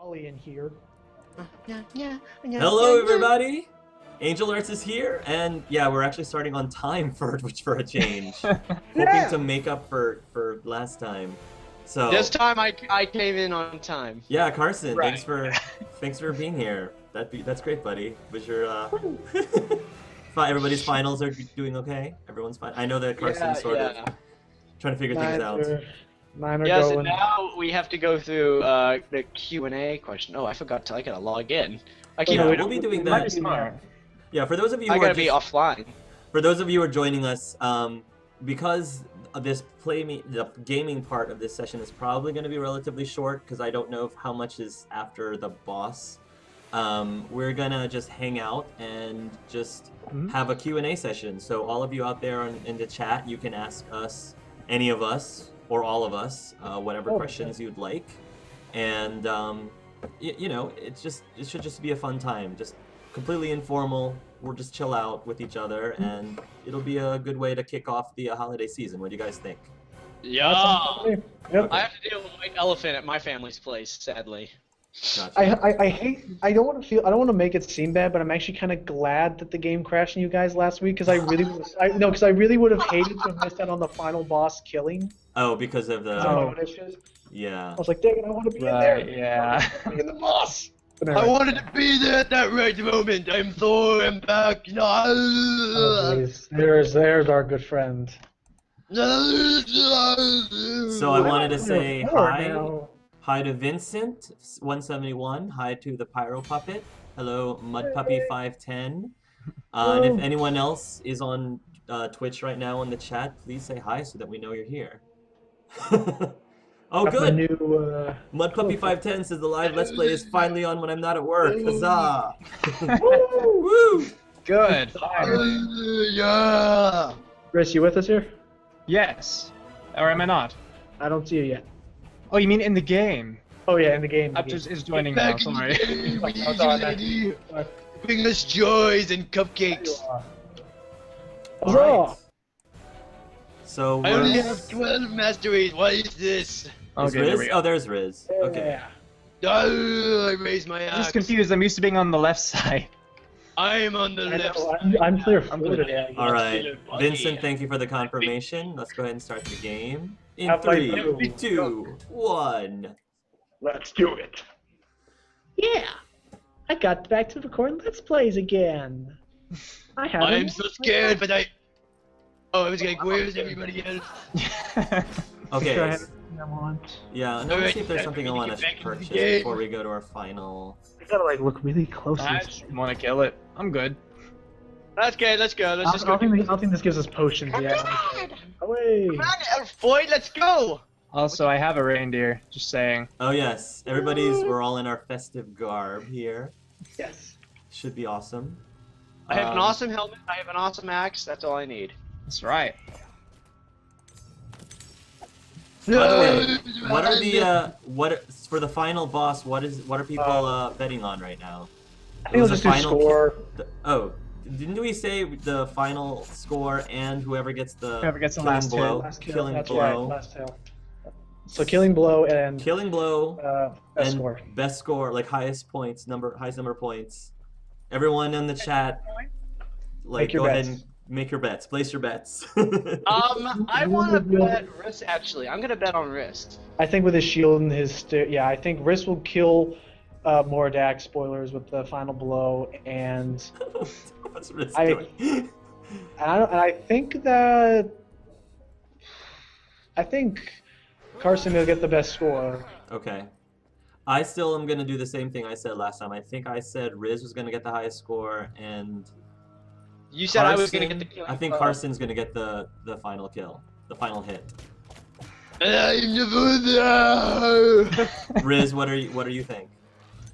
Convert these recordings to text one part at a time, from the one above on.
Ollie in here. Hello, everybody. AngelArts is here, and yeah, we're actually starting on time for a change, hoping to make up for last time. So this time I came in on time. Yeah, Carson, Right. thanks for being here. That's great, buddy. Was your everybody's finals are doing okay? Everyone's fine. I know that Carson's sort of trying to figure things out. Mine are Yes, going. and now we have to go through the Q&A question. Oh, I forgot I gotta log in. We'll be doing that. Smart. Yeah, for those of you who I are gotta be offline. For those of you who are joining us, because of this the gaming part of this session is probably going to be relatively short because I don't know how much is after the boss. We're gonna just hang out and just have a Q&A session. So all of you out there in the chat, you can ask us, any of us, or all of us, whatever questions you'd like. And you know, it should just be a fun time, just completely informal. We'll just chill out with each other, and it'll be a good way to kick off the holiday season. What do you guys think? Yeah. Yep. I have to deal with a white elephant at my family's place, sadly. Gotcha. I don't want to make it seem bad, but I'm actually kind of glad that the game crashed on you guys last week because I really would have hated to have missed out on the final boss killing. Oh, because of the yeah. I was like, dang it, I want to be in there. Yeah. Be in the boss. But I anyway. wanted to be there at that right moment. I'm Thor. I'm back. Oh, geez. There's our good friend. So I wanted to say hi to Vincent 171. Hi to the Pyro Puppet. Hello, Mudpuppy510. And if anyone else is on Twitch right now in the chat, please say hi so that we know you're here. Oh, good. Mudpuppy510 says the live Let's Play is finally on when I'm not at work. Huzzah! Woo! Good. Yeah. Ris, you with us here? Yes. Or am I not? I don't see you yet. Oh, you mean in the game? Oh yeah, in the game. Aptus is joining now, sorry. Bring us joys and cupcakes. Alright. So I only have 12 masteries. What is this? Okay, Riz? there we go. Oh, there's Riz. Okay. Oh, I raised my I'm axe. just confused. I'm used to being on the left side. I'm on the left. I'm clear. I'm good. All right, Vincent, thank you for the confirmation. Let's go ahead and start the game. In Have fun. 3, 2, 1. Let's do it. Yeah, I got back to record Let's Plays again. I'm so scared, but I was like, where's everybody else? Okay. Yeah, Yeah, let me see if there's something I want to purchase before we go to our final. I gotta like look really close. I just want to kill it. I'm good. That's okay, let's go. Let's just go. I don't think this gives us potions yet. Away. Come on, elf boy, let's go. Also, I have a reindeer. Just saying. Oh yes, we're all in our festive garb here. Yes. Should be awesome. I have an awesome helmet. I have an awesome axe. That's all I need. That's right. By the way, what are the for the final boss? What are people betting on right now? I think it'll just do score. Didn't we say the final score and whoever gets the last blow, Last kill, killing that's blow, right, last kill. So killing blow and best and score. best score, like highest number of points. Everyone in the chat, like go ahead and make your bets. Place your bets. I want to bet Ris. Actually, I'm gonna bet on Ris. I think with his shield and his I think Ris will kill Mordak, spoilers, with the final blow, and What's Ris doing? I think Carson will get the best score. Okay. I still am gonna do the same thing I said last time. I think I said Riz was gonna get the highest score, and You said I was gonna get the kill. I think Carson's gonna get the final kill, the final hit. Riz, what do you think?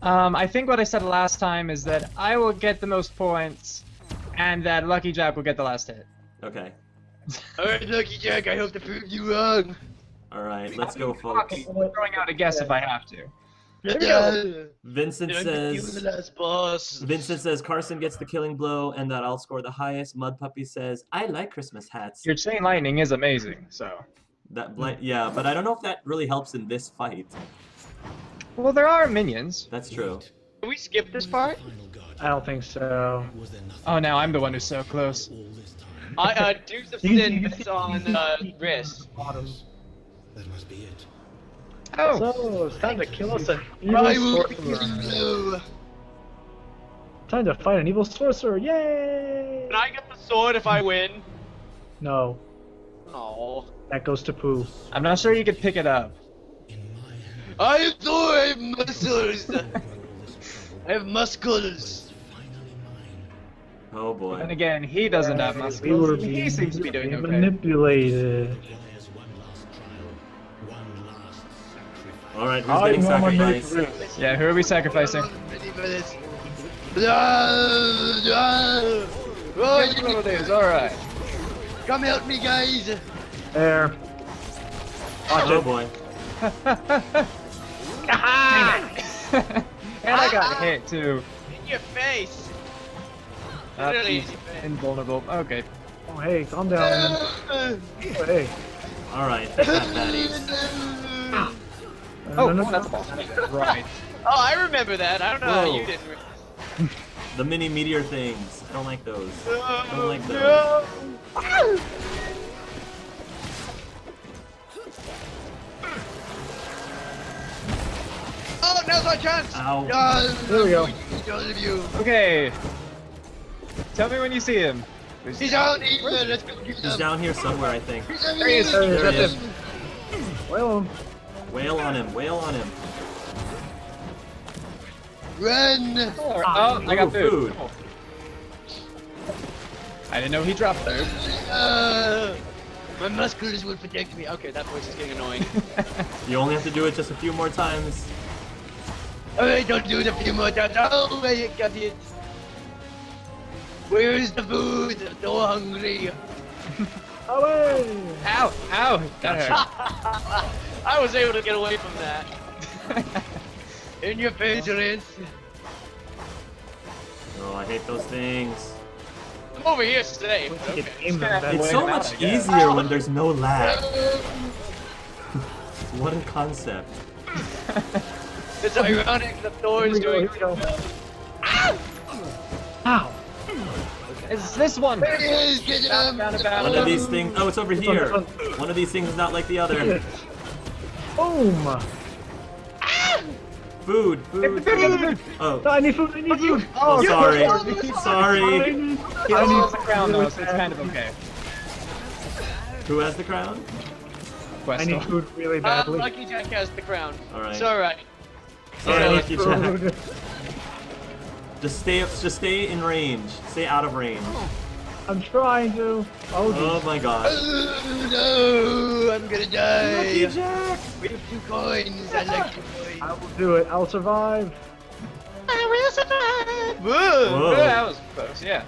I think what I said last time is that I will get the most points, and that Lucky Jack will get the last hit. Okay. Alright, Lucky Jack, I hope to prove you wrong. Alright, let's go, folks. I'm throwing out a guess if I have to. Vincent says Carson gets the killing blow and that I'll score the highest. Mudpuppy says I like Christmas hats. Your chain lightning is amazing, so. Yeah, but I don't know if that really helps in this fight. Well, there are minions. That's true. Can we skip this part? I don't think so. Oh, now I'm the one who's so close. Dukes of You Sin can- is on Ris. Bottom. That must be it. Oh, So it's time to kill us an I evil will be sorcerer. blue. Time to fight an evil sorcerer. Yay! Can I get the sword if I win? No, Oh. that goes to poo. I'm not sure you could pick it up. I have Thor, I have muscles. I have muscles. Oh boy. And again, he doesn't have We were muscles. He seems to be doing okay. manipulated. All right, who's getting sacrificed? Yeah, who are we sacrificing? Ready for this. Oh, you know what it is. All right. Come help me, guys. There. Watch Oh it. boy. And I got hit too. In your face. That's Literally. invulnerable. Okay. Oh, hey, calm down. Oh, hey. All right, take that, fatties. Oh, No, no, no. that's a boss. Right. Oh, I remember that. I don't know how Whoa. you didn't. The mini meteor things. I don't like those. Don't like those. No. Oh, now's our chance. Ow. There we go. All of you. Okay. Tell me when you see him. He's out here. Let's go get He's him. down here somewhere, I think. There he is. There he is. Well, Wail on him. Wail on him. Run. Oh, I got Ooh, food. food. Oh. I didn't know he dropped food. My muscles will protect me. Okay, that voice is getting annoying. You only have to do it just a few more times. Alright, don't do it a few more times. Oh, I got it. Where is the food? I'm so hungry. away! Ow! Ow! That hurt. I was able to get away from that. In your face, Ris. Oh, I hate those things. I'm over here safe. Okay. Aim them that It's way. so him out, much I guess. easier when there's no lag. What a concept. It's ironic that Thor is Here we doing. go, here we go. Ow! It's this one. There he is, get him. Found a One of battle. these things. Oh, it's over one, here. this one. One of these things is not like the other. Boom! Food. Food. Food. Oh. No, I need food, I need food! Oh, sorry. Sorry. I He need needs the crown though, so it's kind of okay. Who has the crown? I need Questel. food really badly. Lucky Jack has the crown. Alright. It's alright. Sorry, I need Lucky Jack. food. Just stay in range. Stay out of range. I'm trying to. Oh, Oh geez. my gosh. No, I'm gonna die. Lucky Jack. We have 2 coins. I like 2 coins. I will do it. I'll survive. I will survive. Whoa. Yeah, that was close. Yeah.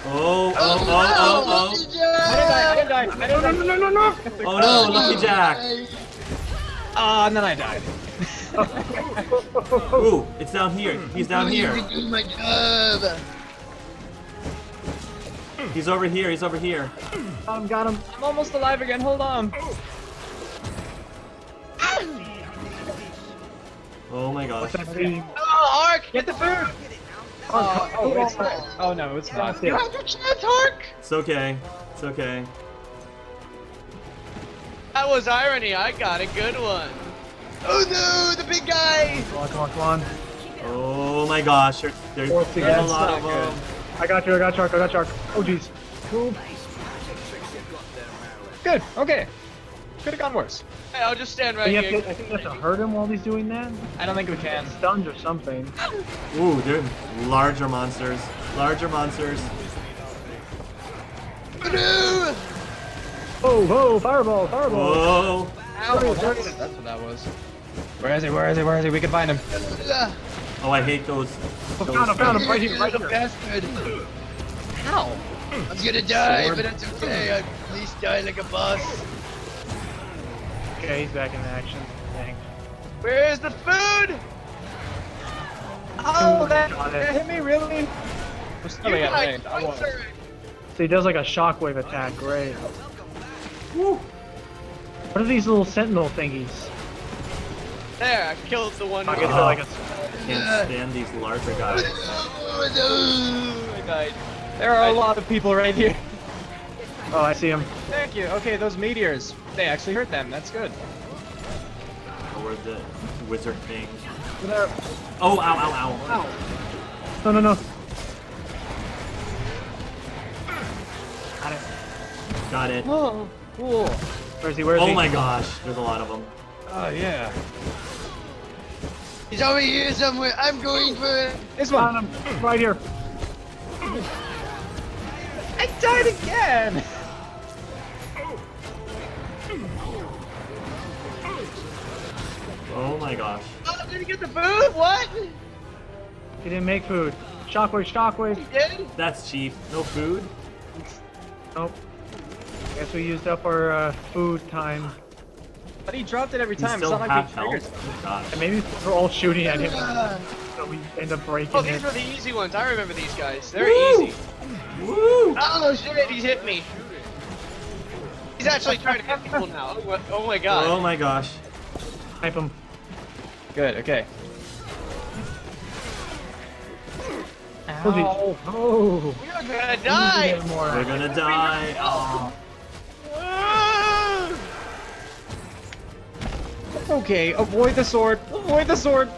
Oh. I didn't die. I didn't die. No! Oh no, Lucky Jack. Ah, and then I died. Ooh, it's down here. He's down here. Do my job. He's over here. He's over here. Got him. I'm almost alive again. Hold on. Oh my gosh. That thing. Oh, Ark. Get the food. Oh, it's not. Oh no, it's not. You have your chance, Ark. It's okay. It's okay. That was irony. I got a good one. Oh no, the big guy. Come on. Oh my gosh. There's Fourth a again. lot That's of not them. I got you, I got Shark. Oh, jeez. Move. Good. Okay. Could have gone worse. Hey, I'll just stand I right think here. you have to hurt him while he's doing that? I don't think we can. Stunned or something. Ooh, they're larger monsters. Larger monsters. No. Oh, fireball. Whoa. Ow, that's what that was. Where is he? We can find him. Oh, I hate those. Found him right here. Bastard. How? I'm gonna die, but it's okay. I at least die like a boss. Okay, he's back in action. Thanks. Where's the food? Oh, that hit me really? We're still You at guys range. I won. sponsor it. So he does like a shockwave attack. Great. Woo. What are these little sentinel thingies? There, I killed the one. I who- guess they're like a... Can't stand these larger guys. I died. There are a lot of people right here. Oh, I see them. Thank you. Okay, those meteors. They actually hurt them. That's good. Or the wizard thing. There. Oh, ow, ow, ow. No, no, no. Got it. Got it. Oh, cool. Where is he? Where is he? Oh my gosh, there's a lot of them. Oh, yeah. He's over here somewhere. I'm going for it. This Found one. him. Right here. I died again. Oh my gosh. Oh, did he get the food? What? He didn't make food. Shockwave, shockwave. He did? That's cheap. No food? Nope. Guess we used up our food time. But he dropped it every He's time. It's still not like half he triggered. health? Oh gosh. And maybe we're all shooting at him. So we end up breaking Oh, it. these were the easy ones. I remember these guys. They're Woo! easy. Woo! Oh shit, he's hit me. He's actually trying to hit people now. Oh my god. Oh my gosh. Snipe him. Good, okay. Oh, oh. We're gonna die. We're gonna die. Oh. Ah! Okay, avoid the sword. Avoid the sword.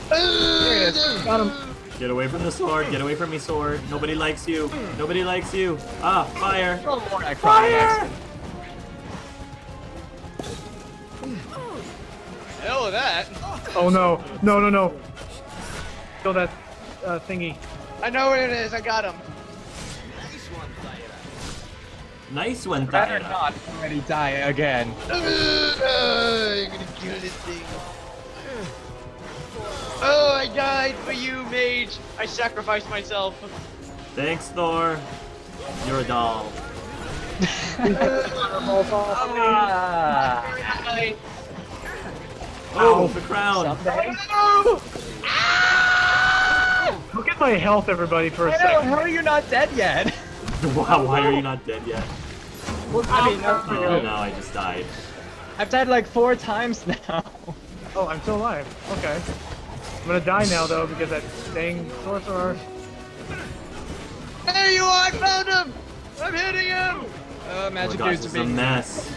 There it is. Got him. Get away from the sword. Get away from me, sword. Nobody likes you. Nobody likes you. Ah, fire. Fire! Hell with that. Oh no. No, no, no. Kill that thingy. I know where it is. I got him. Nice one, Better Diana. not already die again. I'm gonna kill this thing. Oh, I died for you, mage. I sacrificed myself. Thanks, Thor. You're a doll. Ah. I- Oh, the crown. Oh! Look at my health, everybody, for a I know, second. how are you not dead yet? Wow, why are you not dead yet? Well, I mean, Oh, no, I just died. I've died like 4 times now. Oh, I'm still alive. Okay. I'm gonna die now, though, because that dang sorcerer. There you are! I found him! I'm hitting him! Oh Magic my gosh, dudes it's are a being... mess.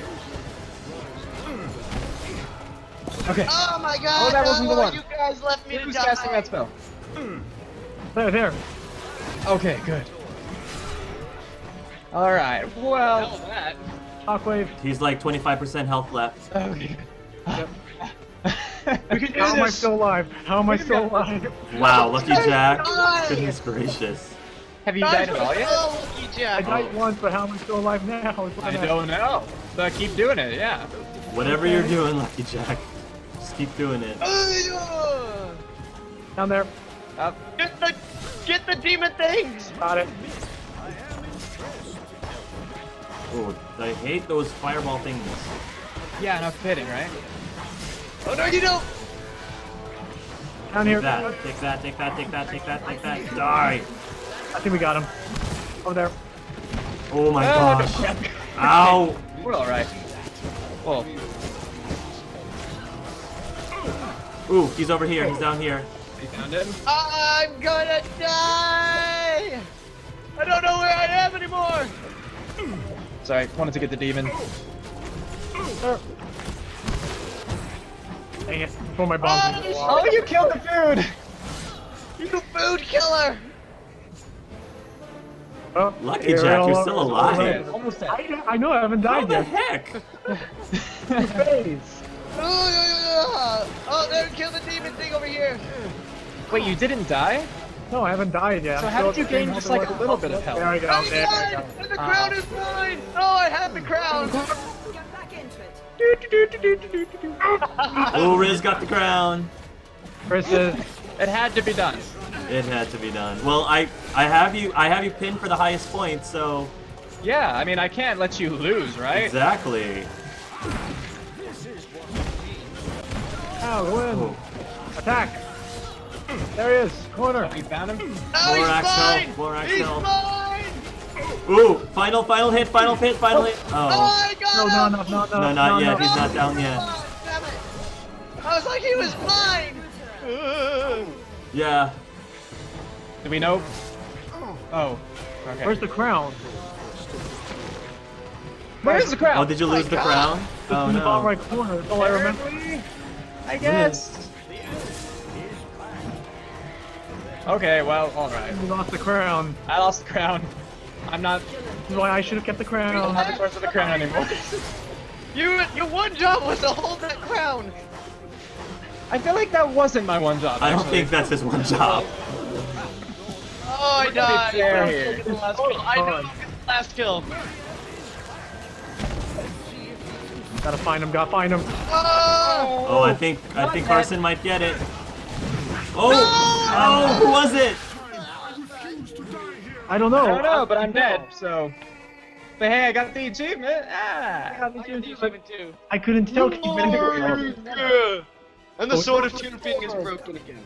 Okay. Oh my god! Oh, that wasn't the no, one. You guys left me to Who's die. casting that spell? There. Okay, good. Alright, Hell well... with that. Shockwave. He's like 25% health left. Okay. Yep. We can do How am I this! still alive? How am I still alive? Wow, Lucky Jack. Die! Goodness gracious. Have you died at all yet? Oh, Lucky I Jack. died once, but how am I still alive now? Is what I I'm don't know. But keep doing it, yeah. Whatever you're doing, Lucky Jack, just keep doing it. asking. Down there. Up. Get the demon things! Got it. Oh, I hate those fireball things. Yeah, no kidding, right? Oh no, you don't! Down here. Take that, take that, take that, take that, take that, take that. Die! I think we got him. Over there. Oh my Oh, gosh. no. Ow! We're alright. Well, Ooh, he's over here, he's down here. we found him. I'm gonna die! I don't know where I am anymore! Sorry, wanted to get the demon. Dang it. Throw my bombs into the wall. Oh, you killed the food! You food killer! Oh, Lucky here, Jack, you're all still over. alive. Almost dead. I know, I haven't How died the yet. heck? Face. Oh, there, kill the demon thing over here! Wait, you didn't die? No, I haven't died yet. So I'm how still did you at the same gain just health like a as little bit of health? There we go, I there we died! go. And the crown is mine! Oh, I have the crown! Get back into it. Oh, Riz got the crown. Chris is. It had to be done. It had to be done. Well, I have you pinned for the highest points, so Yeah, I mean, I can't let you lose, right? exactly. Ow, go in. Oh. Attack. There he is. Corner. We found him. Oh, he's More axe mine! health, more axe He's health. mine! Ooh, final hit. Oh. I got No, him! no, No, not yet. no. He's not down yet. Oh, damn it! I was like, he was mine! Yeah. Do we know? Oh. Okay. Where's the crown? Where's the crowd? Oh, did you lose the crown? Oh In the bottom no. right corner. That's all I remember. I guess. Okay, well, alright. We lost the crown. I lost the crown. I'm not This is why I should have kept the crown. not the course of the crown anymore. Your one job was to hold that crown! I feel like that wasn't my one job. I don't actually. think that's his one job. Oh, I died! fair here. Get the last kill. I know, get the last kill. Gotta find him. Oh! Oh, I think Carson might get it. Oh! Oh, who was it? I don't know. I don't know, but I'm dead, so. But hey, I got the achievement. Ah! I couldn't tell. 'Cause you went Yeah. And the sword of champion is broken again.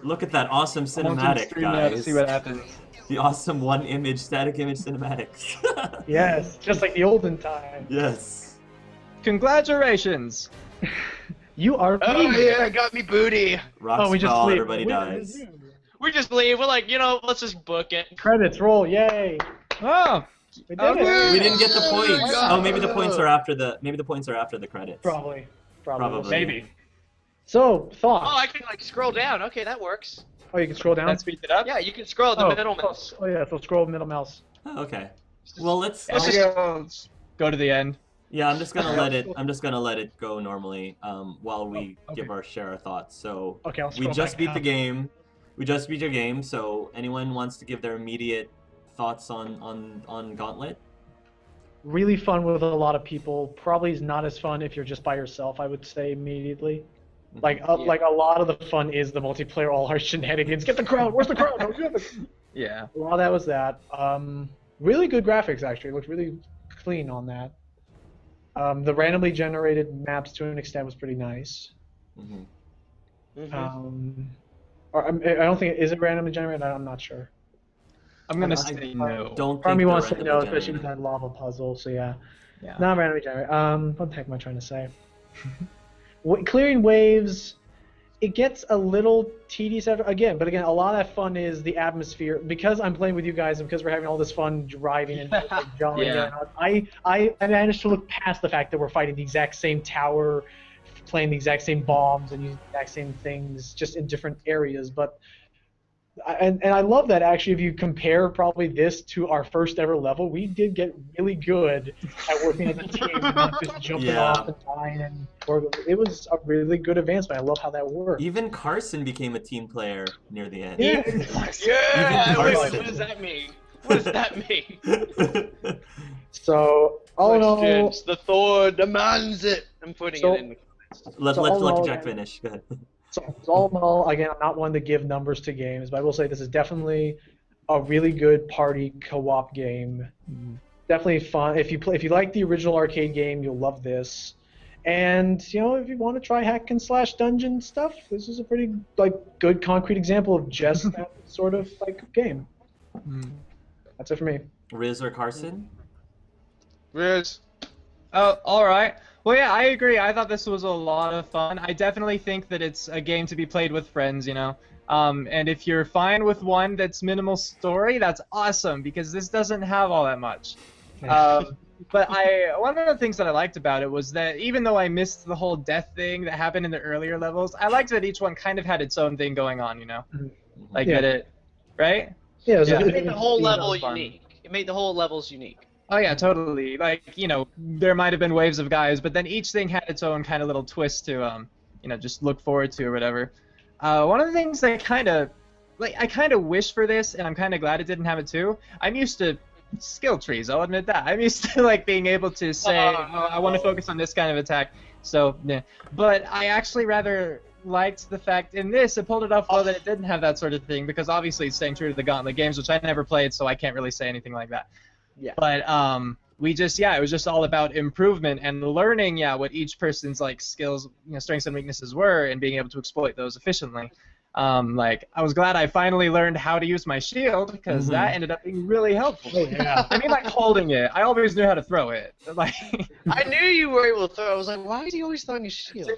Look at that awesome I want to cinematic, stream that to guys. see what happens. The awesome static image cinematics. Yes, just like the olden time. Yes. Congratulations! You are. Oh yeah, got me booty. Rocks Oh, we just fall, leave. everybody dies. We just leave. We're like, let's just book it. Credits roll. Yay. Oh! We did Okay. it. We didn't get the points. God. Oh, maybe the points are after the credits. Probably. Probably. Maybe. So thoughts. Oh, I can like scroll down. Okay, that works. Oh, you can scroll down. That speeds it up? Yeah, you can scroll the middle mouse. Oh yeah, so scroll middle mouse. Oh, okay. Well, let's. Let's just go to the end. Yeah, I'm just gonna let it go normally. While we give our share of thoughts. So Okay, I'll we scroll just back beat down. the game. We just beat your game. So anyone wants to give their immediate thoughts on Gauntlet? Really fun with a lot of people. Probably is not as fun if you're just by yourself. I would say immediately. Like a lot of the fun is the multiplayer all our shenanigans. Get the crowd. Where's the crowd? Oh, you have it. Yeah. A lot of that was that. Really good graphics actually. It looked really clean on that. The randomly generated maps to an extent was pretty nice. Mm-hmm. I don't think is it randomly generated. I'm not sure. I'm gonna I say no. Don't Part of me think wants they're to know, randomly especially with generated. that lava puzzle. So yeah, Yeah. not randomly generated. What the heck am I trying to say? Clearing waves, it gets a little tedious after but again, a lot of that fun is the atmosphere. Because I'm playing with you guys and because we're having all this fun driving and jumping. Yeah. I managed to look past the fact that we're fighting the exact same tower, playing the exact same bombs and using the exact same things, just in different areas. But and I love that actually. If you compare probably this to our first ever level, we did get really good at working as a team, and not just jumping off and dying. It was a really good advancement. I love how that worked. Even Carson became a team player near the end. Yeah. Yeah. Even Wait, Carson. what does that mean? What does that mean? So all in all, Questions. The Thor demands it. I'm putting it in. Let So all in Lucky all, Jack again- finish. Go ahead. So all in all, again, I'm not one to give numbers to games, but I will say this is definitely a really good party co-op game. Definitely fun. If you like the original arcade game, you'll love this. And if you want to try hack and slash dungeon stuff, this is a pretty good concrete example of just that sort of game. That's it for me. Riz or Carson? Riz. Oh, alright. Well, yeah, I agree. I thought this was a lot of fun. I definitely think that it's a game to be played with friends, and if you're fine with one that's minimal story, that's awesome, because this doesn't have all that much. But one of the things that I liked about it was that even though I missed the whole death thing that happened in the earlier levels, I liked that each one kind of had its own thing going on, Like, Yeah. get it, right? Yeah, It made the whole yeah, level fun. unique. It made the whole levels unique. Oh yeah, totally. Like, there might have been waves of guys, but then each thing had its own kind of little twist to, just look forward to or whatever. One of the things that I kind of wish for this, and I'm kind of glad it didn't have it too. I'm used to skill trees, I'll admit that. I'm used to being able to say, I want to focus on this kind of attack. So, yeah. But I actually rather liked the fact in this, it pulled it off well that it didn't have that sort of thing, because obviously it's staying true to the Gauntlet games, which I never played, so I can't really say anything like that. Yeah. But it was just all about improvement and learning, what each person's skills, strengths and weaknesses were, and being able to exploit those efficiently. Like, I was glad I finally learned how to use my shield, because that ended up being really helpful. Yeah. I mean, like, holding it. I always knew how to throw it. Like, I knew you were able to throw. I was like, why is he always throwing his shield?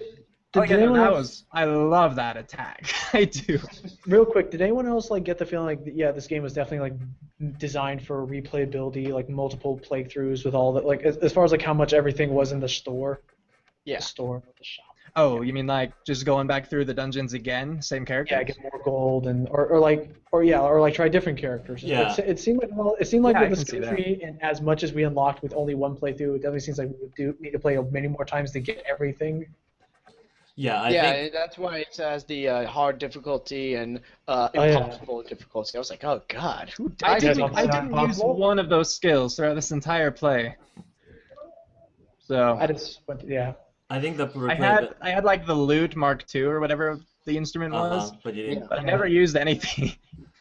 I love that attack. I do. Real quick, did anyone else like get the feeling like, yeah, this game was definitely like designed for replayability, like multiple playthroughs with all that, like as far as like how much everything was in the store? Yeah. The store, not the shop. Oh, you mean like just going back through the dungeons again, same character? Yeah, get more gold and or try different characters. Yeah. It seemed like Yeah, I with can this see that. country, and as much as we unlocked with only one playthrough, it definitely seems like we would need to play many more times to get everything. Yeah, I Yeah, think that's why it has the hard difficulty and yeah. impossible difficulty. I was like, oh god, who I died? didn't Yeah, use one of those skills throughout this entire play. So I just went, yeah. I think the I had like the loot Mark II or whatever the instrument was, but you didn't. but I never used anything.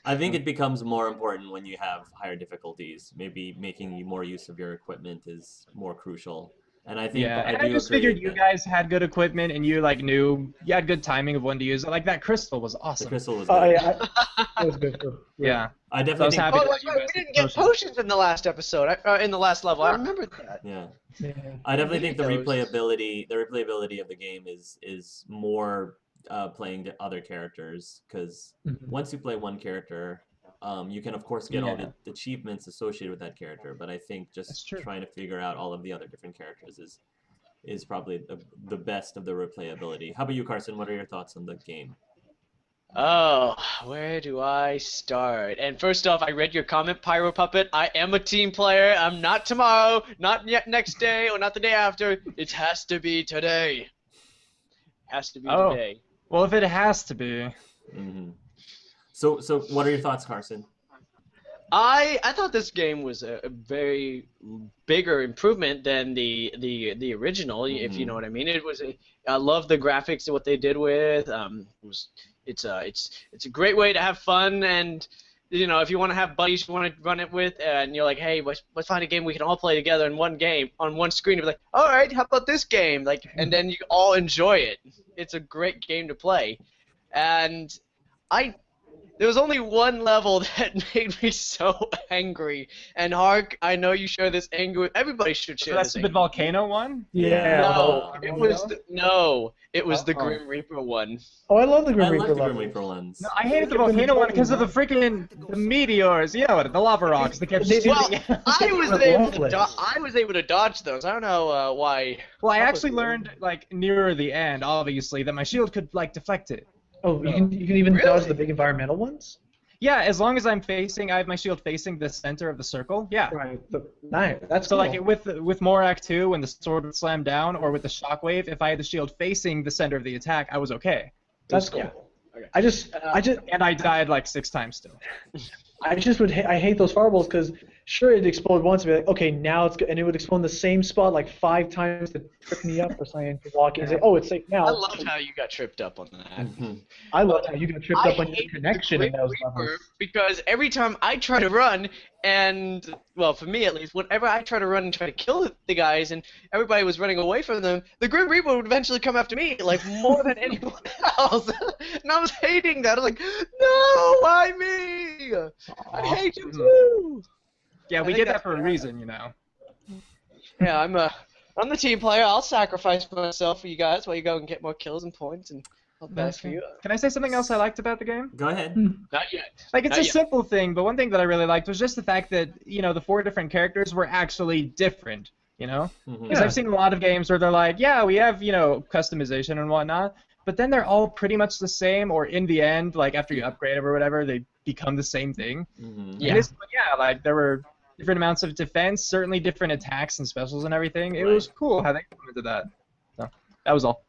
I think it becomes more important when you have higher difficulties. Maybe making more use of your equipment is more crucial. And I think I just figured you guys had good equipment and you like knew you had good timing of when to use it. Like that crystal was awesome. The crystal was Oh good. yeah, that was good. Yeah. I So I was definitely think. happy Oh, that that's you right. guys We didn't had get potions in the last episode. In the last level, I remember that. Yeah. Yeah. I definitely think the Those. replayability of the game is more playing the other characters, because once you play one character, you can of course get all the achievements associated with that character. But I think just trying to figure out all of the other different characters is probably the best of the replayability. How about you, Carson? What are your thoughts on the game? Oh, where do I start? And first off, I read your comment, Pyro Puppet. I am a team player. I'm not tomorrow, not yet next day, or not the day after. It has to be today. Has to be today. Well, if it has to be. So what are your thoughts, Carson? I thought this game was a very bigger improvement than the original, if you know what I mean. It was I love the graphics and what they did with. It's a great way to have fun, and you know, if you want to have buddies you want to run it with, and you're like, hey, let's find a game we can all play together in one game on one screen. You're like, all right, how about this game? Like, and then you all enjoy it. It's a great game to play, and there was only one level that made me so angry. And Hark, I know you share this anger with everybody should share That this stupid anger. volcano one? Yeah. No, it was the Grim Reaper one. Oh, I love the I Grim like Reaper the Grim level. Reaper ones. No, I hated the volcano one because of the freaking meteors. You know, the lava rocks that kept shooting. Well, I was able to Gauntlet. dodge those. I don't know why. Well, I actually learned like nearer the end, obviously, that my shield could like deflect it. Oh, you can even dodge the big environmental ones? Yeah, as long as I have my shield facing the center of the circle. Yeah. Right. Nice. That's So cool. like with Morak 2, when the sword would slam down, or with the shockwave, if I had the shield facing the center of the attack, I was okay. That's cool. Yeah. Okay. And I died like 6 times still. I hate those fireballs because sure it exploded once and be like, okay, now it's good, and it would explode in the same spot like 5 times to trip me up or something to walk in and say, oh, it's safe now. I loved how you got tripped up on that. I loved how you got tripped up on your hated connection the in those Grim levels. Reaper because every time I try to run, and well, for me at least, whenever I try to run and try to kill the guys, and everybody was running away from them, the Grim Reaper would eventually come after me, like more than anyone else. And I was hating that. I was like, no, why me? I hate you too. Yeah, we did that for a reason, you know. Yeah, I'm the team player. I'll sacrifice myself for you guys while you go and get more kills and points, and all the best for you. Can I say something else I liked about the game? Go ahead. Not yet. Like, it's Not a yet. simple thing, but one thing that I really liked was just the fact that, you know, the 4 different characters were actually different, you know? Because I've seen a lot of games where they're like, yeah, we have, you know, customization and whatnot, but then they're all pretty much the same, or in the end, like, after you upgrade them or whatever, they become the same thing. Yeah. And this one, yeah, like, there were different amounts of defense, certainly different attacks and specials and everything. It was cool how they implemented that. So, that was all.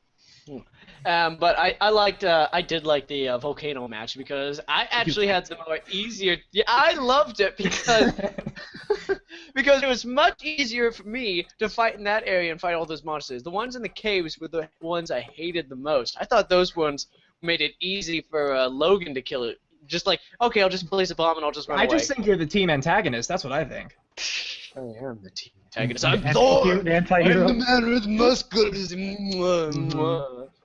But I did like the volcano match because I actually had the more easier. Yeah, I loved it because because it was much easier for me to fight in that area and fight all those monsters. The ones in the caves were the ones I hated the most. I thought those ones made it easy for Logan to kill it. Just like, okay, I'll just place a bomb and I'll just run away. I just think you're the team antagonist. That's what I think. I am the team antagonist. I'm Thor. The anti-hero. I'm the man with muscles.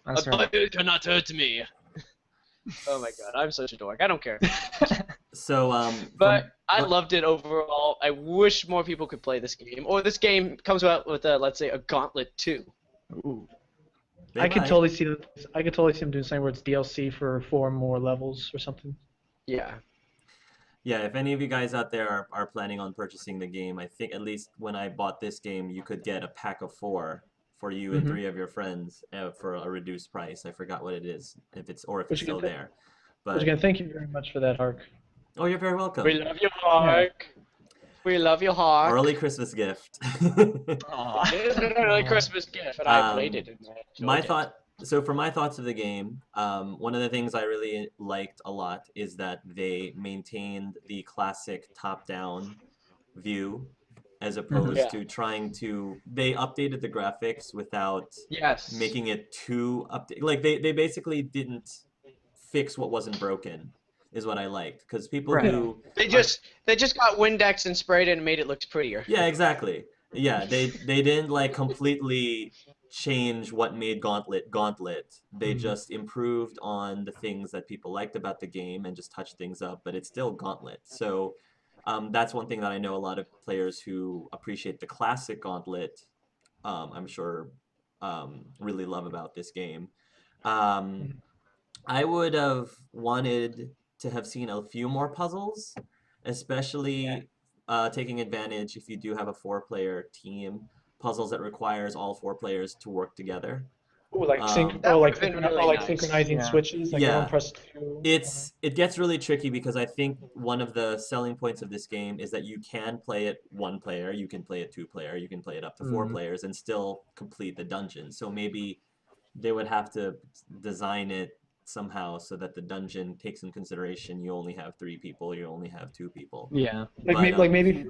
That's A right. button cannot hurt me. Oh my god, I'm such a dork. I don't care. So But I loved it overall. I wish more people could play this game. Or this game comes out with, let's say, a Gauntlet 2. Ooh. I could totally see them. I could totally see them doing something where it's DLC for 4 more levels or something. Yeah. Yeah, if any of you guys out there are planning on purchasing the game, I think at least when I bought this game, you could get a pack of 4 for you and 3 of your friends for a reduced price. I forgot what it is, if it's still there. But again, thank you very much for that, Hark. oh, you're very welcome. We love you, Hark. We love you, Hark. Early Christmas gift. Aw. It is an early Christmas gift, but I played it. And So for my thoughts of the game, one of the things I really liked a lot is that they maintained the classic top-down view as opposed to trying to... They updated the graphics without making it too updated. Like, they basically didn't fix what wasn't broken, is what I liked. Because people who... They just got Windex and sprayed it and made it look prettier. Yeah, exactly. Yeah, they didn't, like, completely change what made Gauntlet Gauntlet. They just improved on the things that people liked about the game and just touched things up, but it's still Gauntlet. So that's one thing that I know a lot of players who appreciate the classic Gauntlet, I'm sure, really love about this game. I would have wanted to have seen a few more puzzles, especially taking advantage if you do have a 4-player team. Puzzles that requires all 4 players to work together. Ooh, like synchronizing switches. Like yeah, press 2. It gets really tricky because I think one of the selling points of this game is that you can play it 1 player, you can play it 2 player, you can play it up to 4 players, and still complete the dungeon. So maybe they would have to design it somehow so that the dungeon takes in consideration you only have 3 people, you only have 2 people. Yeah. Maybe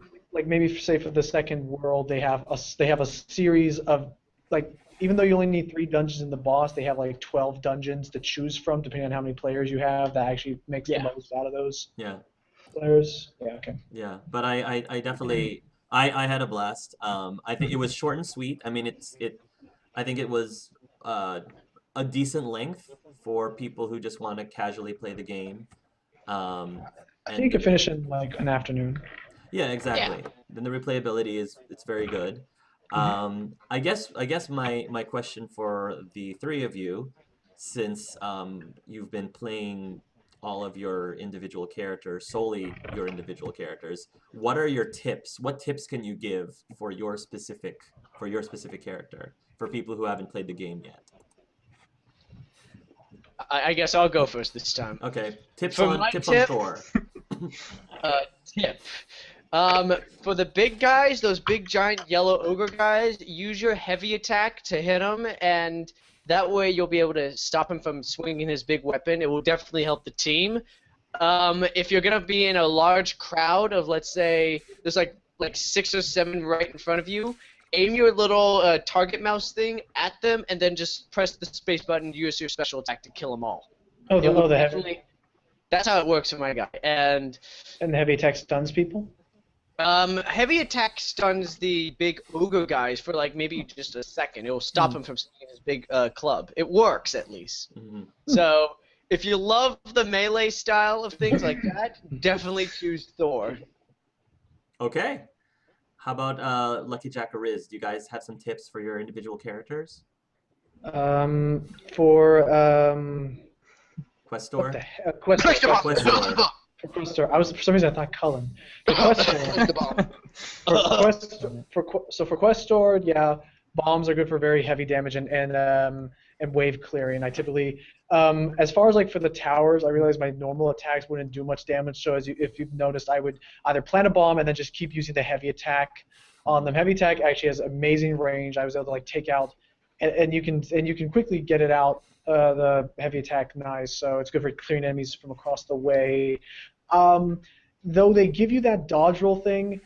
say for the second world they have a series of, like, even though you only need 3 dungeons in the boss, they have like 12 dungeons to choose from depending on how many players you have. That actually makes the most out of those players. Yeah, okay. Yeah, but I definitely I had a blast. I think it was short and sweet. I mean, I think it was a decent length for people who just want to casually play the game. I think you could finish in like an afternoon. Yeah, exactly. Then the replayability it's very good. I guess my question for the 3 of you, since you've been playing all of your individual characters, solely your individual characters, what are your tips? What tips can you give for your specific character for people who haven't played the game yet? I guess I'll go first this time. Okay. Tips For on my Thor. Tip. For the big guys, those big giant yellow ogre guys, use your heavy attack to hit them, and that way you'll be able to stop him from swinging his big weapon. It will definitely help the team. If you're gonna be in a large crowd of, let's say, there's like 6 or 7 right in front of you, aim your little target mouse thing at them, and then just press the space button, use your special attack to kill them all. The heavy. That's how it works for my guy. And the heavy attack stuns people? Heavy attack stuns the big ogre guys for like maybe just a second. It will stop him from swinging his big club. It works at least. So if you love the melee style of things like that, definitely choose Thor. Okay. How about Lucky Jack or Riz? Do you guys have some tips for your individual characters? Questor? Questor. For Questor, for some reason I thought Cullen. For Questor, yeah, bombs are good for very heavy damage and wave clearing. I typically, as far as like for the towers, I realized my normal attacks wouldn't do much damage. So if you've noticed, I would either plant a bomb and then just keep using the heavy attack on them. Heavy attack actually has amazing range. I was able to like take out, and you can quickly get it out. The heavy attack, nice. So it's good for clearing enemies from across the way. Though they give you that dodge roll thing,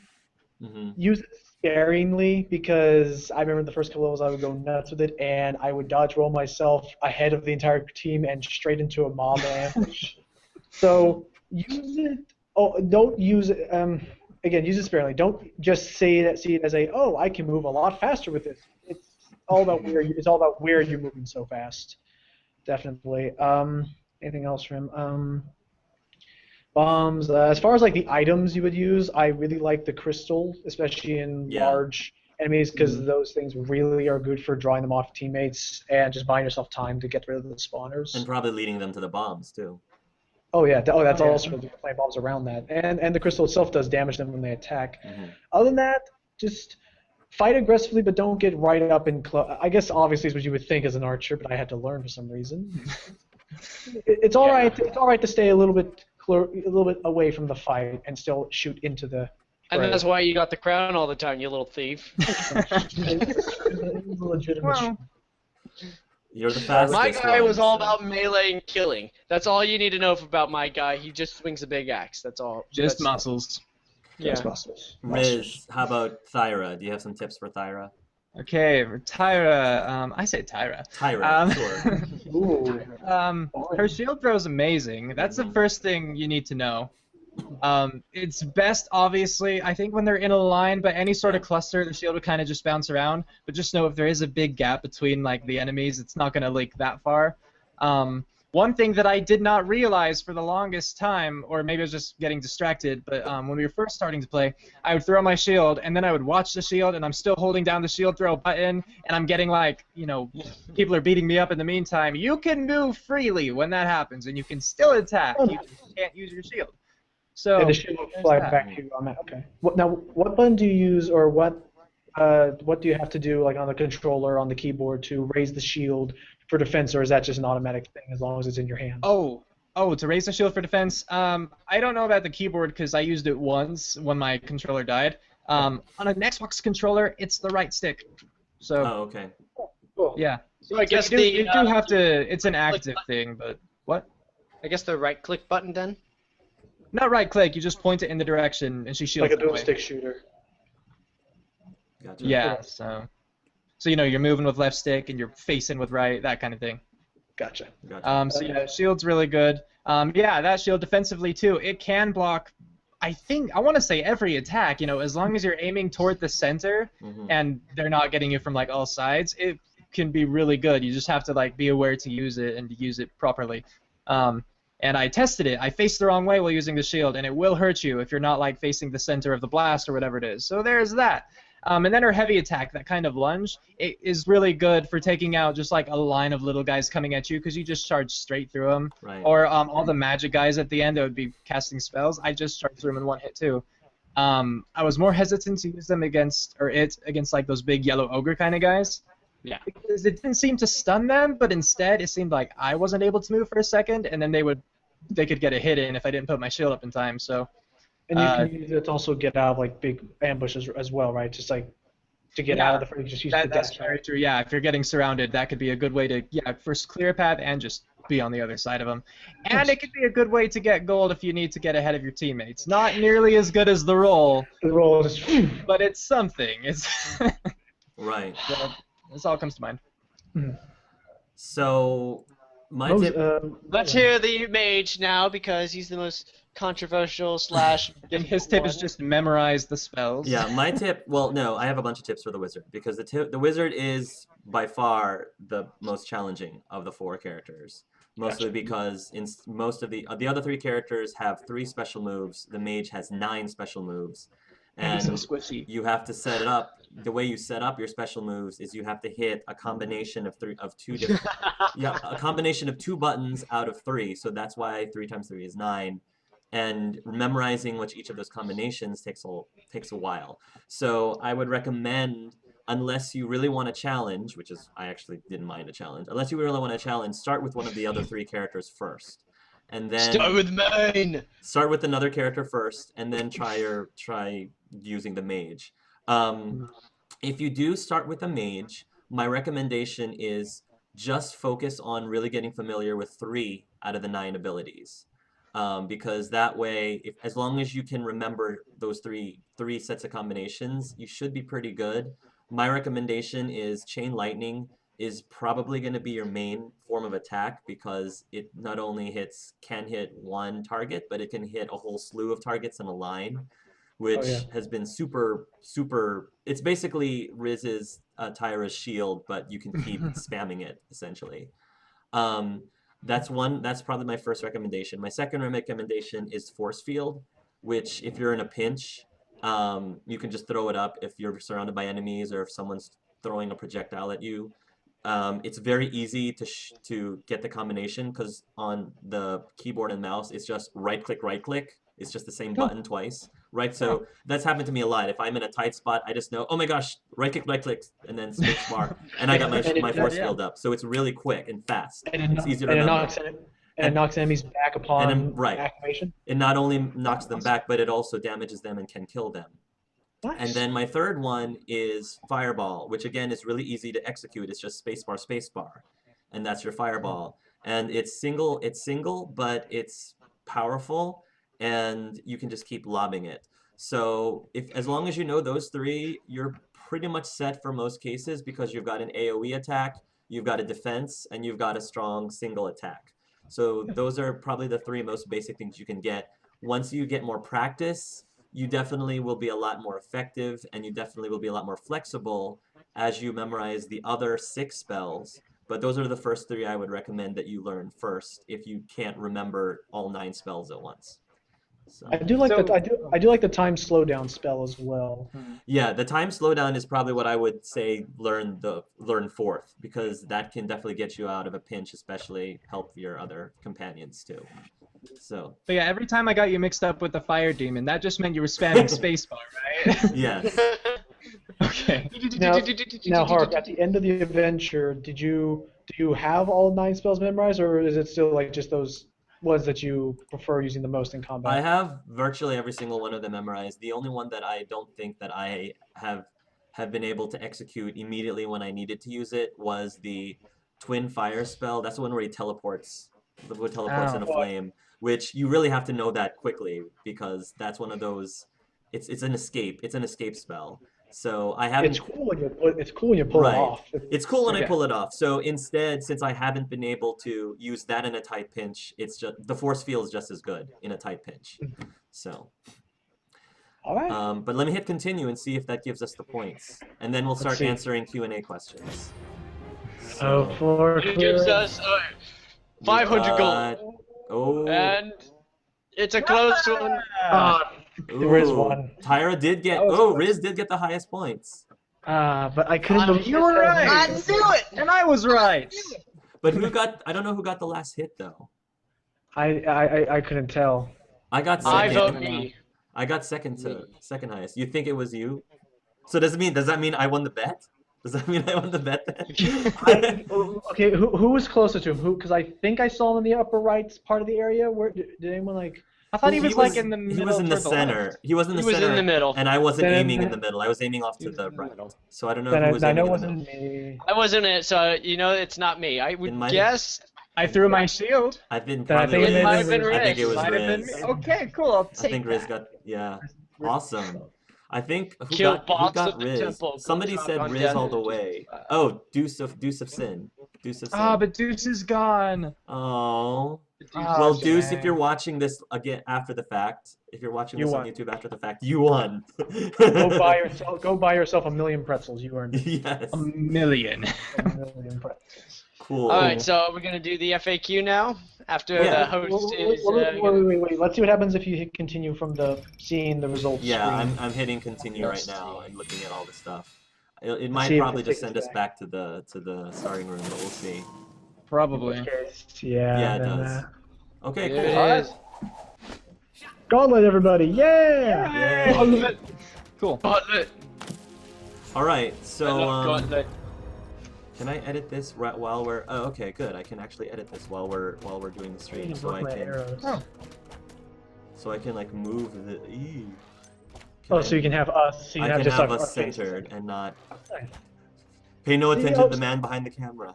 use it sparingly, because I remember the first couple levels I would go nuts with it, and I would dodge roll myself ahead of the entire team and straight into a mob ambush. So use it. Oh, don't use it. Again, use it sparingly. Don't just see it as I can move a lot faster with this. It's all about where you're moving so fast. Definitely. Anything else from him? Bombs. As far as like the items you would use, I really like the crystal, especially in large enemies, because those things really are good for drawing them off teammates and just buying yourself time to get rid of the spawners. And probably leading them to the bombs too. Oh yeah, that's also really good, playing bombs around that, and the crystal itself does damage them when they attack. Other than that, just fight aggressively, but don't get right up in close. I guess obviously is what you would think as an archer, but I had to learn for some reason. It's all right. It's all right to stay a little bit away from the fight and still shoot into the. And that's why you got the crown all the time, you little thief. Legitimate. You're the fastest. My guy was all about melee and killing. That's all you need to know about my guy. He just swings a big axe. That's all. Just muscles. Yeah. Just muscles. Riz, how about Thyra? Do you have some tips for Thyra? Okay, for Tyra, I say Tyra. Tyra, sure. Ooh. Her shield throw is amazing. That's the first thing you need to know. It's best, obviously, I think when they're in a line, but any sort of cluster, the shield will kind of just bounce around. But just know if there is a big gap between like the enemies, it's not going to leak that far. One thing that I did not realize for the longest time, or maybe I was just getting distracted, but when we were first starting to play, I would throw my shield, and then I would watch the shield, and I'm still holding down the shield throw button, and I'm getting like, you know, people are beating me up in the meantime. You can move freely when that happens, and you can still attack. You just can't use your shield. So And the shield will fly back to you on that. Okay. Now, what button do you use, or what do you have to do, like on the controller, on the keyboard, to raise the shield for defense, or is that just an automatic thing as long as it's in your hand? Oh, to raise the shield for defense. I don't know about the keyboard because I used it once when my controller died. On an Xbox controller, it's the right stick. So. Oh, okay. Cool. Yeah. So I guess you do have to. It's an active thing, but what? I guess the right click button then. Not right click. You just point it in the direction, and she shields. Like a dual away. stick shooter. Gotcha. Yeah. So you know you're moving with left stick and you're facing with right, that kind of thing. Gotcha. So yeah, shield's really good. Yeah, that shield defensively too. It can block. I want to say every attack. You know, as long as you're aiming toward the center and they're not getting you from like all sides, it can be really good. You just have to like be aware to use it and to use it properly. And I tested it. I faced the wrong way while using the shield, and it will hurt you if you're not like facing the center of the blast or whatever it is. So there's that. And then her heavy attack, that kind of lunge, it is really good for taking out just like a line of little guys coming at you because you just charge straight through them. Right. Or all the magic guys at the end that would be casting spells, I just charge through them in one hit too. I was more hesitant to use them against like those big yellow ogre kind of guys. Yeah. Because it didn't seem to stun them, but instead it seemed like I wasn't able to move for a second, and then they could get a hit in if I didn't put my shield up in time. So. And you can use it to also get out of like big ambushes as well, right? Just like to get out of the front, just use the that's dash. very true. Yeah, if you're getting surrounded, that could be a good way to first clear a path and just be on the other side of them. And it could be a good way to get gold if you need to get ahead of your teammates. Not nearly as good as the roll. The roll is. But it's something. It's Right. So, this all comes to mind. So my tip. Let's hear the mage now because he's the most controversial / And his tip is just memorize the spells. Yeah, my tip. Well, no, I have a bunch of tips for the wizard because the wizard is by far the most challenging of the 4 characters. Mostly because in most of the other 3 characters have 3 special moves. The mage has 9 special moves, and so squishy. you have to set it up. The way you set up your special moves is you have to hit a combination of 2 different. A combination of 2 buttons out of 3. So that's why 3 times 3 is 9. And memorizing which each of those combinations takes a while. So I would recommend, unless you really want a challenge, which is I actually didn't mind a challenge. Unless you really want a challenge, start with one of the other 3 characters first, and then start with mine. Start with another character first, and then try using the mage. If you do start with a mage, my recommendation is just focus on really getting familiar with 3 out of the 9 abilities. Because that way, as long as you can remember those three sets of combinations, you should be pretty good. My recommendation is Chain Lightning is probably going to be your main form of attack because it not only can hit one target, but it can hit a whole slew of targets in a line, which has been super. It's basically Riz's Tyra's shield, but you can keep spamming it essentially. That's one. That's probably my first recommendation. My second recommendation is force field, which if you're in a pinch, you can just throw it up if you're surrounded by enemies or if someone's throwing a projectile at you. It's very easy to get the combination because on the keyboard and mouse, it's just right click, right click. It's just the same button twice, right? So that's happened to me a lot. If I'm in a tight spot, I just know, oh my gosh, right click, and then space bar, and I got my force field up. So it's really quick and fast. It's easy to remember. It knocks enemies back upon activation. It not only knocks them back, but it also damages them and can kill them. Nice. And then my third one is Fireball, which again is really easy to execute. It's just spacebar, and that's your Fireball. And it's single, but it's powerful, and you can just keep lobbing it. So as long as you know those three, you're pretty much set for most cases because you've got an AoE attack, you've got a defense, and you've got a strong single attack. So those are probably the three most basic things you can get. Once you get more practice, you definitely will be a lot more effective, and you definitely will be a lot more flexible as you memorize the other 6 spells. But those are the first 3 I would recommend that you learn first if you can't remember all 9 spells at once. So. I do like the time slowdown spell as well. Yeah, the time slowdown is probably what I would say learn fourth, because that can definitely get you out of a pinch, especially help your other companions too. So. But yeah, every time I got you mixed up with the fire demon, that just meant you were spamming spacebar, right? Yes. Okay. Now, Hark, at the end of the adventure, do you have all 9 spells memorized, or is it still like just those ones that you prefer using the most in combat? I have virtually every single one of them memorized. The only one that I don't think that I have been able to execute immediately when I needed to use it was the twin fire spell. That's the one where he teleports in a flame, which you really have to know that quickly because that's one of those. It's an escape. It's an escape spell. So I haven't. It's cool when you pull it off. It's cool when I pull it off. So instead, since I haven't been able to use that in a tight pinch, it's just the force field is just as good in a tight pinch. So. All right. But let me hit continue and see if that gives us the points, and then we'll start answering Q&A questions. So for it gives us 500 gold. Oh. And it's a close one. Riz won. Tyra did get. Riz did get the highest points. But I couldn't believe you were right. I knew it, and I was right. But who got? I don't know who got the last hit though. I couldn't tell. I got second. I vote me. I got second highest. You think it was you? So does that mean I won the bet? Does that mean I won the bet then? Okay, who was closer to him? Because I think I saw him in the upper right part of the area. Where did anyone like? I thought he was like in the middle. He was in the center. He was in the center. He was in the middle. And I wasn't aiming in the middle. I was aiming off to the right. So I don't know who was aiming in the middle. Me. I wasn't it, so you know it's not me. I would guess. I threw my shield. I think it might have been Riz. I think it was Riz. Okay, cool. I'll take I think Riz got awesome. I think who box got of the Riz? temple. Somebody said Riz all the way. Oh, Deuce of Sin. But Deuce is gone. Oh. Well, Deuce, if you're watching this again after the fact, if you're watching this on YouTube after the fact, you won. Go buy yourself a million pretzels. You earned it. Yes. A million pretzels. Cool. All right, so we're gonna do the FAQ now after the host is. Wait. Let's see what happens if you hit continue from seeing the results. Yeah, screen. I'm hitting continue right now and looking at all the stuff. It might probably just send us back to the starting room, but we'll see. Probably. Yeah, it does. Okay, cool. It is. Gauntlet, everybody! Yeah! Gauntlet. Cool. Gauntlet. All right, so Gauntlet. can I edit this while we're? Oh, okay, good. I can actually edit this while we're doing the stream, so I can. So I can like move the. So you can have us. So you I have can just have us centered and not pay no attention to the man behind the camera.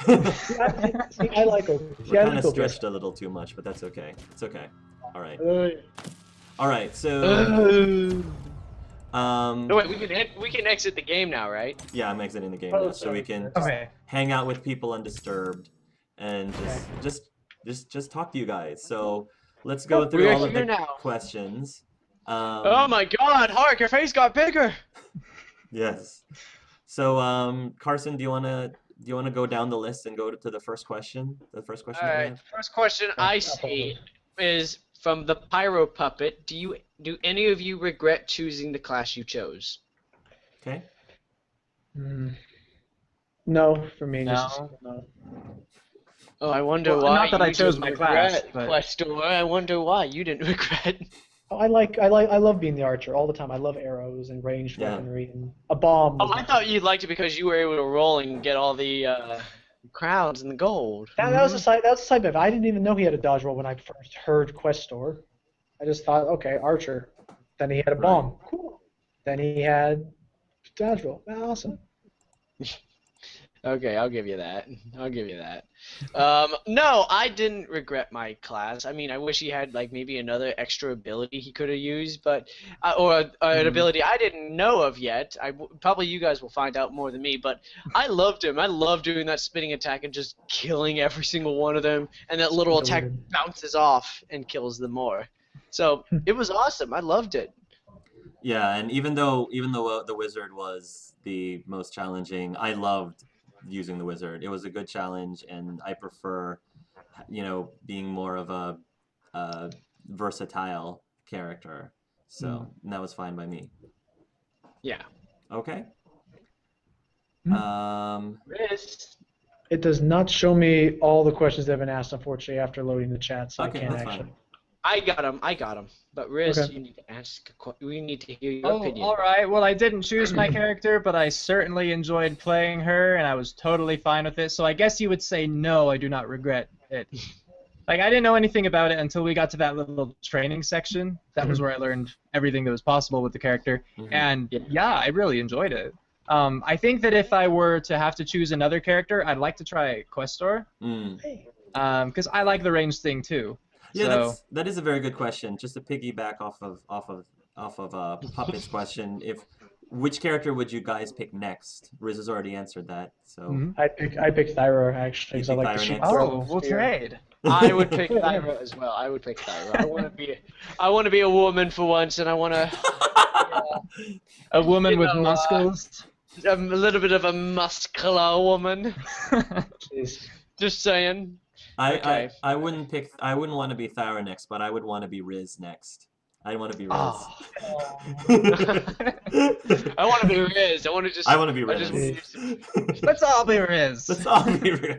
See, I like it. We're kind of stretched a little too much, but that's okay. It's okay. All right. All right. So. No, wait, we can exit the game now, right? Yeah, I'm exiting the game now, so we can hang out with people undisturbed and just talk to you guys. So let's go through all of the questions. Oh my God, Hark, your face got bigger. Yes. So Carson, do you want to Do you want to go down the list and go to the first question? The first question All that we right. have? First question I see is from the Pyro Puppet. Do any of you regret choosing the class you chose? Okay. No, for me. No. Just, no. Oh, I wonder Well, why. not that I you chose didn't my class, regret, but- Questor. I wonder why you didn't regret. Oh, I love being the archer all the time. I love arrows and ranged Yeah. weaponry and a bomb. Oh, was I my- thought you liked it because you were able to roll and get all the crowns and the gold. That was a side. That was a side bet. I didn't even know he had a dodge roll when I first heard Questor. I just thought, okay, archer. Then he had a bomb. Cool. Then he had dodge roll. Awesome. Okay, I'll give you that. I'll give you that. No, I didn't regret my class. I mean, I wish he had like maybe another extra ability he could have used, but or an ability I didn't know of yet. Probably you guys will find out more than me, but I loved him. I love doing that spinning attack and just killing every single one of them, and that little attack bounces off and kills them more. So it was awesome. I loved it. Yeah, and even though the wizard was the most challenging, I loved using the wizard. It was a good challenge, and I prefer, being more of a versatile character. So that was fine by me. Yeah. Okay. Ris. It does not show me all the questions that have been asked, unfortunately, after loading the chat, so Okay, I can't that's actually. fine. I got him. But Riz, Okay. you need to ask. We need to hear your opinion. all right. Well, I didn't choose my character, but I certainly enjoyed playing her, and I was totally fine with it. So I guess you would say no, I do not regret it. Like, I didn't know anything about it until we got to that little training section. That was where I learned everything that was possible with the character. And yeah, I really enjoyed it. I think that if I were to have to choose another character, I'd like to try Questor. Because I like the range thing too. Yeah, So, that is a very good question. Just to piggyback off of Puppet's question, which character would you guys pick next? Riz has already answered that, so. I picked Thyra actually because I You pick like to Thyra shoot. next? oh, we'll trade. I would pick Thyra as well. I would pick Thyra. I want to be a woman for once, and I want to A woman with know, muscles. a little bit of a muscular woman. Jeez. Just saying. Okay. I wouldn't want to be Thyra next, but I would want to be Riz next. I want to be Riz. Oh. I want to be Riz. I want to be Riz. Let's all be Riz. Let's all be Riz.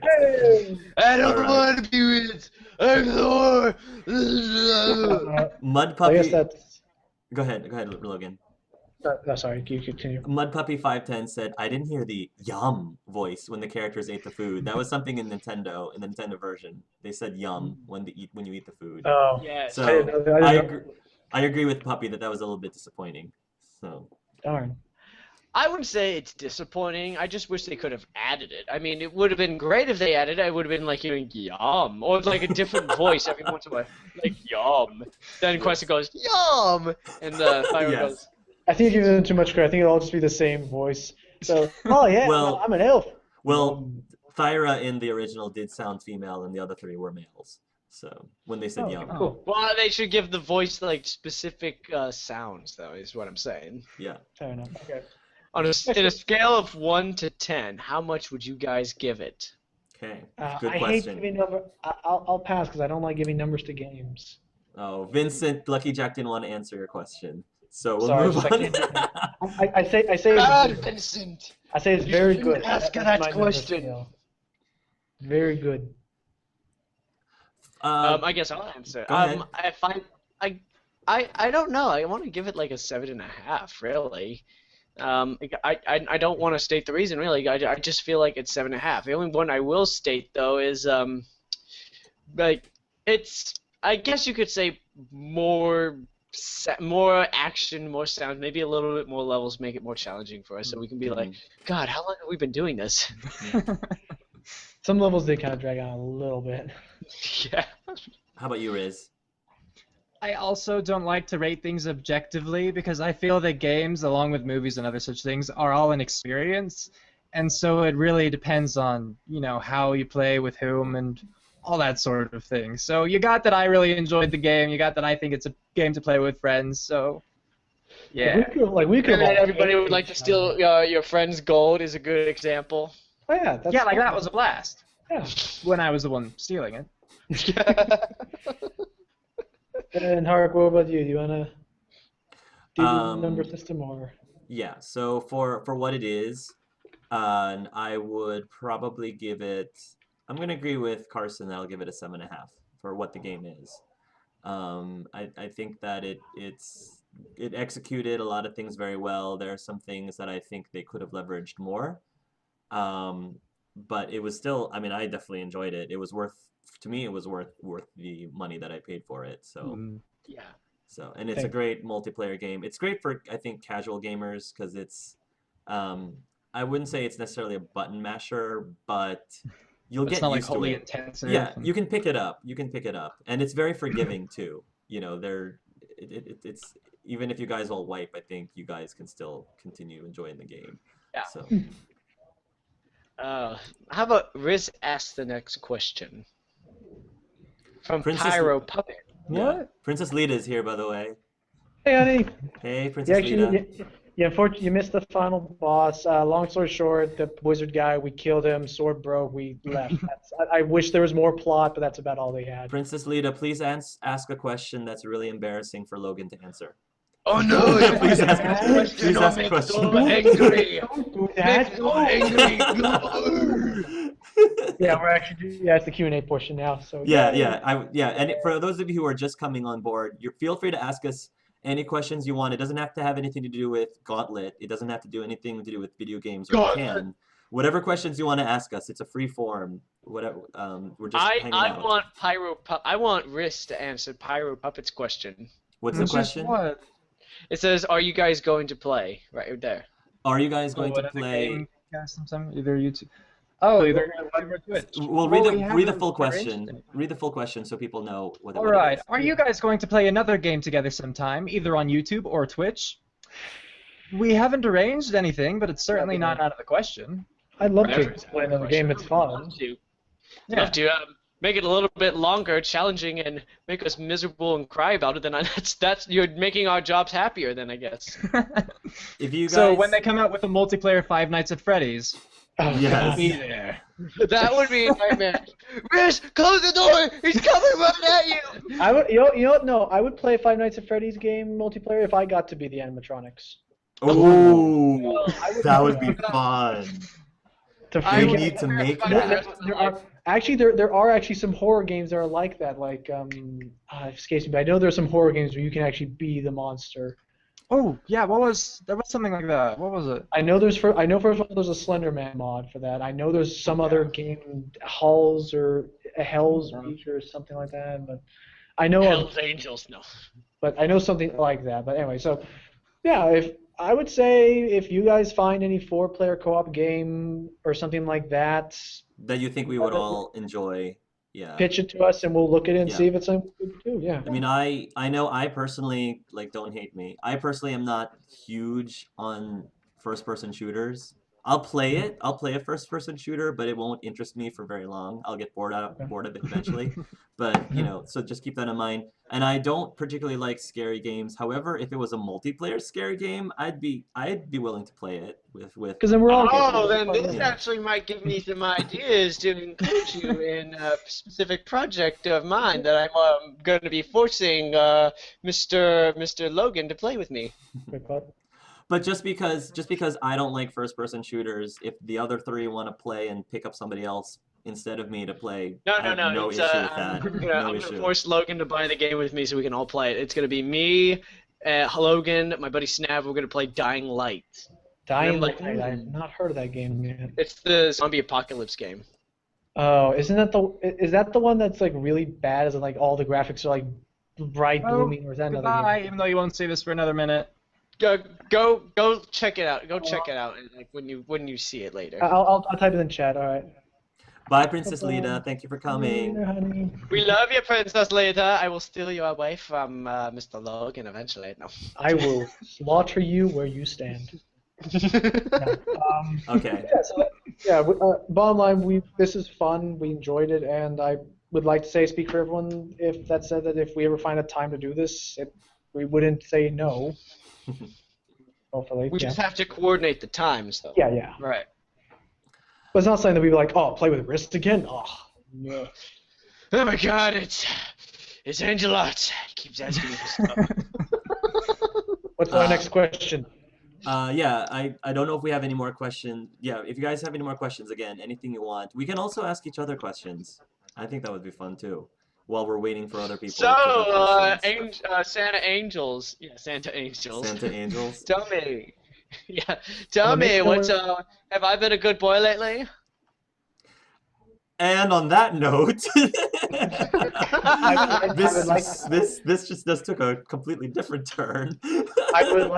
I don't All right. want to be Riz. I'm Thor. Mud I Puppy. guess that's. Go ahead, Logan. Sorry, you continue. Mud Puppy 510 said, "I didn't hear the yum voice when the characters ate the food. That was something in the Nintendo version. They said yum when you eat the food. Oh. Yes. So I didn't know. I agree with Puppy that was a little bit disappointing. So Darn. I wouldn't say it's disappointing. I just wish they could have added it. I mean, it would have been great if they added it. It would have been like hearing yum, or like a different voice every once in a while, like yum. Then Questa goes yum, and the Thyra Yes. goes. I think you're giving them too much credit. I think it'll all just be the same voice. So, oh yeah, Well- I'm an elf. well, Thyra in the original did sound female, and the other three were males. So when they said yum, Cool. Well, they should give the voice like specific sounds, though. Is what I'm saying. yeah. Fair enough. Okay. In a scale of 1 to 10, how much would you guys give it? Okay. I Good hate question. giving number. I'll pass because I don't like giving numbers to games. Oh, Vincent, Lucky Jack didn't want to answer your question, so we'll Sorry, move just I on. can't do that. I say God, it's, Vincent. I say it's very shouldn't good. ask That's that my number question. scale. Very good. I guess I'll answer. Go ahead. I don't know. I want to give it like a 7.5. Really. I don't want to state the reason really. I just feel like it's 7.5. The only one I will state though is like it's. I guess you could say more action, more sound, maybe a little bit more levels, make it more challenging for us, so we can be like, God, how long have we been doing this? Some levels they kind of drag on a little bit. Yeah. How about you, Riz? I also don't like to rate things objectively because I feel that games, along with movies and other such things, are all an experience, and so it really depends on how you play with whom and all that sort of thing. So you got that I really enjoyed the game. You got that I think it's a game to play with friends. So yeah. We could And then everybody would like to steal your friend's gold is a good example. Oh yeah, that's Yeah, like fun. that was a blast. Yeah. When I was the one stealing it. And Hark, what about you? Do you wanna do the number Um, system or? yeah. So for what it is, I would probably give it. I'm gonna agree with Carson. I'll give it a 7.5 for what the game is. I think that it executed a lot of things very well. There are some things that I think they could have leveraged more. Um, but it was still, I mean, I definitely enjoyed it. It was worth, to me, it was worth the money that I paid for it. So, Yeah. and it's a great multiplayer game. It's great for, I think, casual gamers because it's, um, I wouldn't say it's necessarily a button masher, but you'll It's get not like used to wholly it. intensive. Yeah, and- you can pick it up. You can pick it up, and it's very forgiving too. It's even if you guys all wipe, I think you guys can still continue enjoying the game. Yeah. So. How about Riz ask the next question? From Princess- Pyro Puppet. Yeah. What? Princess Lita is here, by the way. Hey, honey. Hey, You Princess Lita. actually, unfortunately, you missed the final boss. Long story short, the wizard guy, we killed him. Sword broke. We left. I wish there was more plot, but that's about all they had. Princess Lita, please ask a question that's really embarrassing for Logan to answer. Oh no! Please ask a question. So angry. Don't do Make that. so angry. Yeah, we're actually it's the Q&A portion now. So Yeah. And for those of you who are just coming on board, feel free to ask us any questions you want. It doesn't have to have anything to do with Gauntlet. It doesn't have to do anything to do with video games or can. Whatever questions you want to ask us, it's a free form. Whatever. We're just hanging out. I want Riz to answer Pyro Puppet's question. What's the Which is question? what? It says, "Are you guys going to play?" Right there. Are you guys going to What other play? game cast sometime? Either YouTube. Oh, either live or Twitch. Well, we read the haven't full arranged question. anything. Read the full question so people know what All what right. it is. Are you guys going to play another game together sometime, either on YouTube or Twitch? We haven't arranged anything, but it's certainly not out of the question. I'd love Whatever. to play another game. It's fun. Love to. Yeah. Love to make it a little bit longer, challenging, and make us miserable and cry about it. Then that's you're making our jobs happier. Then I guess. If you guys, So when they come out with a multiplayer Five Nights at Freddy's, Oh, Yes. we'll be there. That would be a nightmare. Riz, close the door! He's coming right at you! I would, you know what? No, I would play Five Nights at Freddy's game multiplayer if I got to be the animatronics. oh, that would be fun. To I You freak would- need to make I- that. there are actually some horror games that are like that. Like it escapes me, but I know there's some horror games where you can actually be the monster. Oh yeah, there was something like that. What was it? I know first of all there's a Slender Man mod for that. I know there's some other game, Hell's Reach or something like that. But I know Hell's Angels, no. But I know something like that. But anyway, so yeah, I would say if you guys find any 4-player co-op game or something like that, That you think we would all enjoy. Yeah. pitch it to us and we'll look at it and Yeah. see if it's something we could do. Yeah. I mean, I know I personally, like, don't hate me. I personally am not huge on first-person shooters. I'll play it. I'll play a first-person shooter, but it won't interest me for very long. I'll get bored of it eventually. But, so just keep that in mind. And I don't particularly like scary games. However, if it was a multiplayer scary game, I'd be willing to play it with. Because then we're all. Oh, then this Yeah. actually might give me some ideas to include you in a specific project of mine that I'm going to be forcing Mr. Logan to play with me. But just because I don't like first-person shooters, if the other 3 want to play and pick up somebody else instead of me to play, I have no It's, issue with that. I'm No going to issue. force Logan to buy the game with me so we can all play it. It's going to be me, Logan, my buddy Snav. We're going to play Dying Light. Dying I'm like, Light. I've not heard of that game yet. It's the zombie apocalypse game. Oh, is that the one that's like really bad? As in like all the graphics are like bright, blooming, or is that another Goodbye, game? even though you won't see this for another minute. Go check it out. Go check it out, like when you see it later. I'll type it in chat. All right. Bye, Princess Lita. Thank you for coming. Later, honey. We love you, Princess Lita. I will steal you away from Mr. Logan eventually. No. I will slaughter you where you stand. Okay. Yeah, bottom line, this is fun. We enjoyed it, and I would like to speak for everyone. If that said that if we ever find a time to do this, we wouldn't say no. Hopefully, We yeah. just have to coordinate the times, though. Yeah. Right. But it's not something that we be like, oh, play with Ris again? Oh, no. Oh my God, it's AngelArts. He keeps asking me for stuff. What's my next question? Yeah, I don't know if we have any more questions. Yeah, if you guys have any more questions, again, anything you want. We can also ask each other questions. I think that would be fun too, while we're waiting for other people to have questions. Santa Angels. Yeah, Santa Angels. Santa Angels? Tell me. Yeah, tell me, what's have I been a good boy lately? And on that note, this just took a completely different turn. I would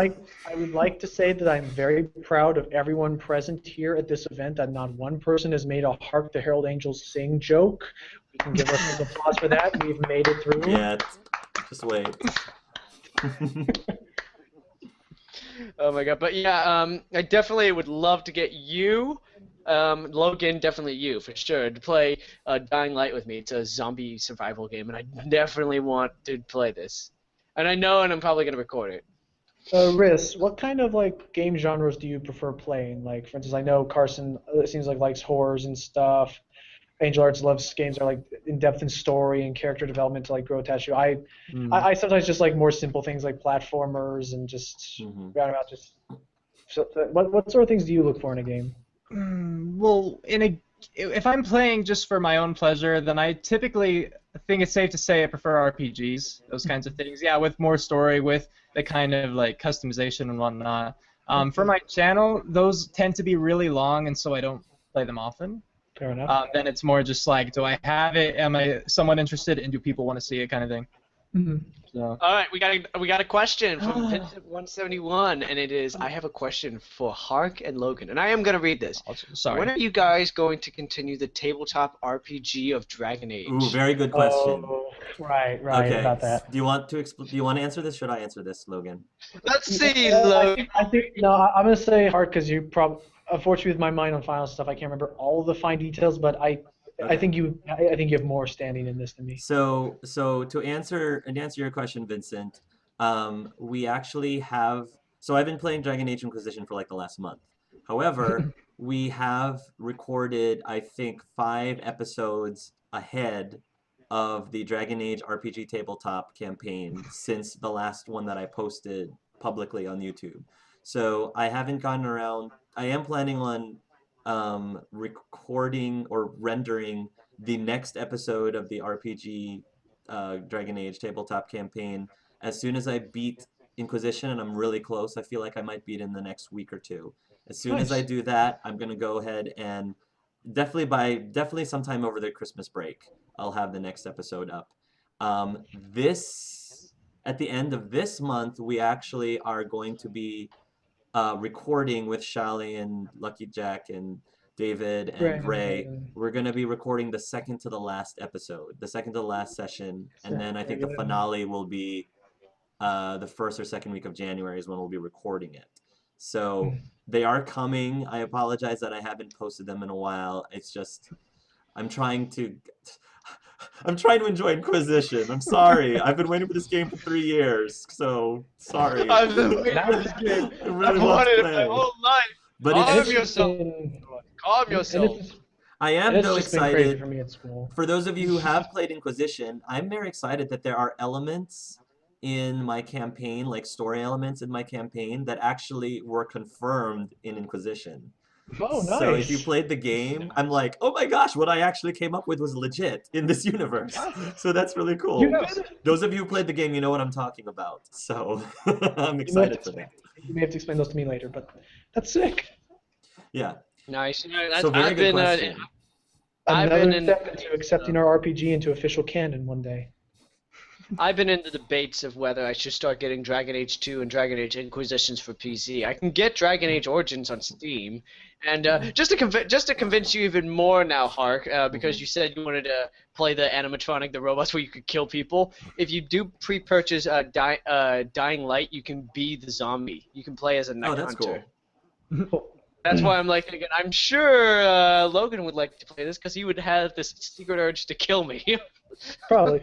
like to say that I'm very proud of everyone present here at this event. That not one person has made a "Hark the Herald Angels Sing" joke. We can give us an applause for that. We've made it through. Yeah, just wait. Oh my God! But yeah, I definitely would love to get you. Logan, definitely you, for sure, to play Dying Light with me. It's a zombie survival game, and I definitely want to play this. And I know, and I'm probably going to record it. Ris, what kind of game genres do you prefer playing? Like, for instance, I know Carson, it seems like likes horrors and stuff. AngelArts loves games that are in depth in story and character development to grow attached to. I sometimes just like more simple things like platformers and just roundabout just. So, what sort of things do you look for in a game? Well, if I'm playing just for my own pleasure, then I typically think it's safe to say I prefer RPGs, those kinds of things. Yeah, with more story, with the kind of customization and whatnot. For my channel, those tend to be really long, and so I don't play them often. Fair enough. Then it's more just do I have it? Am I somewhat interested, and do people want to see it, kind of thing. Mm-hmm. So. All right, we got a question from Vincent171, and it is: I have a question for Hark and Logan, and I am going to read this. Sorry. When are you guys going to continue the tabletop RPG of Dragon Age? Ooh, very good question. Oh, right, okay. About that. Do you want to answer this? Should I answer this, Logan? Let's see, Logan. I think no. I'm going to say Hark because you unfortunately, with my mind on final stuff, I can't remember all the fine details, but I think you have more standing in this than me. So to answer your question, Vincent, we actually have. So I've been playing Dragon Age Inquisition for the last month. However, we have recorded I think 5 episodes ahead of the Dragon Age RPG tabletop campaign since the last one that I posted publicly on YouTube. So I haven't gotten around. I am planning on recording or rendering the next episode of the RPG Dragon Age tabletop campaign as soon as I beat Inquisition, and I'm really close. I feel like I might beat it in the next week or two. As soon as I do that, I'm gonna go ahead and definitely sometime over the Christmas break, I'll have the next episode up. At the end of this month, we actually are going to be recording with Shally and Lucky Jack and David and Ray. We're going to be recording the second to the last episode, the second to the last session, and then I think the finale will be the first or second week of January is when we'll be recording it. So they are coming. I apologize that I haven't posted them in a while. It's just I'm trying to enjoy Inquisition. I'm sorry. I've been waiting for this game for 3 years, so sorry. I've been waiting for this game. I've wanted it my whole life. But Calm yourself. I am though excited. For me at school. For those of you who have played Inquisition, I'm very excited that there are elements in my campaign, like story elements in my campaign, that actually were confirmed in Inquisition. Oh, nice. So if you played the game, I'm like, oh my gosh, what I actually came up with was legit in this universe. So that's really cool. Those of you who played the game, you know what I'm talking about. So I'm excited for that. You may have to explain those to me later, but that's sick. Yeah. Nice. So very good question. Another step into accepting our RPG into official canon one day. I've been in the debates of whether I should start getting Dragon Age 2 and Dragon Age Inquisitions for PC. I can get Dragon Age Origins on Steam, and just to convince you even more now, Hark, because you said you wanted to play the animatronic, the robots where you could kill people. If you do pre-purchase Dying Light, you can be the zombie. You can play as a night hunter. Cool. That's why I'm thinking, I'm sure Logan would like to play this because he would have this secret urge to kill me. Probably.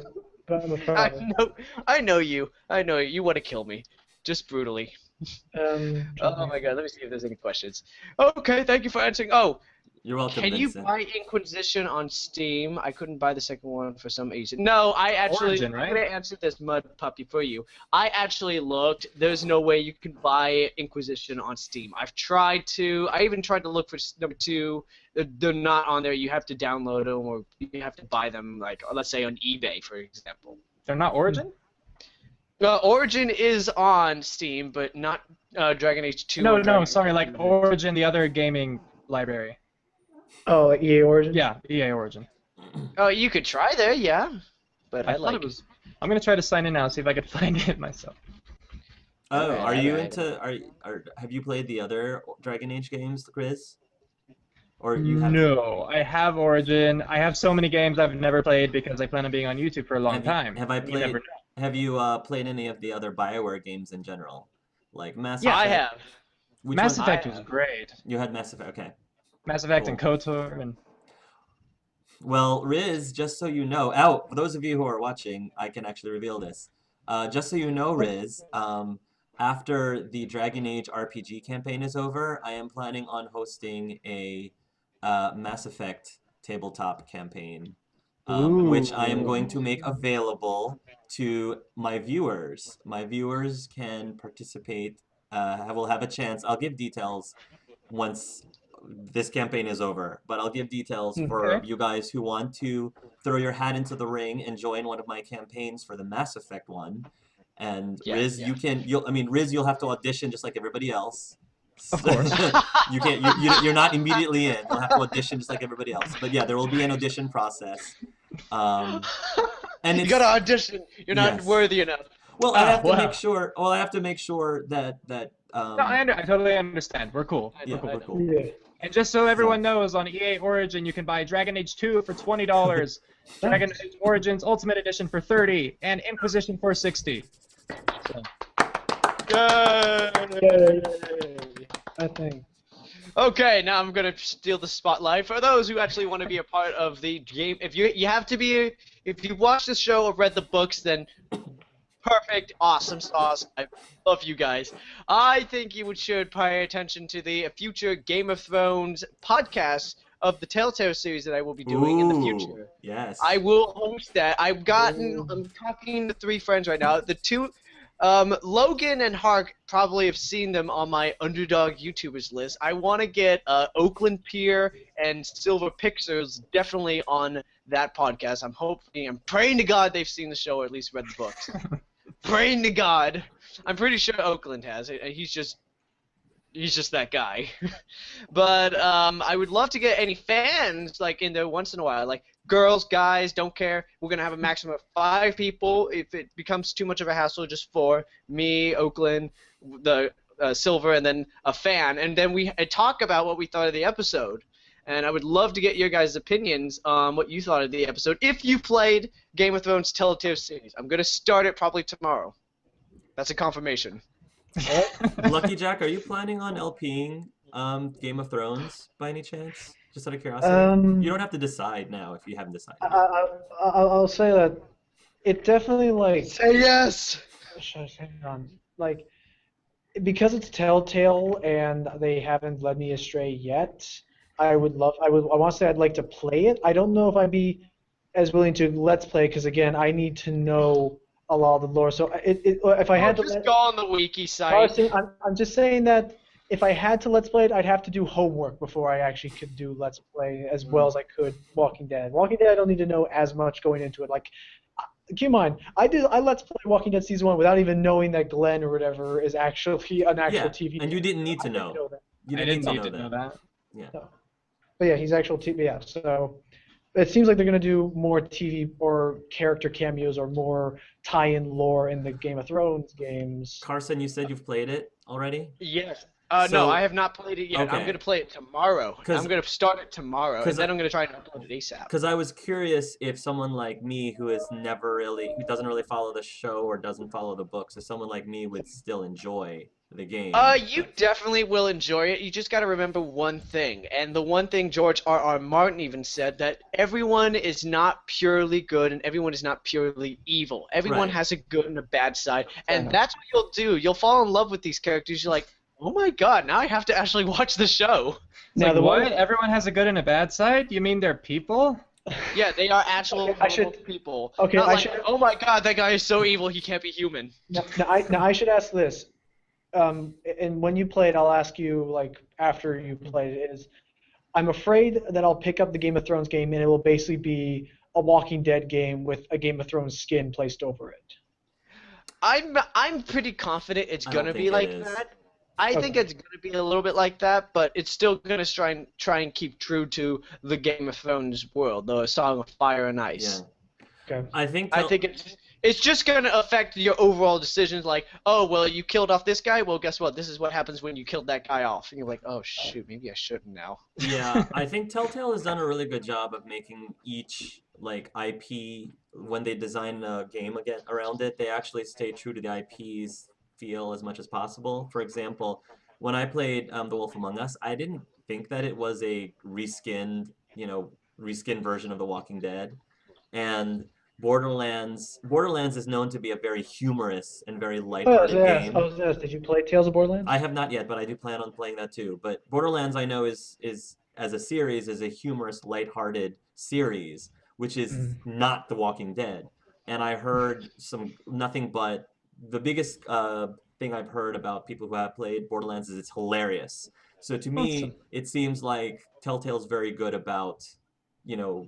I know you. You want to kill me, just brutally. Oh my God! Let me see if there's any questions. Okay, thank you for answering. Oh, You're welcome, Can you Vincent. buy Inquisition on Steam? I couldn't buy the second one for some reason. No, I actually. Origin, right? I'm gonna answer this mud puppy for you. I actually looked. There's no way you can buy Inquisition on Steam. I've tried to. I even tried to look for number 2. They're not on there. You have to download them, or you have to buy them. Like, let's say on eBay, for example. They're not Origin? Origin is on Steam, but not Dragon Age 2. No, or Dragon sorry, Age like Origin, the other gaming library. Oh, like EA Origin? Yeah, EA Origin. Oh, you could try there, yeah. But I thought like it was. I'm gonna try to sign in now, see if I can find it myself. Oh, Alright, are you alright. into? Have you played the other Dragon Age games, Grizz? Or you have? No, I have Origin. I have so many games I've never played because I plan on being on YouTube for a long time. Have I You played? never know. Have you played any of the other BioWare games in general, like Mass Yeah, Effect? I have. Which Mass one- Effect I was have. great. You had Mass Effect. Okay. Mass Effect Cool. and KOTOR and Well, Riz, just so you know, oh, for those of you who are watching, I can actually reveal this. Just so you know, Riz, after the Dragon Age RPG campaign is over, I am planning on hosting a Mass Effect tabletop campaign, which I am going to make available to my viewers. My viewers can participate, will have a chance. I'll give details once this campaign is over, but I'll give details for Okay. you guys who want to throw your hat into the ring and join one of my campaigns for the Mass Effect one. And Yeah, Riz, yeah. Riz, you'll have to audition just like everybody else. Of course. You can't. You're not immediately in. You'll have to audition just like everybody else. But yeah, there will be an audition process. And You it's, gotta audition. You're not Yes. worthy enough. well, I have to wow. make sure. Well, I have to make sure that No, I totally understand. We're cool. I yeah, know, I we're know. cool. Yeah. And just so everyone knows, on EA Origin you can buy Dragon Age 2 for $20, Dragon Age Origins Ultimate Edition for $30, and Inquisition for $60. So, Yay. I think. Okay, now I'm gonna steal the spotlight for those who actually want to be a part of the game. If you have to be, if you watched the show or read the books, then perfect, awesome sauce. I love you guys. I think you should pay attention to the future Game of Thrones podcast of the Telltale series that I will be doing in the future. Yes. I will host that. I'm talking to 3 friends right now. The 2, Logan and Hark probably have seen them on my Underdog YouTubers list. I want to get Oakland Pier and Silver Pixels definitely on that podcast. I'm praying to God they've seen the show or at least read the books. Praying to God. I'm pretty sure Oakland has. He's just that guy. But I would love to get any fans like in there once in a while. Like girls, guys, don't care. We're gonna have a maximum of 5 people. If it becomes too much of a hassle, just 4. Me, Oakland, the Silver, and then a fan. And then we talk about what we thought of the episode. And I would love to get your guys' opinions on what you thought of the episode. If you played Game of Thrones Telltale series, I'm gonna start it probably tomorrow. That's a confirmation. Lucky Jack, are you planning on LPing Game of Thrones by any chance? Just out of curiosity. You don't have to decide now if you haven't decided. I'll say that it definitely like. Say yes! Hang on. Like, because it's Telltale and they haven't led me astray yet, I want to say I'd like to play it. I don't know if I'd be as willing to let's play because again, I need to know a lot of the lore. So if I had to just go on the wiki site. Carson, I'm just saying that if I had to let's play it, I'd have to do homework before I actually could do let's play as well as I could Walking Dead. Walking Dead, I don't need to know as much going into it. Like, keep in mind, I let's play Walking Dead season 1 without even knowing that Glenn or whatever is actually an actual TV. And you didn't need to know. That. You I didn't didn't need to know that. Yeah. But yeah, he's actual TV. Yeah, so it seems like they're gonna do more TV or character cameos or more tie-in lore in the Game of Thrones games. Carson, you said you've played it already? Yes. So- No, I have not played it yet. Okay. I'm going to play it tomorrow. 'Cause- I'm going to start it tomorrow, 'cause and then I'm going to try and upload it ASAP. Because I was curious if someone like me who doesn't really follow the show or doesn't follow the books, if someone like me would still enjoy the game. You definitely will enjoy it. You just got to remember one thing, and the one thing George R.R. Martin even said, that everyone is not purely good and everyone is not purely evil. Everyone Right. has a good and a bad side, and that's what you'll do. You'll fall in love with these characters. You're like, Oh my god! Now I have to actually watch the show. It's Now, like, the what? one- Everyone has a good and a bad side? You mean they're people? Yeah, they are actual Okay, I should- people. okay, Not I like, should- oh my god, that guy is so evil, he can't be human. Now I should ask this. And when you play it, I'll ask you like after you played it. Is I'm afraid that I'll pick up the Game of Thrones game and it will basically be a Walking Dead game with a Game of Thrones skin placed over it. I'm pretty confident it's I don't gonna think be it like is. that. I think Okay. it's gonna be a little bit like that, but it's still gonna try and keep true to the Game of Thrones world, the Song of Fire and Ice. Yeah. Okay. I think. I think it's just gonna affect your overall decisions. Like, oh well, you killed off this guy. Well, guess what? This is what happens when you killed that guy off, and you're like, oh shoot, maybe I shouldn't now. Yeah, I think Telltale has done a really good job of making each like IP when they design a game again around it, they actually stay true to the IP's feel as much as possible. For example, when I played The Wolf Among Us, I didn't think that it was a reskinned version of The Walking Dead, and Borderlands is known to be a very humorous and very lighthearted game. I was gonna ask, did you play Tales of Borderlands? I have not yet, but I do plan on playing that too. But Borderlands, I know is as a series is a humorous, lighthearted series, which is not The Walking Dead. And I heard nothing but the biggest thing I've heard about people who have played Borderlands is it's hilarious. So to me, it seems like Telltale's very good about,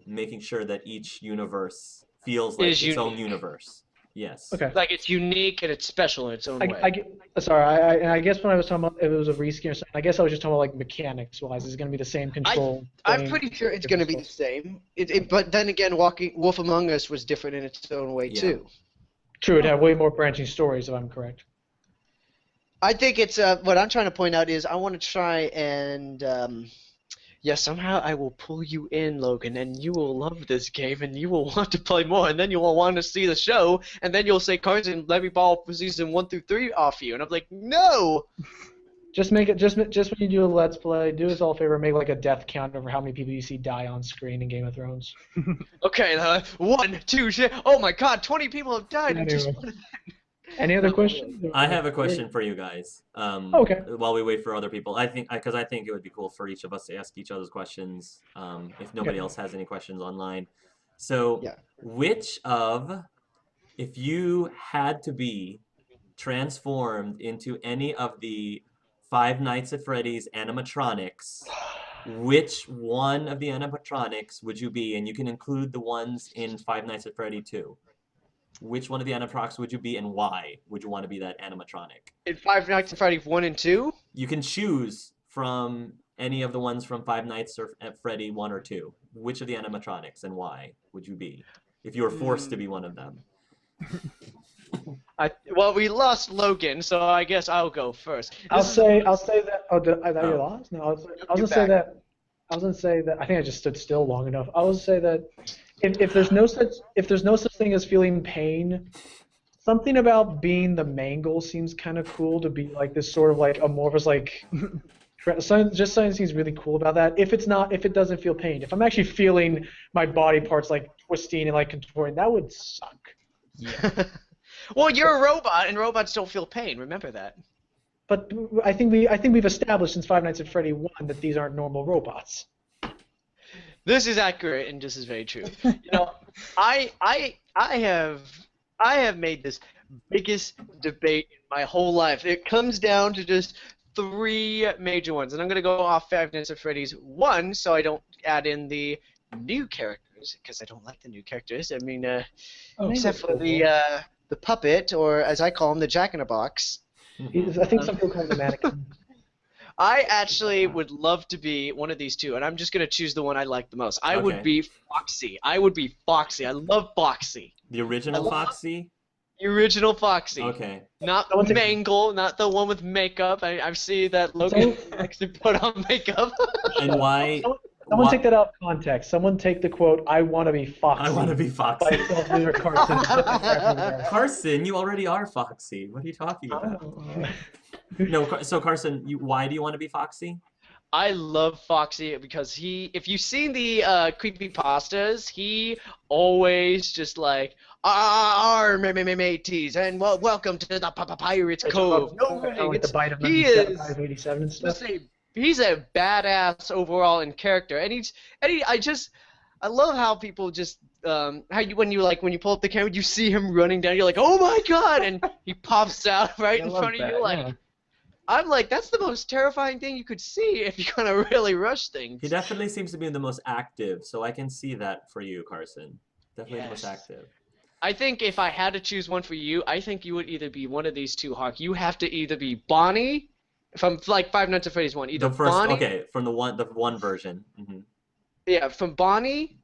making sure that each universe feels like its own universe. Yes. Okay. Like it's unique and it's special in its own way. I guess when I was talking about if it was a reskin or something, I guess I was just talking about like mechanics wise. Is it going to be the same control? I'm pretty sure it's going to be the same. But then again, Wolf Among Us was different in its own way too. True, it had way more branching stories, if I'm correct. I think it's what I'm trying to point out is I want to try and somehow I will pull you in, Logan, and you will love this game, and you will want to play more, and then you will want to see the show, and then you'll say, Carson, let me borrow season 1 through 3 off you, and I'm like, no. Just make it. Just when you do a Let's Play, do us all a favor, make like a death count over how many people you see die on screen in Game of Thrones. Okay, 1, 2, 3. Oh my God, 20 people have died. in just one event. Any other questions? I have a question for you guys. Okay. While we wait for other people, because I think it would be cool for each of us to ask each other's questions. If nobody else has any questions online, so if you had to be transformed into any of the Five Nights at Freddy's animatronics, which one of the animatronics would you be? And you can include the ones in Five Nights at Freddy 2. Which one of the animatronics would you be, and why would you want to be that animatronic? In Five Nights at Freddy 1 and 2? You can choose from any of the ones from Five Nights at Freddy 1 or 2. Which of the animatronics and why would you be, if you were forced to be one of them? Well, we lost Logan, so I guess I'll go first. I'll say that. Oh, I thought you lost. No, I was gonna say that. I was gonna say that. I think I just stood still long enough. I was gonna say that if there's no such thing as feeling pain, something about being the mangle seems kind of cool. To be like this sort of like amorphous like. Something seems really cool about that. If it doesn't feel pain. If I'm actually feeling my body parts like twisting and like contorting, that would suck. Yeah. Well, you're a robot, and robots don't feel pain. Remember that. But I think we've established since Five Nights at Freddy 1 that these aren't normal robots. This is accurate, and this is very true. I have made this biggest debate in my whole life. It comes down to just 3 major ones, and I'm gonna go off Five Nights at Freddy's 1, so I don't add in the new characters because I don't like the new characters. I mean, except for the puppet, or as I call him, the Jack-in-a-Box. I think some people call him the mannequin. I actually would love to be one of these two, and I'm just gonna choose the one I like the most. I would be Foxy. I love Foxy. The original Foxy? The original Foxy. Okay. Not the Mangle, not the one with makeup. I see that Logan likes to put on makeup. And why? Someone take that out of context. Someone take the quote, "I want to be Foxy." I want to be Foxy. By SelvsleaderCarson. Carson, you already are Foxy. What are you talking about? No, so Carson, why do you want to be Foxy? I love Foxy because if you've seen the creepypastas, he always just like, mateys, and welcome to the Pirates Cove. No way, like the bite of he is 87 and stuff. he's a badass overall in character, and I love how people just when you pull up the camera, you see him running down, you're like, oh my god, and he pops out right in front of you, like. Yeah. I'm like, that's the most terrifying thing you could see if you're gonna really rush things. He definitely seems to be the most active, so I can see that for you, Carson. Definitely the most Yes. active. I think if I had to choose one for you, I think you would either be one of these two, Hawk. You have to either be Bonnie from like Five Nights at Freddy's one, either The first, Bonnie, okay, from the one version. yeah, from Bonnie,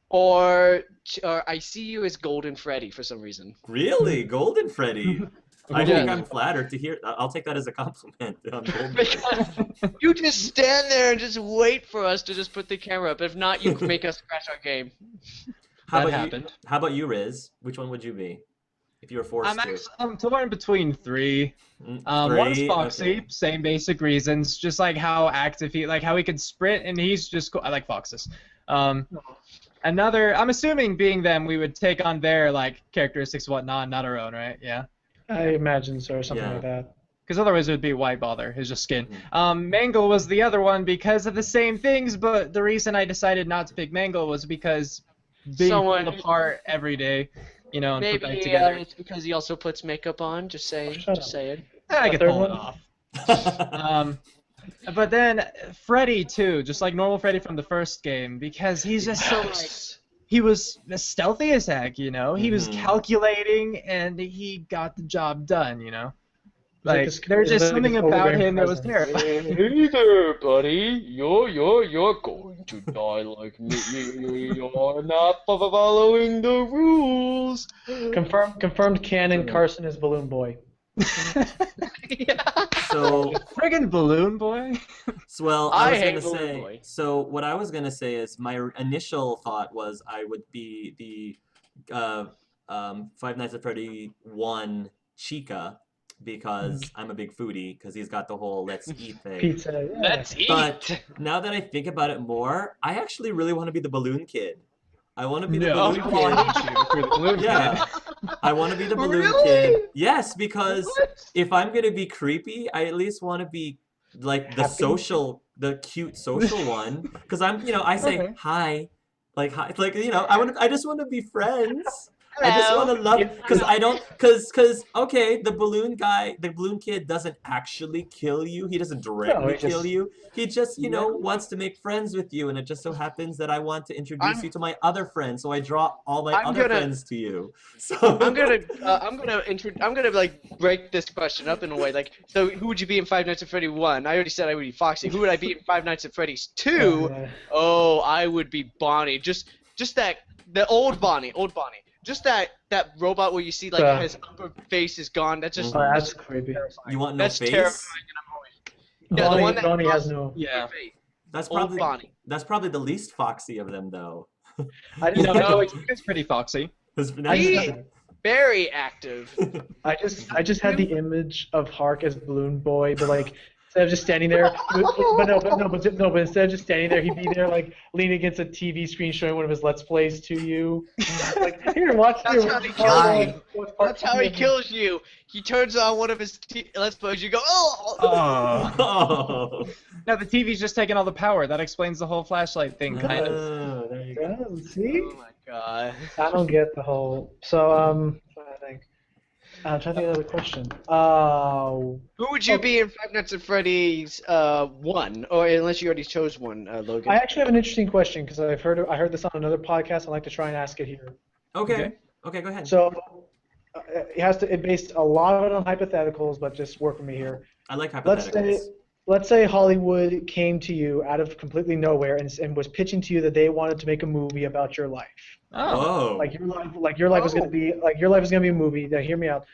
or I see you as Golden Freddy for some reason. Really, Golden Freddy. I Yeah. think I'm flattered to hear. I'll take that as a compliment. Golden Because you just stand there and just wait for us to just put the camera up. If not, you can make us crash our game. How That about happened. you? How about you, Riz? Which one would you be if you were forced to? I'm torn between three. One's Three? Foxy, Okay. same basic reasons, just like how active how he could sprint, and he's just cool. I like foxes. Another, I'm assuming being them, we would take on their like characteristics, and whatnot, not our own, right? Yeah. I imagine so, or something Yeah. like that. Because otherwise it would be why bother? It's just skin. Mangle was the other one because of the same things, but the reason I decided not to pick Mangle was because being pulled apart every day, and put Maybe back together. it's because he also puts makeup on. Just saying. Shut Just up. saying. I could third pull it one? off. But then Freddy too, just like normal Freddy from the first game, because he's just so like he was stealthy as heck, He was calculating and he got the job done, Like this- there's just like something this about hologram him that was presence. terrifying. Hey there, buddy. You're going to die like me. You're not following the rules. Confirmed canon. Carson is Balloon Boy. So, Friggin' Balloon Boy. well, I I was hate gonna Balloon say. Boy. So, what I was gonna say is my initial thought was I would be the Five Nights at Freddy 1 Chica because I'm a big foodie because he's got the whole let's eat thing. Pizza. Yeah. Let's eat. But now that I think about it more, I actually really want to be the Balloon Kid. I want to be the No, Balloon I Kid. hate you if you're the Balloon Yeah, Kid. I want to be the Balloon Really? Kid. Yes, because if I'm gonna be creepy, I at least want to be like the Happy? the cute social one. Because I say Okay. hi, hi, I just want to be friends. I just want to love, because okay, the balloon kid doesn't actually kill you. He doesn't directly he just- kill you. He just, wants to make friends with you, and it just so happens that I want to introduce you to my other friends, so I draw all my other friends to you. So I'm gonna like break this question up in a way. Like, so who would you be in Five Nights at Freddy 1? I already said I would be Foxy. Who would I be in Five Nights at Freddy's 2? Oh, I would be Bonnie. Just the old Bonnie. Just that robot where you see like his upper face is gone. That's just Oh, that's creepy. you want no that's face? terrifying. And I'm always the one that Bonnie has no. Yeah. face. That's Old probably Bonnie. that's probably the least foxy of them, though. I just, No, it's pretty foxy. 'Cause I He- just, Very active. I just had the image of Hark as Balloon Boy, but like instead of just standing there, but instead of just standing there, he'd be there like leaning against a TV screen showing one of his Let's Plays to you. Like, here, watch That's here. how he Hi. kills you. That's how he kills you. He turns on one of his Let's Plays. You go, oh. Oh. No, the TV's just taking all the power. That explains the whole flashlight thing, kind of. Oh, there you go. Yeah, see? Oh my god. I don't get the whole. So I think. I'm trying to think of another question. Who would you be in Five Nights at Freddy's 1? Or unless you already chose one, Logan. I actually have an interesting question because I heard this on another podcast. I'd like to try and ask it here. Okay, go ahead. So it based a lot of it on hypotheticals, but just work with me here. I like hypotheticals. Let's say Hollywood came to you out of completely nowhere and was pitching to you that they wanted to make a movie about your life. Oh. Like your life is gonna be a movie. Now hear me out.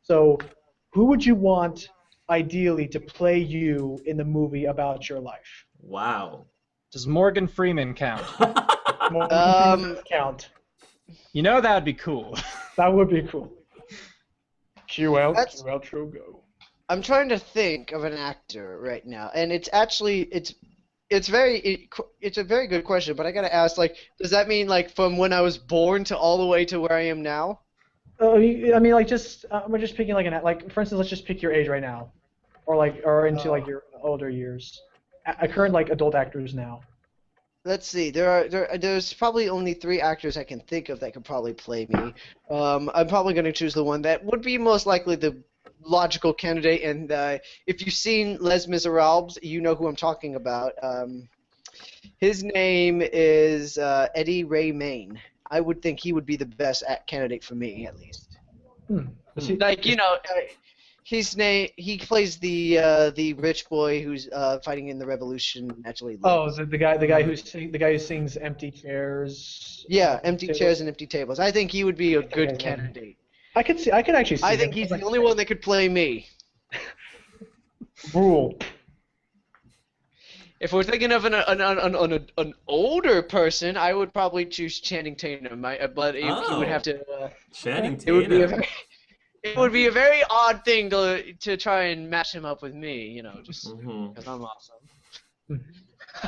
So, who would you want ideally to play you in the movie about your life? Wow. Does Morgan Freeman count? Count. That would be cool. That would be cool. Cue out. That's- Cue outro. Go. I'm trying to think of an actor right now, and it's actually it's a very good question. But I gotta ask, like, does that mean like from when I was born to all the way to where I am now? I mean, like we're just picking like for instance, let's just pick your age right now, or into like your older years, current like adult actors now. Let's see. There's probably only 3 actors I can think of that could probably play me. I'm probably going to choose the one that would be most likely the logical candidate. And if you've seen Les Miserables, you know who I'm talking about. His name is Eddie Ray Main. I would think he would be the best candidate for me, at least. Like he plays the rich boy who's fighting in the revolution naturally. Oh, the guy who sings Empty Chairs. Yeah, Empty Chairs and Empty Tables. I think he would be a good candidate. I could actually see. I think he's the only one that could play me. Rule. If we're thinking of an older person, I would probably choose Channing Tatum. But he would have to. Channing Tatum. It would be a very odd thing to try and match him up with me, just because I'm awesome.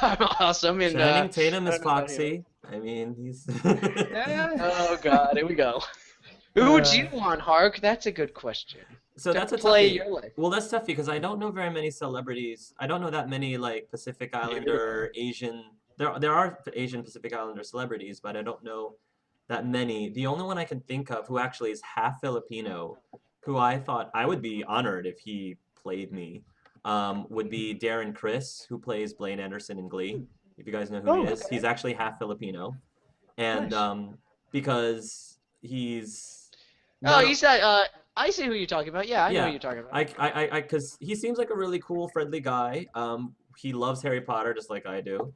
I'm awesome. And, Channing Tatum is Foxy. I mean, he's. Oh God, here we go. Who would you want, Hark? That's a good question. So that's a play toughie. your life. Well, that's tough because I don't know very many celebrities. I don't know that many like Pacific Islander, Asian. There are Asian Pacific Islander celebrities, but I don't know that many. The only one I can think of who actually is half Filipino, who I thought I would be honored if he played me, would be Darren Criss, who plays Blaine Anderson in Glee. If you guys know who he is, he's actually half Filipino, and because he's. He's that. I see who you're talking about. Yeah, I know who you're talking about. Because he seems like a really cool, friendly guy. He loves Harry Potter just like I do.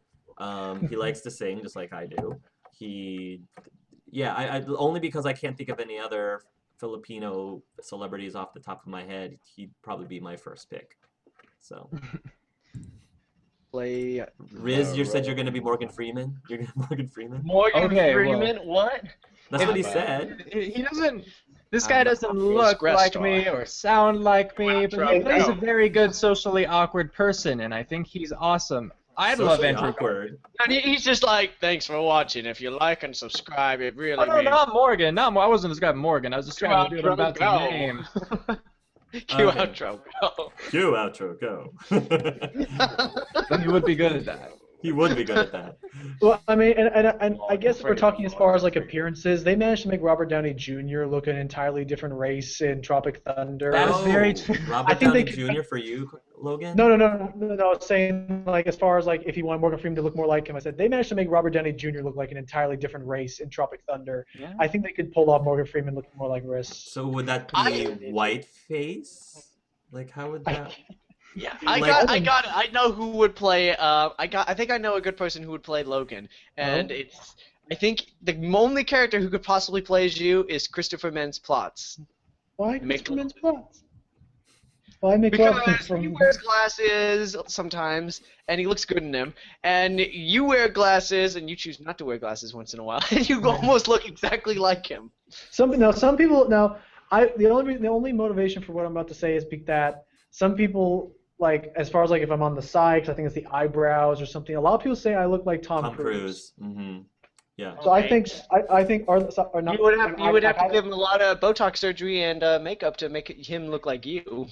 He likes to sing just like I do. I only because I can't think of any other Filipino celebrities off the top of my head, he'd probably be my first pick. So. Play. Riz, you said you're gonna be Morgan Freeman. You're gonna be Morgan Freeman. Morgan Freeman, what? That's what he said. He doesn't. This guy doesn't look like me or sound like me, but he plays a very good socially awkward person, and I think he's awesome. I'd love Andrew. Awkward. And he's just like, thanks for watching. If you like and subscribe, it really Oh, no, means. not Morgan. I wasn't describing Morgan. I was just trying to do what I'm about to name. Cue outro, go. Cue outro, go. He would be good at that. He would be good at that. Well, I mean, and I guess if we're talking as far as like appearances, they managed to make Robert Downey Jr. look an entirely different race in Tropic Thunder. That is very true. Robert Downey Jr. for you, Logan? No. Saying like as far as like if you want Morgan Freeman to look more like him, I said they managed to make Robert Downey Jr. look like an entirely different race in Tropic Thunder. Yeah. I think they could pull off Morgan Freeman looking more like Ris. So would that be white face? Like how would that? Yeah, I got it. I know who would play. I think I know a good person who would play Logan, and I think the only character who could possibly play as you is Christopher Mintz-Plasse. Why Christopher Mintz-Plasse? Why make because he wears glasses sometimes, and he looks good in them. And you wear glasses, and you choose not to wear glasses once in a while, and you almost look exactly like him. Some people the only motivation for what I'm about to say is that some people. Like as far as like if I'm on the side, because I think it's the eyebrows or something. A lot of people say I look like Tom Cruise. Mm-hmm. Yeah. So I think are not. You would have to give him a lot of Botox surgery and makeup to make him look like you.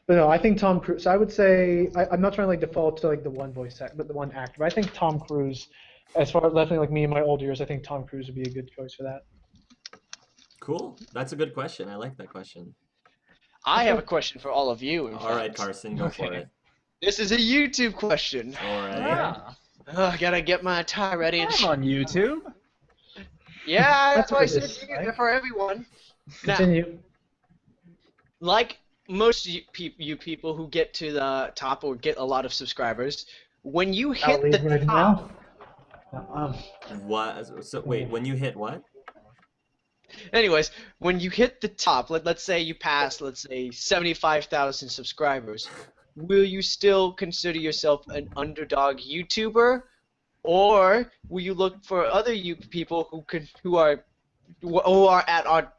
But no, I think Tom Cruise. So I would say I'm not trying to like default to like the one voice actor, but the one actor. But I think Tom Cruise, as far as definitely like me in my older years, I think Tom Cruise would be a good choice for that. Cool. That's a good question. I like that question. I have a question for all of you. All right, Carson, go for it. This is a YouTube question. All right. Yeah. I gotta get my tie ready. I'm on YouTube. Yeah, that's why I said you for everyone. Continue. Now, like most you people who get to the top or get a lot of subscribers, when you hit the top. What? So wait, when you hit what? Anyways, when you hit the top, let's say you pass, let's say 75,000 subscribers, will you still consider yourself an underdog YouTuber, or will you look for other people who are at our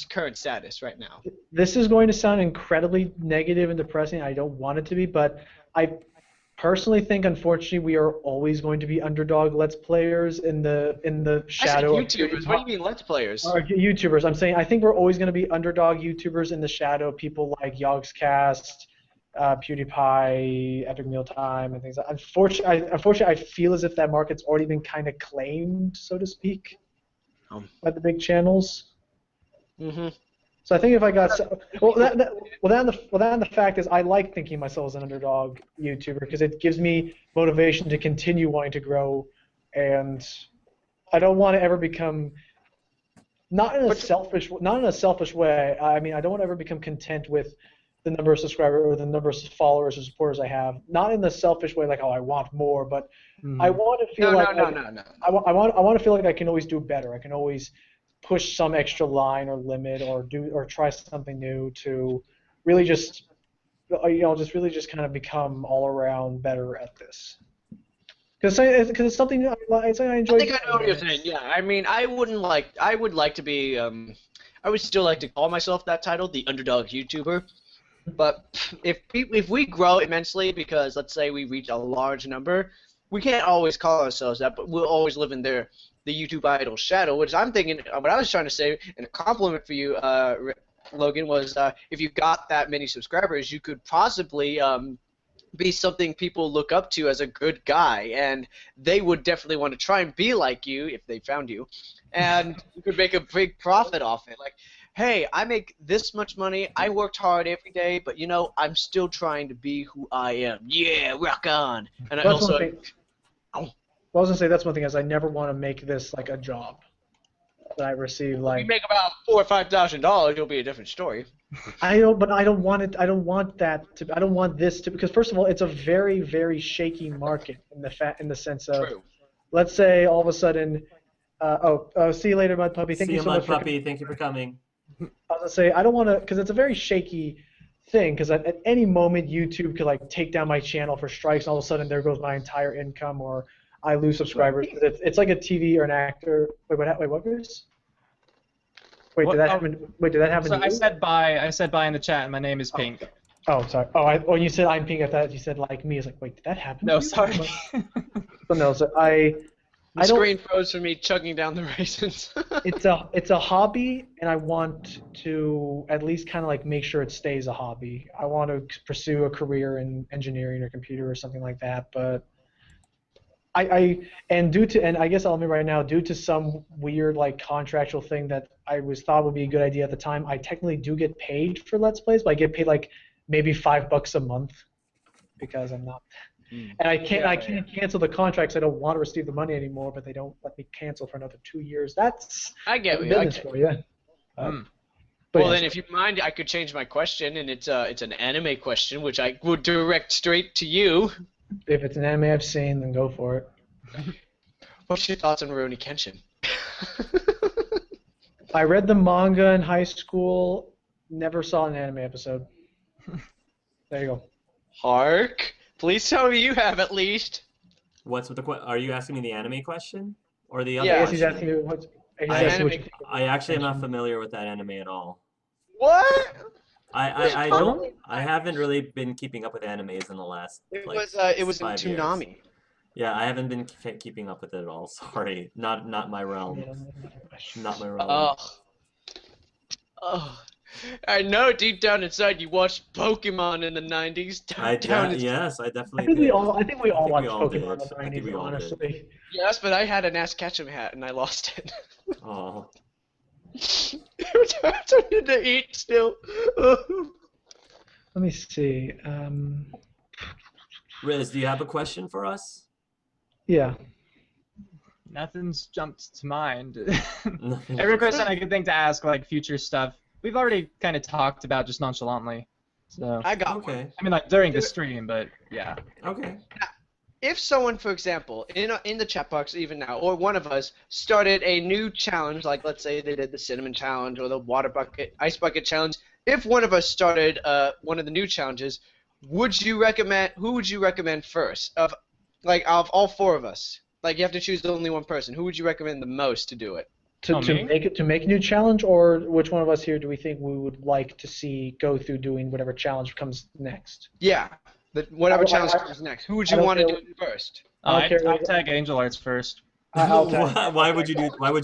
current status right now? This is going to sound incredibly negative and depressing. I don't want it to be, but personally think, unfortunately, we are always going to be underdog Let's Players in the shadow. I said YouTubers. What do you mean Let's Players? YouTubers. I'm saying I think we're always going to be underdog YouTubers in the shadow. People like Yogscast, PewDiePie, Epic Mealtime, and things. Unfortunately, I feel as if that market's already been kind of claimed, so to speak, by the big channels. Mm-hmm. So I think if I got the fact is I like thinking of myself as an underdog YouTuber because it gives me motivation to continue wanting to grow, and I don't want to ever become not in a selfish way. I mean, I don't want to ever become content with the number of subscribers or the number of followers or supporters I have. Not in the selfish way, like I want more, but I want to feel I want to feel like I can always do better. I can always push some extra line or limit or try something new to really just kind of become all around better at this. Because it's something I enjoy. I think I know what you're saying. Yeah, I mean, I would like to be. I would still like to call myself that title, the underdog YouTuber. But if we grow immensely, because let's say we reach a large number, we can't always call ourselves that, but we'll always live in the YouTube idol shadow. Which I'm thinking, what I was trying to say, and a compliment for you, Logan, was if you got that many subscribers, you could possibly be something people look up to as a good guy, and they would definitely want to try and be like you if they found you, and you could make a big profit off it. Like, hey, I make this much money, I worked hard every day, but you know, I'm still trying to be who I am. Yeah, rock on. And I also... I was gonna say that's one thing is I never want to make this like a job that I receive like. If you make about $4,000 or $5,000, it'll be a different story. I don't want it. I don't want this to because first of all, it's a very very shaky market in the sense of. True. Let's say all of a sudden, see you later, Mud Puppy. Thank you so much. Mud Puppy. Thank you for coming. I was gonna say I don't want to because it's a very shaky thing because at any moment YouTube could like take down my channel for strikes and all of a sudden there goes my entire income or I lose subscribers. It's like a TV or an actor. Wait, what, Chris? Wait, did that happen? Wait, did that happen? So to you? I said bye in the chat, and my name is Pink. Oh, sorry. Oh, you said I'm Pink. I thought you said like me. I was like, wait, did that happen? No, to you? sorry. But no, so The screen froze for me chugging down the raisins. it's a hobby, and I want to at least kind of like make sure it stays a hobby. I want to pursue a career in engineering or computer or something like that, but. I guess I'll admit right now, due to some weird like contractual thing that I thought would be a good idea at the time, I technically do get paid for Let's Plays, but I get paid like maybe $5 a month because I'm not, and I can't cancel the contracts. I don't want to receive the money anymore, but they don't let me cancel for another 2 years. That's I get you. business for you. Well, then, if you mind, I could change my question, and it's an anime question, which I would direct straight to you. If it's an anime I've seen, then go for it. What's your thoughts on Rurouni Kenshin? I read the manga in high school. Never saw an anime episode. There you go. Hark! Please tell me you have at least. What's with the Are you asking me the anime question or the other? Yeah, I guess he's asking me what. I actually am not familiar with that anime at all. What? I don't. I haven't really been keeping up with animes in the last. It like, was in 5 Toonami. years. Yeah, I haven't been keeping up with it at all. Sorry, not my realm. Not my realm. Oh, I know deep down inside you watched Pokemon in the 90s. Yes, I definitely. I think we all watched Pokemon in the 90s, honestly. Yes, but I had an Ash Ketchum hat and I lost it. Oh. It hurts on you to eat still. Let me see. Riz, do you have a question for us? Yeah. Nothing's jumped to mind. Every question I could think to ask, like future stuff, we've already kind of talked about just nonchalantly. So I got okay. one. I mean, like during the stream, but yeah. Okay. If someone, for example, in the chat box even now, or one of us started a new challenge, like let's say they did the cinnamon challenge or the ice bucket challenge. If one of us started one of the new challenges, who would you recommend first? Of all four of us, like you have to choose only one person. Who would you recommend the most to do it? To make a new challenge, or which one of us here do we think we would like to see go through doing whatever challenge comes next? Yeah. Whatever I- challenge I- comes next. Who would I you don't want to feel- do first? I don't care I'll what- tag AngelArts first. I'll tag. Why would you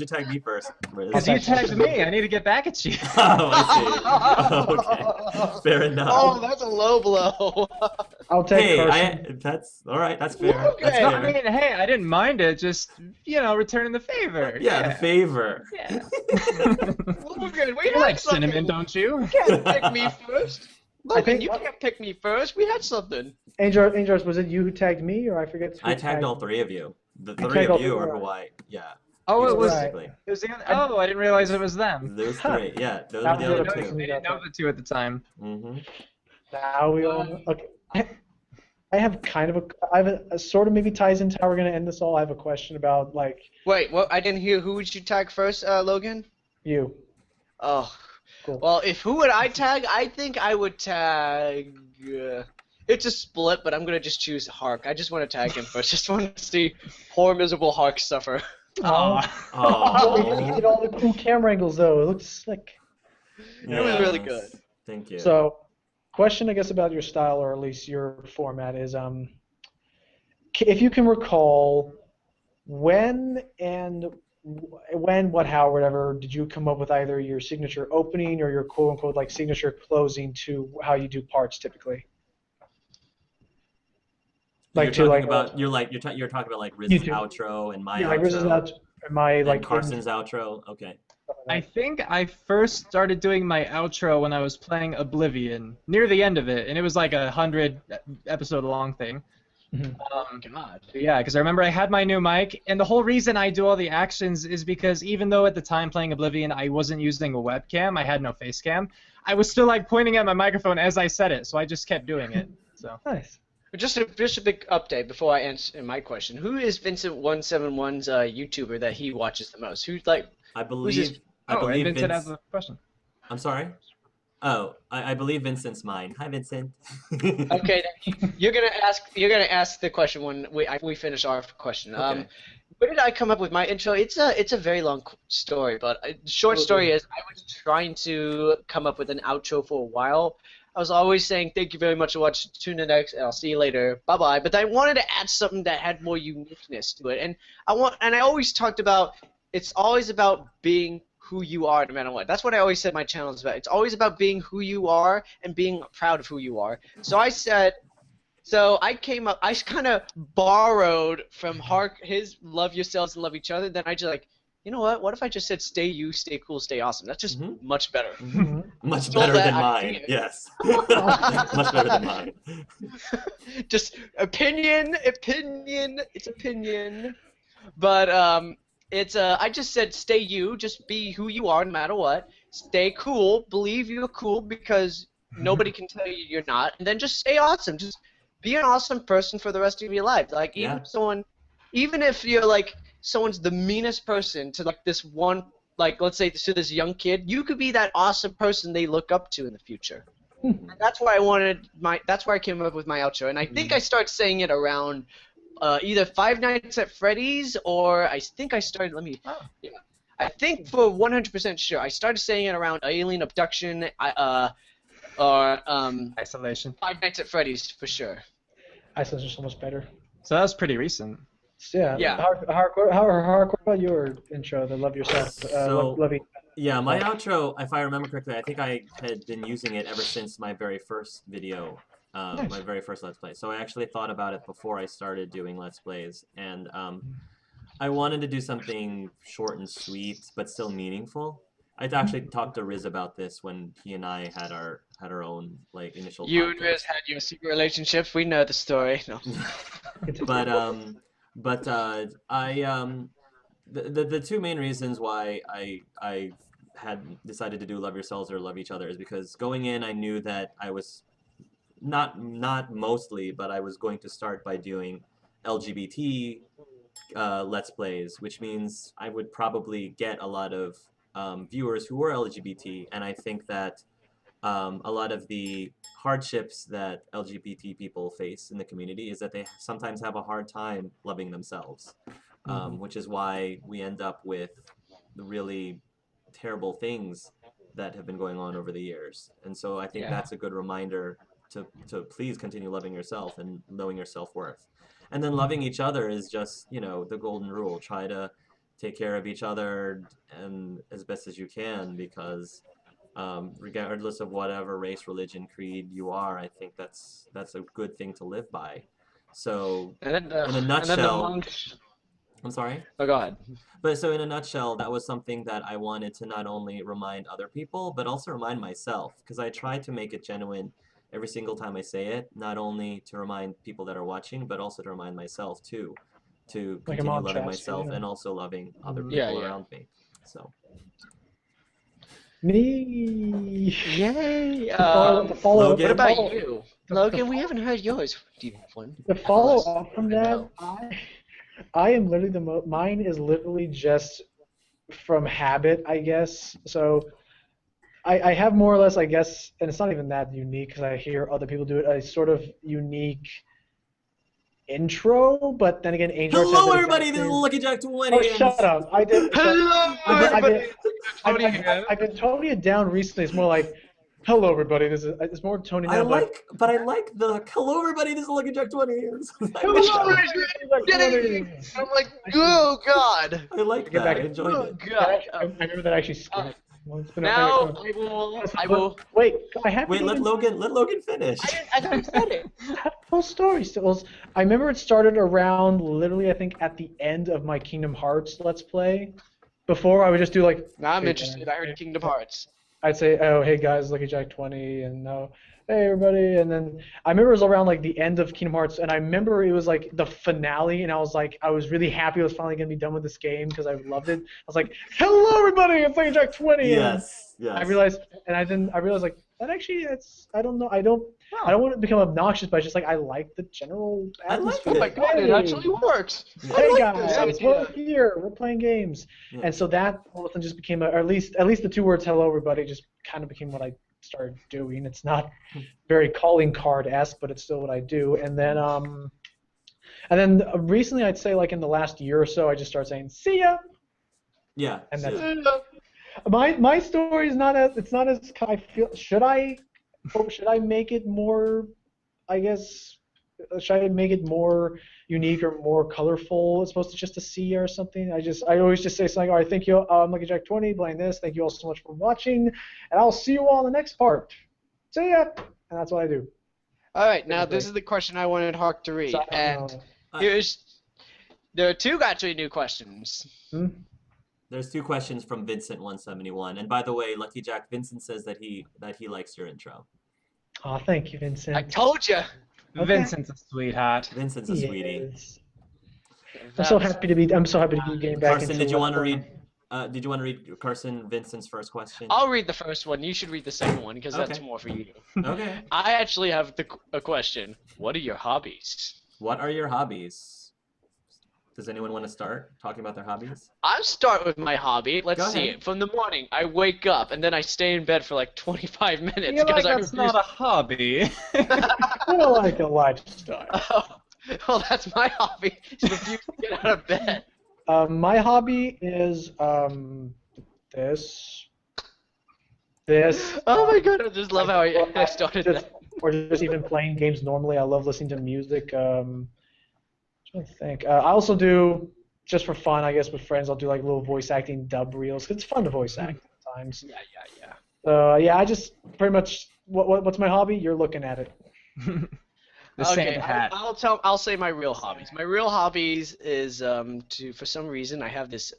tag me first? Because I'll you tag tagged me. I need to get back at you. Oh, I see. Okay, fair enough. Oh, that's a low blow. I'll tag Hey, Carson. that's all right. That's fair. That's Okay. No, fair. I mean, hey, I didn't mind it. Just, returning the favor. Yeah, the favor. Yeah. Logan, we You had like something. cinnamon, don't you? You can't pick me first. Logan, think- you can't pick me first. We had something. AngelArts, was it you who tagged me, or I forget? Who I tagged all three of you. The You three tagged all of you three, are right. who I. Yeah. Oh, it was. Basically. It was the other. Oh, I didn't realize it was them. Those three. Yeah, those That are the was other the I other two. didn't know the two at the time. Mm-hmm. Now we all. Okay. I have kind of I have a sort of maybe ties into how we're gonna end this all. I have a question about like Wait, what? I didn't hear. Who would you tag first, Logan? you. Oh. Cool. Well, who would I tag? I think I would tag. It's a split, but I'm gonna just choose Hark. I just want to tag him first. Just want to see poor miserable Hark suffer. Aw. Oh, he Oh. did all the cool camera angles though. It looks like. It was really good. Thank you. So, question I guess about your style or at least your format is if you can recall when, what, how, whatever, did you come up with either your signature opening or your quote unquote like signature closing to how you do parts typically? you're Like to talking like about you're talking about like Riz's YouTube. outro and my yeah, outro like Riz's out, my and like Carson's outro. Okay. I think I first started doing my outro when I was playing Oblivion, near the end of it, and it was like 100 episode long thing. Mhm. God. Yeah, because I remember I had my new mic, and the whole reason I do all the actions is because even though at the time playing Oblivion I wasn't using a webcam, I had no face cam, I was still like pointing at my microphone as I said it, so I just kept doing it. So. Nice. Just a big update before I answer my question. Who is Vincent171's YouTuber that he watches the most? Who's like? I his- believe. I Oh, and believe Vincent Vince. has a question. I'm sorry. Oh, I believe Vincent's mine. Hi, Vincent. Okay, then you're gonna ask the question when we finish our question. Okay. Where did I come up with my intro? It's a very long story, but the short story is I was trying to come up with an outro for a while. I was always saying thank you very much for watching. Tune in next, and I'll see you later. Bye bye. But I wanted to add something that had more uniqueness to it, and I always talked about it's always about being who you are no matter what. That's what I always said my channel is about. It's always about being who you are and being proud of who you are. So I said, I came up, I kind of borrowed from Hark his love yourselves and love each other. Then I just like, you know what? What if I just said stay you, stay cool, stay awesome? That's just much better. Much Stole better that than mine. idea. Yes. Much better than mine. Just opinion. It's opinion. But it's I just said stay you, just be who you are no matter what. Stay cool, believe you're cool because nobody can tell you you're not, and then just stay awesome. Just be an awesome person for the rest of your life. Like even if you're like someone's the meanest person to like this one, like let's say to this young kid, you could be that awesome person they look up to in the future. And that's why that's where I came up with my outro, and I think I started saying it around either Five Nights at Freddy's or I think I started. I think for 100% sure I started saying it around Alien Abduction, or Isolation. Five Nights at Freddy's for sure. Isolation is so much better. So that was pretty recent. Yeah. Yeah. How about your intro? The love yourself. So- love Yeah, my outro, if I remember correctly, I think I had been using it ever since my very first video, Nice. my very first Let's Play. So I actually thought about it before I started doing Let's Plays, and I wanted to do something short and sweet, but still meaningful. I actually talked to Riz about this when he and I had our own like initial. You and podcast. Riz had your secret relationships. We know the story. No. But the two main reasons why I had decided to do Love Yourselves or Love Each Other is because going in I knew that I was not mostly, but I was going to start by doing LGBT Let's Plays, which means I would probably get a lot of viewers who were LGBT, and I think that a lot of the hardships that LGBT people face in the community is that they sometimes have a hard time loving themselves, which is why we end up with the really terrible things that have been going on over the years. And so I think that's a good reminder to please continue loving yourself and knowing your self-worth. And then loving each other is just, you know, the golden rule. Try to take care of each other and as best as you can, because regardless of whatever race, religion, creed you are, I think that's a good thing to live by. So in a nutshell, I'm sorry? Oh, go ahead. But so in a nutshell, that was something that I wanted to not only remind other people, but also remind myself, because I try to make it genuine every single time I say it, not only to remind people that are watching, but also to remind myself too, to continue loving myself and also loving other people around me. So. Me. Yay! Logan, what about you? Logan, we haven't heard yours. Do you have one? To follow up from that, I am literally mine is literally just from habit, I guess. So I have more or less, I guess, and it's not even that unique because I hear other people do it, a sort of unique intro, but then again, AngelArts. Hello, everybody. This is Lucky Jack 20. Oh, shut up! I did. Hello, everybody. I've been toning it down recently. It's more like, hello, everybody. It's more toning down. But I like the hello, everybody. This is Lucky Jack 20. I'm like, oh god. I like that. I enjoyed it. God. I remember that actually skipped. Now I will. Wait, I have. Wait, let Logan finish. I thought said it. Full story still. I remember it started around literally, I think, at the end of my Kingdom Hearts Let's Play. Before I would just do like. Now I'm interested. I heard Kingdom Hearts. I'd say, oh, hey guys, Lucky Jack 20, and hey everybody, and then I remember it was around like the end of Kingdom Hearts, and I remember it was like the finale, and I was really happy I was finally gonna be done with this game because I loved it. I was like, hello everybody, it's Lucky Jack 20. Yes. I realized, I realized like that actually, I don't know, I don't want to become obnoxious, but it's just like I like the general atmosphere. Oh my god, it actually works. Hey guys, we're here, we're playing games, and so that all of a sudden just became or at least the two words "hello everybody" just kind of became what I started doing. It's not very calling card-esque, but it's still what I do. And then recently, I'd say like in the last year or so, I just started saying "see ya." Yeah. And that's my story is not as I feel. Should I make it more? I guess should I make it more unique or more colorful? It's supposed to just a C or something. I always just say something. All right, thank you. I'm Lucky Jack 20 playing this. Thank you all so much for watching, and I'll see you all in the next part. See ya. And that's what I do. All right, now this is the question I wanted Hawk to read, and there are two actually new questions. There's two questions from Vincent171, and by the way, Lucky Jack, Vincent says that he likes your intro. Oh, thank you, Vincent. I told you. Okay. Vincent's a sweetheart. Vincent's a sweetie. I'm so happy to be getting back Carson, into did you want to read? Did you want to read Carson Vincent's first question? I'll read the first one. You should read the second one because that's more for you. Okay. I actually have a question. What are your hobbies? What are your hobbies? Does anyone want to start talking about their hobbies? I'll start with my hobby. Let's see. ahead. From the morning, I wake up and then I stay in bed for like 25 minutes. You're like, that's not a hobby. I don't like a lifestyle. Well, that's my hobby. To refuse to get out of bed. My hobby is this. Oh my god! I just love how I started that. Or just even playing games normally. I love listening to music. I think. I also do, just for fun, I guess, with friends, I'll do like little voice acting dub reels. It's fun to voice act sometimes. Yeah. Yeah, I just pretty much, what's my hobby? You're looking at it. The Santa hat. I'll say my real hobbies. My real hobbies is for some reason I have this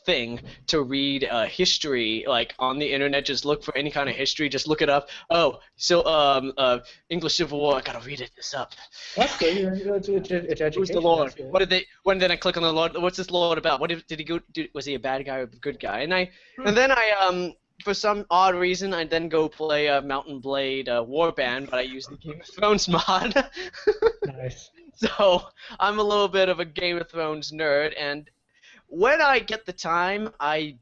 thing to read history like on the internet. Just look for any kind of history. Just look it up. Oh, so English Civil War. I gotta read this up. That's good. It's education. Who's the Lord? What did they? When then I click on the Lord. What's this Lord about? What did he go? Was he a bad guy or a good guy? And then I for some odd reason, I then go play Mountain Blade Warband, but I use the Game of Thrones mod. Nice. So I'm a little bit of a Game of Thrones nerd, and when I get the time, I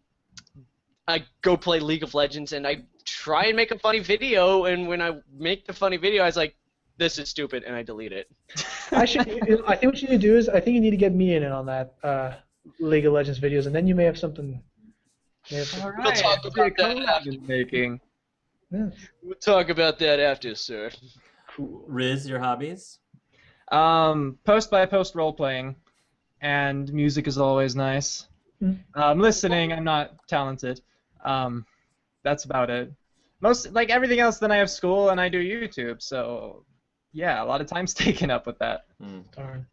go play League of Legends, and I try and make a funny video, and when I make the funny video, I was like, this is stupid, and I delete it. I think what you need to do is, I think you need to get me in on that League of Legends videos, and then you may have something. All right. We'll talk about that after. Making. Yeah. We'll talk about that after, sir. Cool. Riz, your hobbies? Post by post role playing, and music is always nice. Listening, I'm not talented. That's about it. Like everything else, then I have school and I do YouTube. So, yeah, a lot of time's taken up with that. Darn.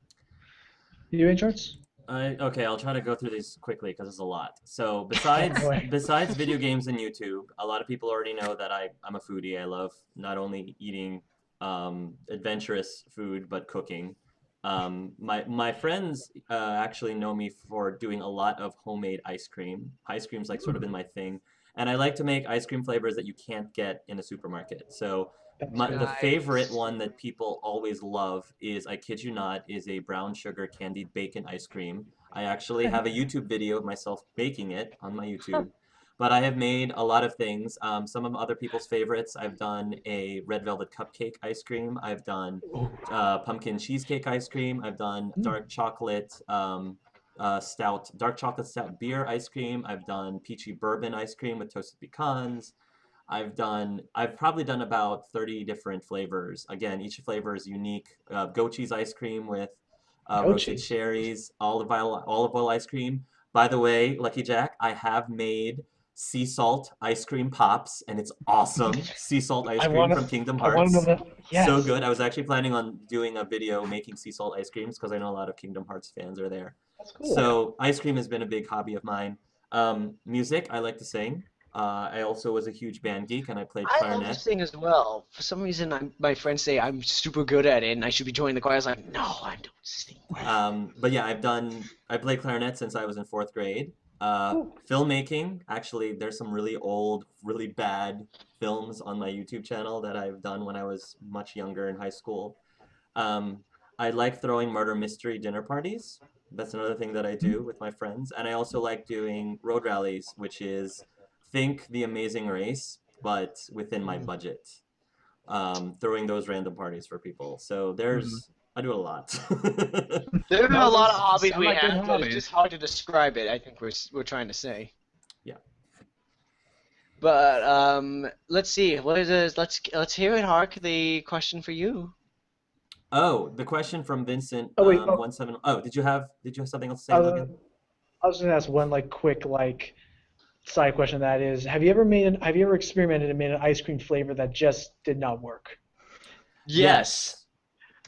You AngelArts? Okay, I'll try to go through these quickly because it's a lot. So besides video games and YouTube, a lot of people already know that I'm a foodie. I love not only eating adventurous food but cooking. My friends actually know me for doing a lot of homemade ice cream. Ice cream's like sort of been my thing, and I like to make ice cream flavors that you can't get in a supermarket. So the favorite one that people always love is, I kid you not, is a brown sugar candied bacon ice cream. I actually have a YouTube video of myself baking it on my YouTube. But I have made a lot of things. Some of other people's favorites, I've done a red velvet cupcake ice cream. I've done pumpkin cheesecake ice cream. I've done dark chocolate stout beer ice cream. I've done peachy bourbon ice cream with toasted pecans. I've probably done about 30 different flavors. Again, each flavor is unique. Goat cheese ice cream with roasted cherries, olive oil ice cream. By the way, Lucky Jack, I have made sea salt ice cream pops, and it's awesome. Sea salt ice cream from Kingdom Hearts. I want to know that. Yes. So good. I was actually planning on doing a video making sea salt ice creams because I know a lot of Kingdom Hearts fans are there. That's cool. So ice cream has been a big hobby of mine. Music, I like to sing. I also was a huge band geek, and I played clarinet. I love to sing as well. For some reason, my friends say I'm super good at it, and I should be joining the choir. I was like, no, I don't sing. But yeah, I played clarinet since I was in 4th grade. Filmmaking, actually, there's some really old, really bad films on my YouTube channel that I've done when I was much younger in high school. I like throwing murder mystery dinner parties. That's another thing that I do with my friends. And I also like doing road rallies, which is think The Amazing Race, but within my budget. Throwing those random parties for people. So I do it a lot. There are a lot of hobbies we have, but it's just hard to describe it, I think we're trying to say. Yeah. But let's see. What is this? Let's hear it, Hark. The question for you. Oh, the question from Vincent. Oh, wait, 17. Oh, did you have something else to say, Logan? I was gonna ask one quick side question. That is, have you ever experimented and made an ice cream flavor that just did not work? Yes.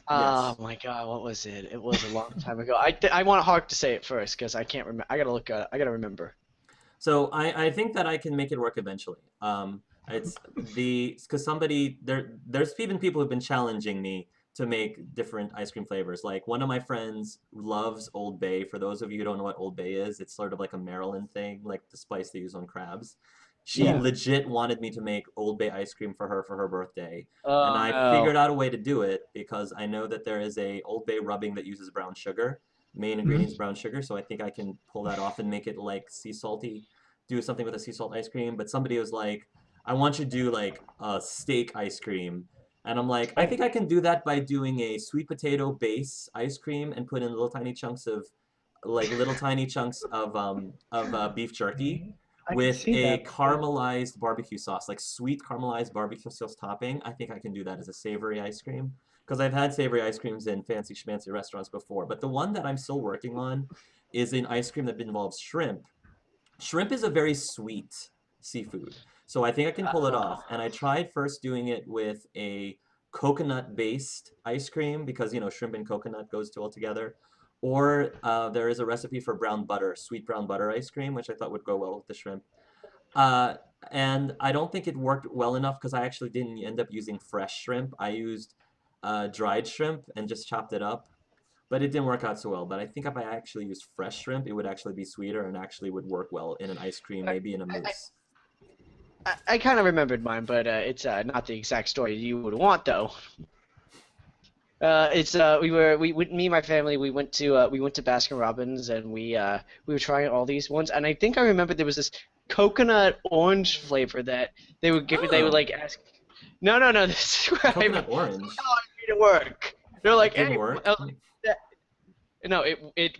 Oh my God, what was it? It was a long time ago. I want Hark to say it first because I can't remember. I gotta remember. So I think that I can make it work eventually. It's because there's even people who've been challenging me to make different ice cream flavors. Like one of my friends loves Old Bay. For those of you who don't know what Old Bay is, it's sort of like a Maryland thing, like the spice they use on crabs. She legit wanted me to make Old Bay ice cream for her birthday. And I figured out a way to do it because I know that there is a Old Bay rubbing that uses brown sugar. Main ingredient is brown sugar, so I think I can pull that off and make it like sea salty. Do something with a sea salt ice cream. But somebody was like, I want you to do like a steak ice cream. And I'm like, I think I can do that by doing a sweet potato base ice cream and put in little tiny chunks of beef jerky with a caramelized barbecue sauce, like sweet caramelized barbecue sauce topping. I think I can do that as a savory ice cream because I've had savory ice creams in fancy schmancy restaurants before. But the one that I'm still working on is an ice cream that involves shrimp. Shrimp is a very sweet seafood. So I think I can pull it off. And I tried first doing it with a coconut-based ice cream because, shrimp and coconut goes too well together. Or there is a recipe for brown butter, sweet brown butter ice cream, which I thought would go well with the shrimp. And I don't think it worked well enough because I actually didn't end up using fresh shrimp. I used dried shrimp and just chopped it up. But it didn't work out so well. But I think if I actually used fresh shrimp, it would actually be sweeter and actually would work well in an ice cream, maybe in a mousse. I kind of remembered mine, but it's not the exact story you would want, though. Me and my family, we went to Baskin Robbins, and we were trying all these ones, and I think I remember there was this coconut orange flavor that they would give. They would ask. No, this is where coconut orange. No, I made it work. They're like, it didn't work. No,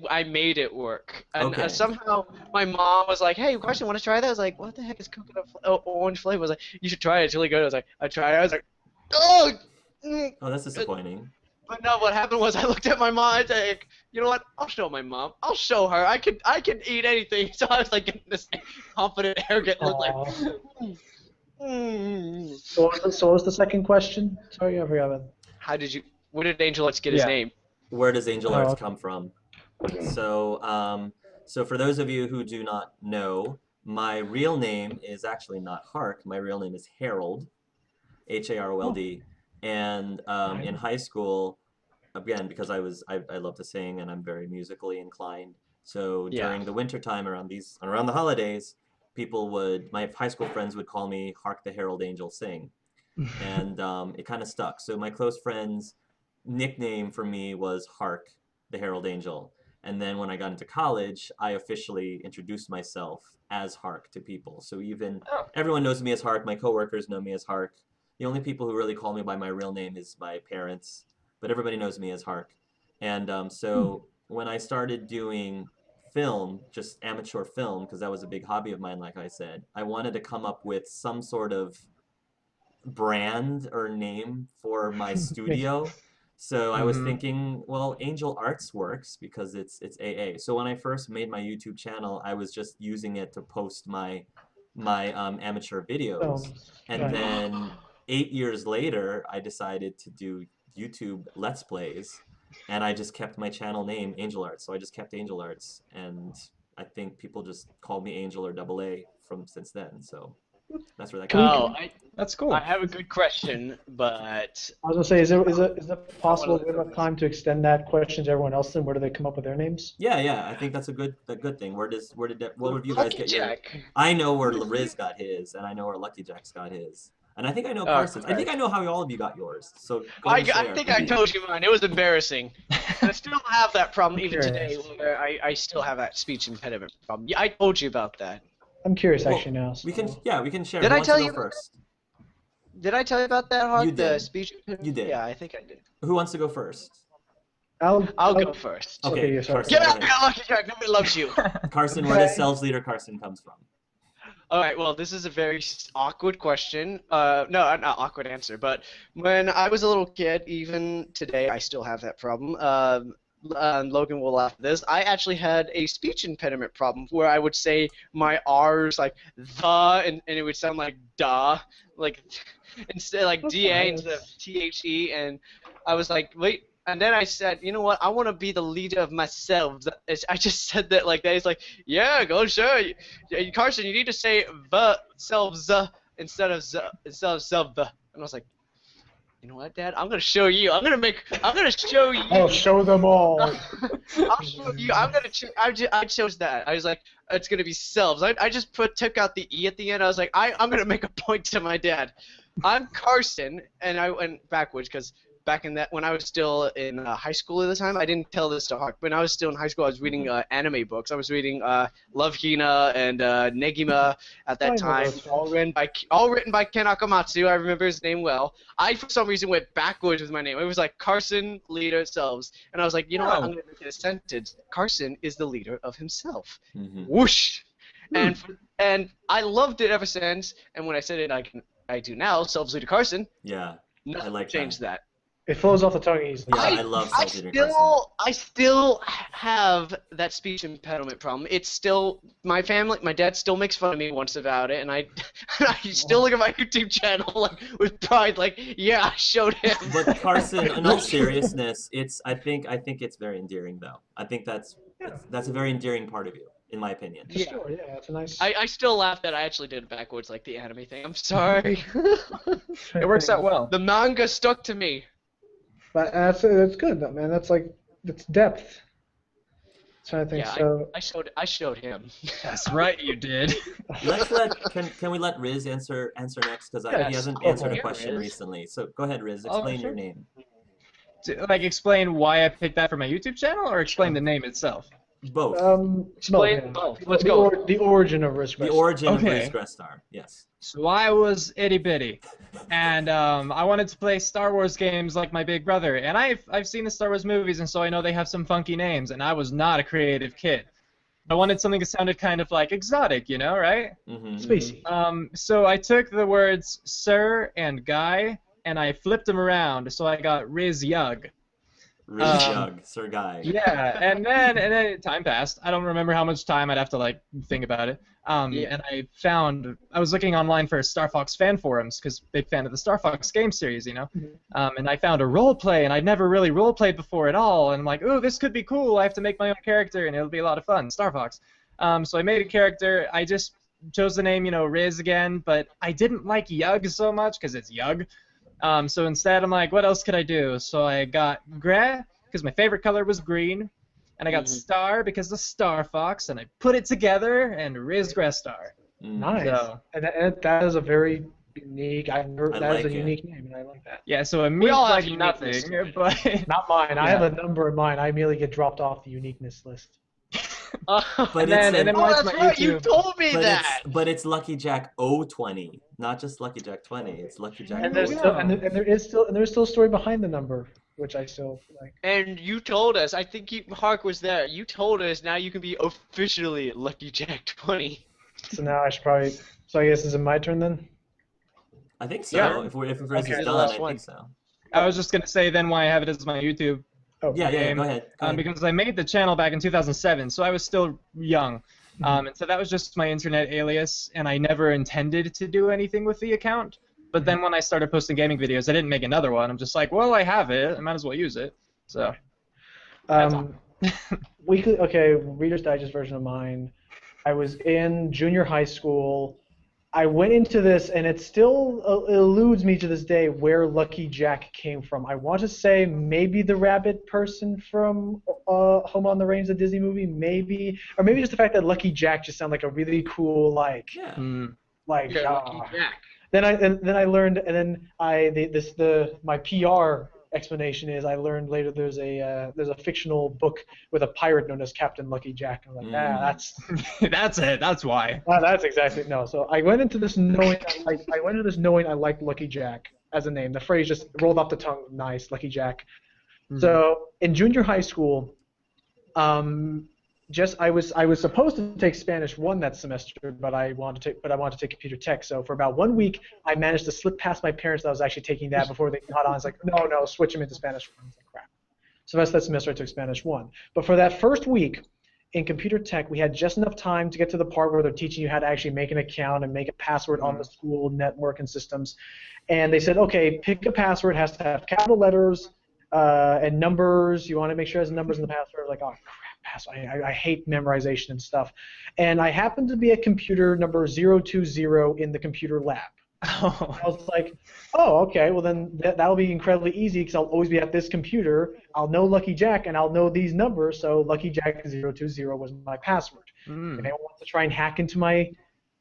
I made it work, and Okay. somehow my mom was like, "Hey, question, want to try that?" I was like, "What the heck is coconut orange flavor?" I was like, "You should try it; it's really good." I was like, "I tried it." I was like, "Oh, Oh, that's disappointing. But no, what happened was I looked at my mom. I was like, you know what? I'll show my mom. I'll show her. I can eat anything. So I was like getting this confident, arrogant look, like. So what was the second question? Sorry, I forgot that. How did you? Where did AngelArts get his name? Where does AngelArts okay. come from? So, so for those of you who do not know, my real name is actually not Hark. My real name is Harold, Harold. And in high school, again, because I love to sing and I'm very musically inclined. So during the winter time around the holidays, my high school friends would call me Hark the Herald Angel Sing, and it kind of stuck. So my close friends' nickname for me was Hark the Herald Angel. And then when I got into college, I officially introduced myself as Hark to people. So everyone knows me as Hark. My coworkers know me as Hark. The only people who really call me by my real name is my parents, but everybody knows me as Hark. And so when I started doing film, just amateur film, because that was a big hobby of mine, like I said, I wanted to come up with some sort of brand or name for my studio. So I was thinking, well, AngelArts works because it's AA. So when I first made my YouTube channel, I was just using it to post my amateur videos. And then 8 years later, I decided to do YouTube Let's Plays, and I just kept my channel name AngelArts. So I just kept AngelArts, and I think people just called me Angel or Double A since then. So that's where that came from. That's cool. I have a good question, but I was gonna say, is it possible we have time to extend that question to everyone else? Then where do they come up with their names? Yeah. I think that's a good thing. What would you guys get your? I know where Ris got his, and I know where Lucky Jack's got his. And I think I know Carson's. I think I know how all of you got yours. So I think I told you mine. It was embarrassing. I still have that problem even today, where I still have that speech impediment problem. Yeah, I told you about that. I'm curious actually now. So. We can share. Did I tell you first? Did I tell you about that, Hawk? You did. The speech impediment? You did. Yeah, I think I did. Who wants to go first? I'll go first. Okay, you're sorry. Carson, Get out, Lucky Jack. Nobody loves you. Carson, where does SelvsleaderCarson comes from? All right, well, this is a very awkward question. No, not awkward answer, but when I was a little kid, even today, I still have that problem. Logan will laugh at this. I actually had a speech impediment problem where I would say my R's like the, and it would sound like duh, like instead like DA instead of THE, and I was like, wait. And then I said, you know what? I want to be the leader of myself. I just said that like that. He's like, yeah, go sure. Carson, you need to say the selves instead of self the. And I was like, you know what, Dad? I'm gonna show you. I'm gonna show you. I'll show them all. I'll show you. I chose that. I was like, it's gonna be selves. I just took out the E at the end. I was like, I'm gonna make a point to my dad. I'm Carson, and I went backwards because. Back in that, when I was still in high school at the time, I didn't tell this to Hawk, but when I was still in high school, I was reading anime books. I was reading Love Hina and Negima at that time, all written by Ken Akamatsu. I remember his name well. I, for some reason, went backwards with my name. It was like Carson, leader, selves. And I was like, you know what, I'm going to make it a sentence. Carson is the leader of himself. Whoosh! And I loved it ever since. And when I said it, I do now, SelvsleaderCarson. Yeah, I like changed that. It flows off the tongue easily. Yeah, I love SelvsleaderCarson. I still have that speech impediment problem. It's still my family. My dad still makes fun of me once about it, and I still look at my YouTube channel like with pride, like, yeah, I showed him. But Carson, in all seriousness, I think it's very endearing though. I think that's a very endearing part of you, in my opinion. Yeah, sure, yeah, that's a nice. I still laugh that I actually did it backwards like the anime thing. I'm sorry. It works out well. The manga stuck to me. But that's good though, man. That's depth. Trying to think. Yeah, so I showed him. That's right, you did. Can we let Ris answer next because he hasn't go answered for a it. question recently. So go ahead, Ris. Explain your name. Like explain why I picked that for my YouTube channel, or explain the name itself. Both. Explain both. Let's go. The origin of Ris Grestar. The origin of Ris Grestar. Yes. So I was itty bitty, and I wanted to play Star Wars games like my big brother. And I've seen the Star Wars movies, and so I know they have some funky names. And I was not a creative kid. I wanted something that sounded kind of like exotic, right? Species. So I took the words Sir and Guy, and I flipped them around, so I got Ris Yug. Yug, Sir Guy. Yeah, and then time passed. I don't remember how much time. I'd have to like think about it. And I was looking online for Star Fox fan forums because big fan of the Star Fox game series, you know. And I found a role play, and I'd never really role played before at all. And I'm like, ooh, this could be cool. I have to make my own character, and it'll be a lot of fun. Star Fox. So I made a character. I just chose the name, Riz again, but I didn't like Yug so much because it's Yug. So instead, I'm like, what else could I do? So I got Gre, because my favorite color was green, and I got Star because of Star Fox, and I put it together, and Ris Grestar. Nice. So, and that is a very unique. That is a it. unique name, and I like that. yeah, so it means all have like uniqueness. nothing, but Not mine. I Yeah. have a number in mine. I immediately get dropped off the uniqueness list. But and then it's watch that's my right. You YouTube. told me that. but it's Lucky Jack 020, not just Lucky Jack 20. It's Lucky Jack. And there's 020. still and there's still a story behind the number, which I still like. And you told us. I think Hark was there. You told us. Now you can be officially Lucky Jack 20. So now I should probably. So I guess is it my turn then? I think so. Yeah. If Ris Okay. is The done, last I one. think so. I was just gonna say then why I have it as my YouTube. Oh, Yeah, game, go ahead. Go ahead. because I made the channel back in 2007, so I was still young. And so that was just my internet alias, and I never intended to do anything with the account. But then when I started posting gaming videos, I didn't make another one. I'm just like, well, I have it. I might as well use it. So, Weekly. Okay, Reader's Digest version of mine. I was in junior high school. I went into this, and it still eludes me to this day where Lucky Jack came from. I want to say maybe the rabbit person from Home on the Range, the Disney movie, maybe, or maybe just the fact that Lucky Jack just sounded like a really cool Yeah. like. Lucky Jack. Then I learned, and then my PR explanation is I learned later there's a fictional book with a pirate known as Captain Lucky Jack. I'm like, that's that's it. That's why. that's exactly no. So I went into this knowing I liked Lucky Jack as a name. The phrase just rolled off the tongue. Nice, Lucky Jack. So in junior high school, I was supposed to take Spanish 1 that semester, but I wanted to take computer tech. So for about 1 week, I managed to slip past my parents that I was actually taking that before they caught on. It's like, no, switch them into Spanish 1. I was like, crap. So that's that semester I took Spanish 1. But for that first week in computer tech, we had just enough time to get to the part where they're teaching you how to actually make an account and make a password on the school network and systems. And they said, okay, pick a password. It has to have capital letters and numbers. You want to make sure it has numbers in the password. Like, oh, crap. I hate memorization and stuff. And I happened to be at computer number 020 in the computer lab. Oh. I was like, oh, okay, well then that'll be incredibly easy because I'll always be at this computer. I'll know Lucky Jack and I'll know these numbers, so Lucky Jack 020 was my password. If anyone wants to try and hack into my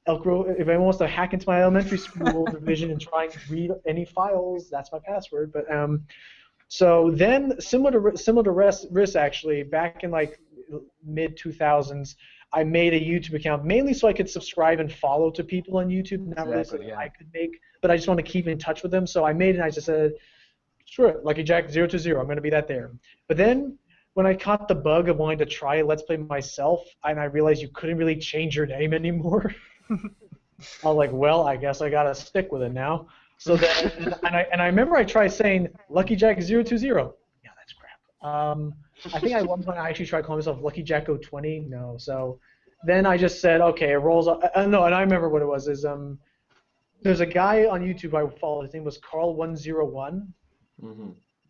if anyone wants to hack into my elementary school division and try and read any files, that's my password. But so then, similar to Ris actually, back in like mid 2000s, I made a YouTube account mainly so I could subscribe and follow to people on YouTube. Not really so that I could make, but I just want to keep in touch with them. So I made it and I just said, screw it, Lucky Jack 020. I'm going to be that there. But then when I caught the bug of wanting to try Let's Play myself, and I realized you couldn't really change your name anymore, I was like, well, I guess I got to stick with it now. So then, and I remember I tried saying Lucky Jack 020. Yeah, that's crap. I think at one point I actually tried calling myself Lucky Jack 020. No, so then I just said, okay, it rolls up. No, and I remember what it was. There's a guy on YouTube I followed. His name was Carl101.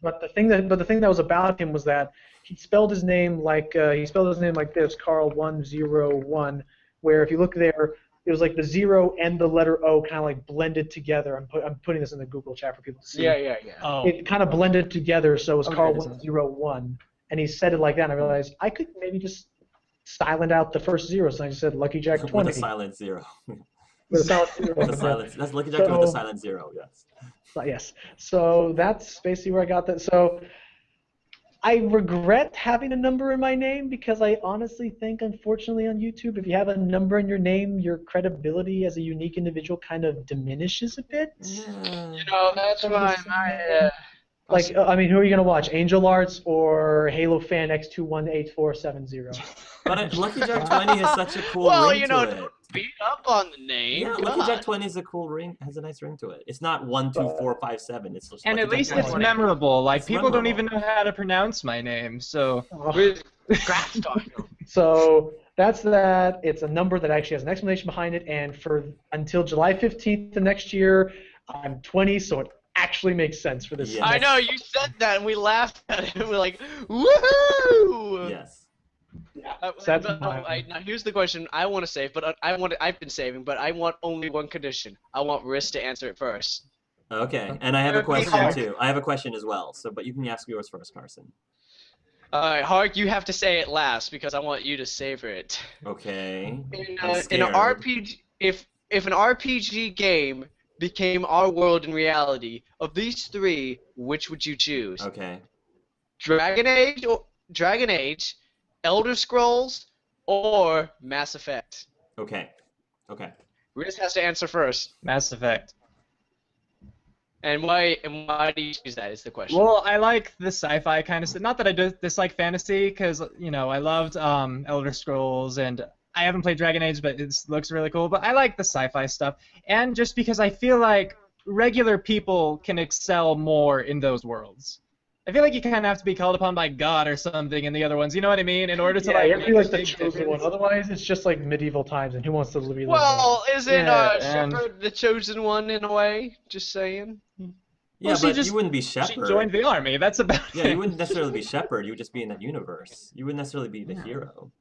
But the thing that was about him was that he spelled his name like this, Carl101. Where if you look there, it was like the 0 and the letter O kind of like blended together. I'm putting this in the Google chat for people to see. Yeah. Oh. It kind of blended together, so it was Carl101, and he said it like that. And I realized I could maybe just silent out the first zeros, and I just said Lucky Jack 20. With a silent 0. With a silent 0. With a silent, that's Lucky Jack with a silent 0. Yes. Yes. So that's basically where I got that. So I regret having a number in my name because I honestly think, unfortunately, on YouTube, if you have a number in your name, your credibility as a unique individual kind of diminishes a bit. That's why I mean, who are you gonna watch? AngelArts or Halo Fan X218470? But Lucky Jack 20 is such a cool Well, ring to it. beat up on the name. Yeah, God. Lucky Jack 20 is a cool ring. Has a nice ring to it. It's not 1, 2, 4, 5, 7. It's just And Lucky at least Jack it's 20. memorable. Like, It's people don't even memorable. know how to pronounce my name, so... Ris Grestar. So that's that. It's a number that actually has an explanation behind it, and for until July 15th of next year, I'm 20, so it actually makes sense for this. Yes. I know, you said that and we laughed at it. We're like, woohoo! Yes. So that's Now here's the question I want to save, but I've been saving, but I want only one condition. I want Ris to answer it first. Okay, and I have a question too. I have a question as well. So, but you can ask yours first, Carson. Alright, Hark, you have to say it last because I want you to savor it. Okay. In I'm an scared. RPG, if an RPG game became our world in reality, of these three, which would you choose? Okay. Dragon Age, Elder Scrolls, or Mass Effect? Okay. Okay. Riz has to answer first. Mass Effect. And why do you choose that is the question. Well, I like the sci-fi kind of stuff. Not that I dislike fantasy, because, you know, I loved Elder Scrolls, and I haven't played Dragon Age, but it looks really cool. But I like the sci-fi stuff, and just because I feel like regular people can excel more in those worlds. I feel like you kind of have to be called upon by God or something in the other ones. You know what I mean? In order to Yeah, you have to be like the make a chosen difference. one. Otherwise, it's just like medieval times, and who wants to be? Well, isn't Yeah, and- Shepard the chosen one in a way? Just saying. Yeah, Well, but you wouldn't be She Shepard. joined the army. That's about Yeah, it. you wouldn't necessarily be Shepard. You would just be in that universe. You wouldn't necessarily be the Yeah. hero.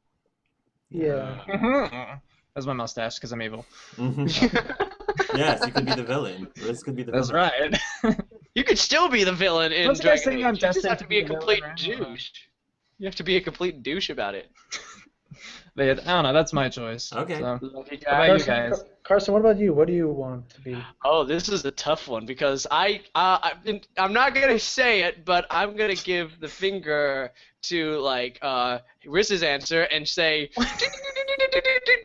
Yeah. Mhm. That's my mustache, because I'm evil. Yes, you could be the villain. Riz could be the That's villain. right. You could still be the villain in What's the guy's Dragon thing on Age. You just Destiny have to to be a be the complete villain, right? douche. You have to be a complete douche about it. But yeah, I don't know. That's my choice. Okay. So, Lucky how about you Carson, guys? Carson, what about you? What do you want to be? Oh, this is a tough one because I'm not gonna say it, but I'm gonna give the finger to like Riz's answer and say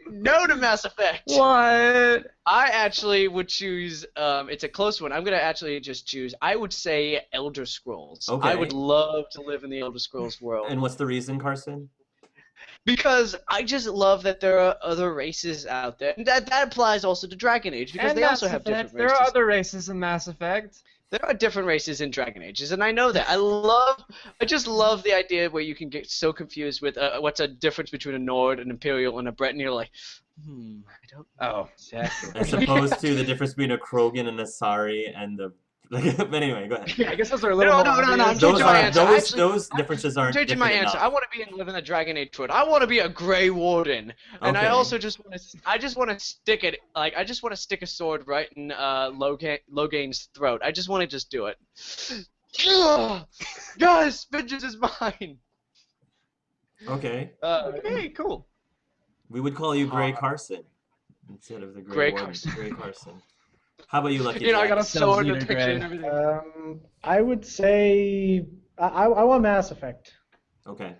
no to Mass Effect. What? I actually would choose. It's a close one. I'm gonna actually just choose. I would say Elder Scrolls. Okay. I would love to live in the Elder Scrolls world. And what's the reason, Carson? Because I just love that there are other races out there. And that applies also to Dragon Age because And they also Mass have Effect. different There races. are other races in Mass Effect. There are different races in Dragon Ages, and I know that. I just love the idea where you can get so confused with what's a difference between a Nord, an Imperial, and a Breton. You're like, I don't know Oh. exactly. As opposed to the difference between a Krogan and a Sari and the. But anyway, go ahead. Yeah, I guess those are a little No, more no, no, obvious. I'm Those changing my are answer. those Actually, those differences I'm aren't changing my different answer. enough. I want to live in the Dragon Age world. I want to be a Grey Warden, and I Okay. also just want to. I just want to stick it. Like I just want to stick a sword right in Logain's throat. I just want to just do it. Guys, vengeance is mine. Okay. Okay, cool. We would call you Gray Carson instead of the Grey Warden. Carson. Gray Carson. How about you, Lucky You know, I Jack? got a sword and a Selves-leader picture Grey. and everything. I would say I want Mass Effect. Okay.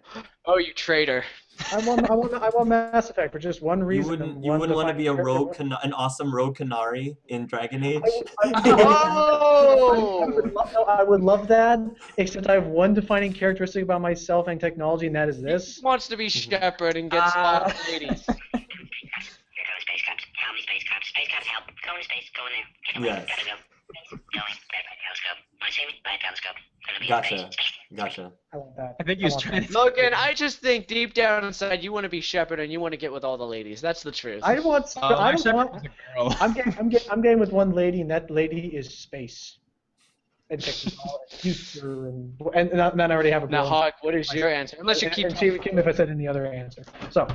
Oh, you traitor. I want Mass Effect for just one You reason. wouldn't and you one wouldn't want to be a defining rogue an awesome rogue Canary in Dragon Age? Oh! I would love that, except I have one defining characteristic about myself and technology, and that is this. He wants to be Shepard and gets all the ladies. Here go space caps. How many space caps? Space caps help. Go into space. Go in there. Get away. Yes. Gotta go. Going. Red telescope. Want to see me? Red telescope. Gonna be in Gotcha. space. Gotcha. I want that. I think he was want trying that. to. Logan, I just think deep down inside you want to be Shepard and you want to get with all the ladies. That's the truth. I want. Oh, I my don't Shepard want. was a girl. I'm getting with one lady, and that lady is space. And technology, and future, and then I already have a. Now, girl. Hawk, what is your answer? Unless you keep And she came if I said any other answer. So.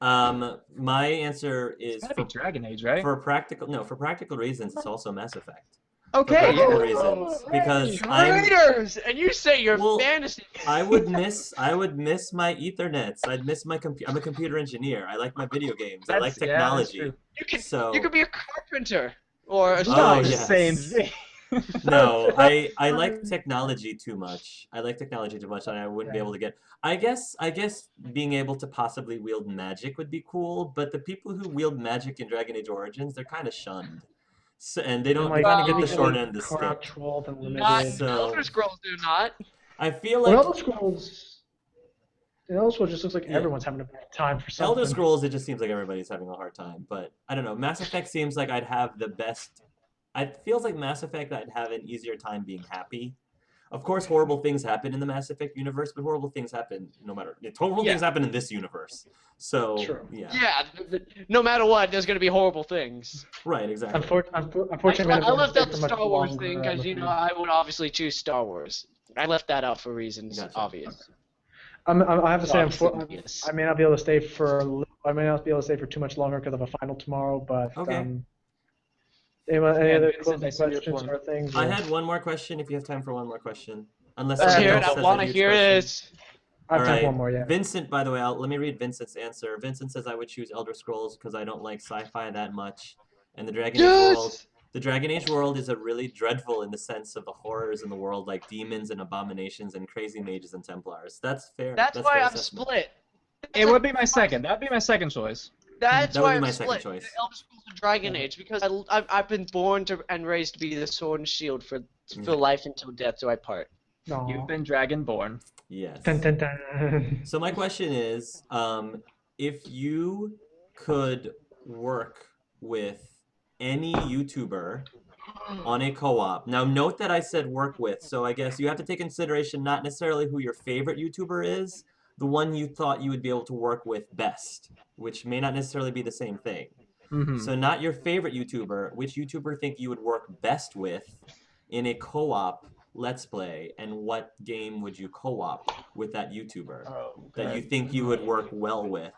My answer is It's gotta be Dragon Age, right? for practical reasons. It's also Mass Effect. Okay. For practical Yeah. reasons, because I'm Traitors! And you say you're Well, fantasy. I would miss my Ethernets. I'd miss my I'm a computer engineer. I like my video games. I like That's- yeah, that's technology. true. You could be a carpenter or a Oh, Not the yes. same thing. No, I like technology too much. I like technology too much, and I wouldn't be able to get. I guess being able to possibly wield magic would be cool, but the people who wield magic in Dragon Age Origins, they're kind of shunned, so, and they don't. They kind of get the short end of the stick. Controlled and limited. Not So- Elder Scrolls do not. I feel Well, like Elder Scrolls. Elder Scrolls just looks like Yeah. everyone's having a bad time for something. Elder Scrolls, it just seems like everybody's having a hard time. But I don't know. Mass Effect seems like I'd have the best. It feels like Mass Effect I'd have an easier time being happy. Of course, horrible things happen in the Mass Effect universe, but horrible things happen no matter. Horrible things happen in this universe. So True. yeah. Yeah, no matter what, there's gonna be horrible things. Right. Exactly. Unfortunately, I left out the for much Star Wars longer, thing I'm because afraid. I would obviously choose Star Wars. I left that out for reasons Gotcha. obvious. I have to say, Obviously, yes. I may not be able to stay for too much longer because of a final tomorrow. But Okay. any And other Vincent, I see your questions form. or things? I or- had one more question. If you have time for one more question, unless Let's somebody hear else it. has I a want to huge hear question. this. I have All time right. for one more. Yeah. Vincent, by the way, let me read Vincent's answer. Vincent says I would choose Elder Scrolls because I don't like sci-fi that much, and the Dragon Age world. The Dragon Age world is a really dreadful in the sense of the horrors in the world, like demons and abominations and crazy mages and Templars. That's fair. That's why fair I'm assessment. split. It would be my second. That would be my second choice. That's That would why be I'm my second split. choice. Elder Scrolls and Dragon Age because I've been born to and raised to be the sword and shield for life until death do I part. No. You've been dragonborn. Yes. Dun, dun, dun. So my question is, if you could work with any YouTuber on a co-op. Now note that I said work with, so I guess you have to take consideration not necessarily who your favorite YouTuber is, the one you thought you would be able to work with best, which may not necessarily be the same thing. Mm-hmm. So not your favorite YouTuber, which YouTuber think you would work best with in a co-op Let's Play, and what game would you co-op with that YouTuber that you think you would work well with?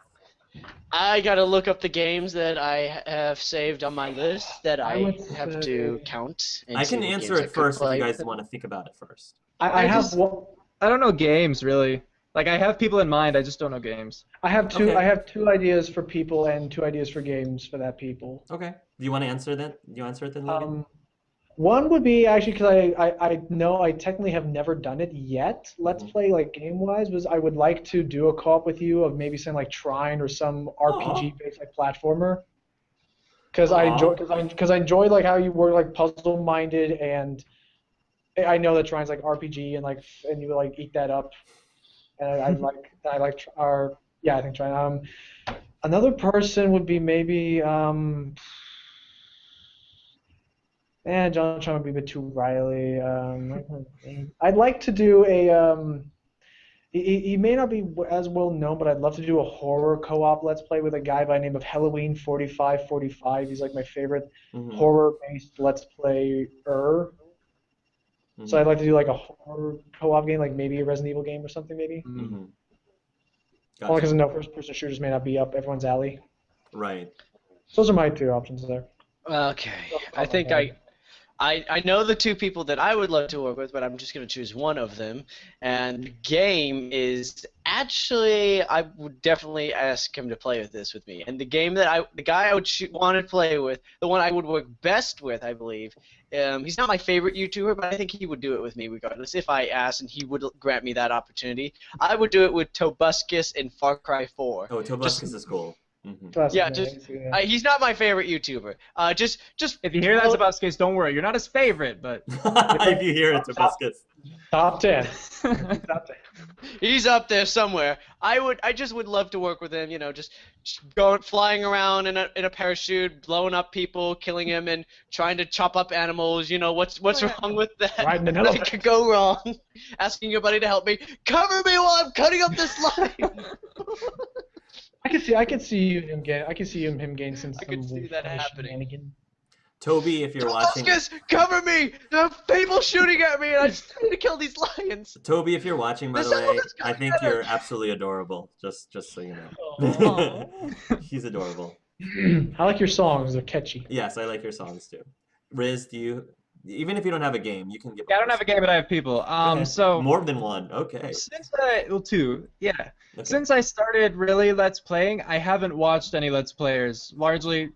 I gotta look up the games that I have saved on my list that I would have to count. And I see can what answer games I I could first if play. you guys want to think about it first. I have just- one. I don't know games really. Like I have people in mind, I just don't know games. I have two. Okay. I have 2 ideas for people and 2 ideas for games for that people. Okay. Do you want to answer that? Do you answer it then, Logan? One would be actually because I know I technically have never done it yet. Let's play like game wise was I would like to do a co-op with you of maybe something like Trine or some RPG based like platformer. Because I enjoy like how you were like puzzle minded, and I know that Trine's like RPG and you like eat that up. And I like I think Trine. Another person would be maybe John Trump would be a bit too Riley. I'd like to do a he may not be as well known, but I'd love to do a horror co-op Let's Play with a guy by the name of Halloween 4545. He's like my favorite horror-based Let's Player. So I'd like to do like a horror co-op game, like maybe a Resident Evil game or something, maybe. Mm-hmm. Only because I know first-person shooters may not be up everyone's alley. Right. So those are my 2 options there. Okay, I think I know the 2 people that I would love to work with, but I'm just going to choose one of them. And the game is actually, I would definitely ask him to play with this with me. And the game that the guy I would want to play with, the one I would work best with, I believe. He's not my favorite YouTuber, but I think he would do it with me regardless. If I asked and he would grant me that opportunity, I would do it with Tobuscus in Far Cry 4. Oh, Tobuscus is cool. Mm-hmm. So that's Yeah, nice, he's not my favorite YouTuber. Just If you hear that's about Tobuscus, don't worry. You're not his favorite, but If you hear it, Tobuscus. top 10. Top 10. he's up there somewhere. I just would love to work with him. Just flying around in a parachute, blowing up people, killing him, and trying to chop up animals. What's wrong with that? Riding an Nothing elephant. could go wrong. Asking your buddy to help me. Cover me while I'm cutting up this line. I could see him gain some. I could see that happening. shenanigan. Toby, if you're watching. Tobuscus, cover me! There are people shooting at me, and I'm just trying to kill these lions. Toby, if you're watching, by the Listen, way, let's go I think together. you're absolutely adorable. Just so you know. He's adorable. I like your songs; they're catchy. Yes, I like your songs too. Riz, do you? Even if you don't have a game, you can give. yeah, I don't have a game, but I have people. Okay. So More than one. Okay. since two, yeah. Okay. Since I started really Let's Playing, I haven't watched any Let's Players, largely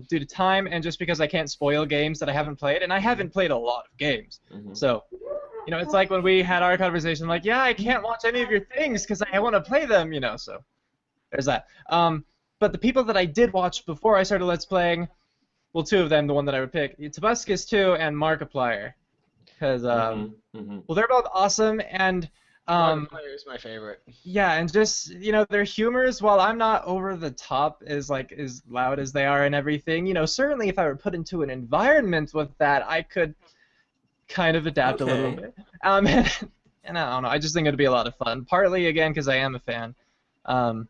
due to time and just because I can't spoil games that I haven't played, and I haven't played a lot of games. Mhm. So, it's like when we had our conversation, like, yeah, I can't watch any of your things because I want to play them, so there's that. But the people that I did watch before I started Let's Playing, well, 2 of them, the one that I would pick, Tobuscus 2 and Markiplier. Because, Mhm. well, they're both awesome, and Markiplier is my favorite. Yeah, and just their humors, while I'm not over the top as loud as they are and everything, certainly if I were put into an environment with that, I could kind of adapt a little bit. And I don't know, I just think it'd be a lot of fun. Partly again because I am a fan. I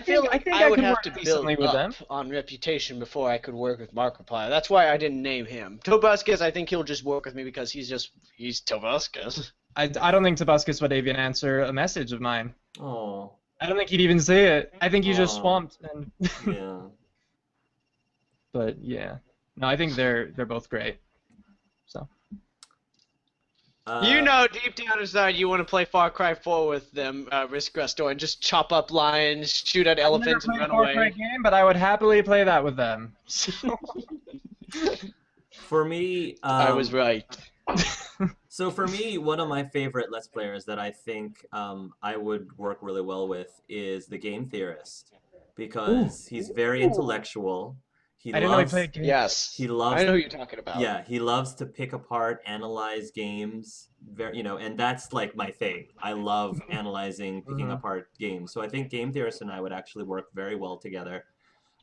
feel like I would have to build with up them. on reputation before I could work with Markiplier. That's why I didn't name him. Tobuscus, I think he'll just work with me because he's Tobuscus. I don't think Tobuscus would even answer a message of mine. Oh. I don't think he'd even see it. I think he's just swamped. And Yeah. But yeah, no, I think they're both great. So. Deep down inside, you want to play Far Cry 4 with them, Ris Grestar, and just chop up lions, shoot at elephants, and run away. I've never played a Far Cry game, but I would happily play that with them. For me, I was right. So for me, one of my favorite Let's Players that I think I would work really well with is the Game Theorist, because he's very intellectual. I didn't know he played games. Yes. He loves. I know who you're talking about. Yeah, he loves to pick apart, analyze games. And that's like my thing. I love analyzing, picking apart games. So I think Game Theorist and I would actually work very well together.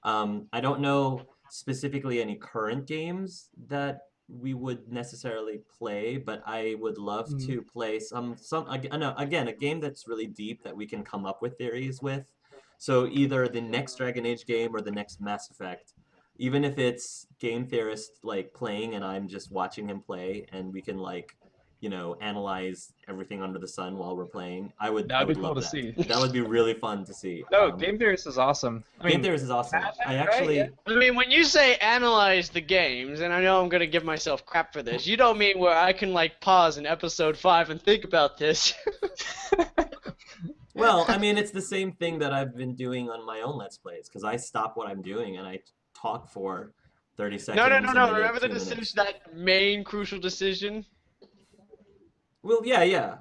I don't know specifically any current games that we would necessarily play, but I would love to play again, a game that's really deep that we can come up with theories with. So either the next Dragon Age game or the next Mass Effect. Even if it's Game Theorist like playing and I'm just watching him play and we can analyze everything under the sun while we're playing, I would That'd be love cool to that. see. That would be really fun to see. No, Game Theorist is awesome. Game Theorist is awesome. I actually... Right? I mean, when you say analyze the games, and I know I'm going to give myself crap for this, you don't mean where I can, pause in episode 5 and think about this. Well, I mean, it's the same thing that I've been doing on my own Let's Plays, because I stop what I'm doing and I talk for 30 seconds. No. a minute, Remember the 2 minutes. decision, that main crucial decision? Well, yeah.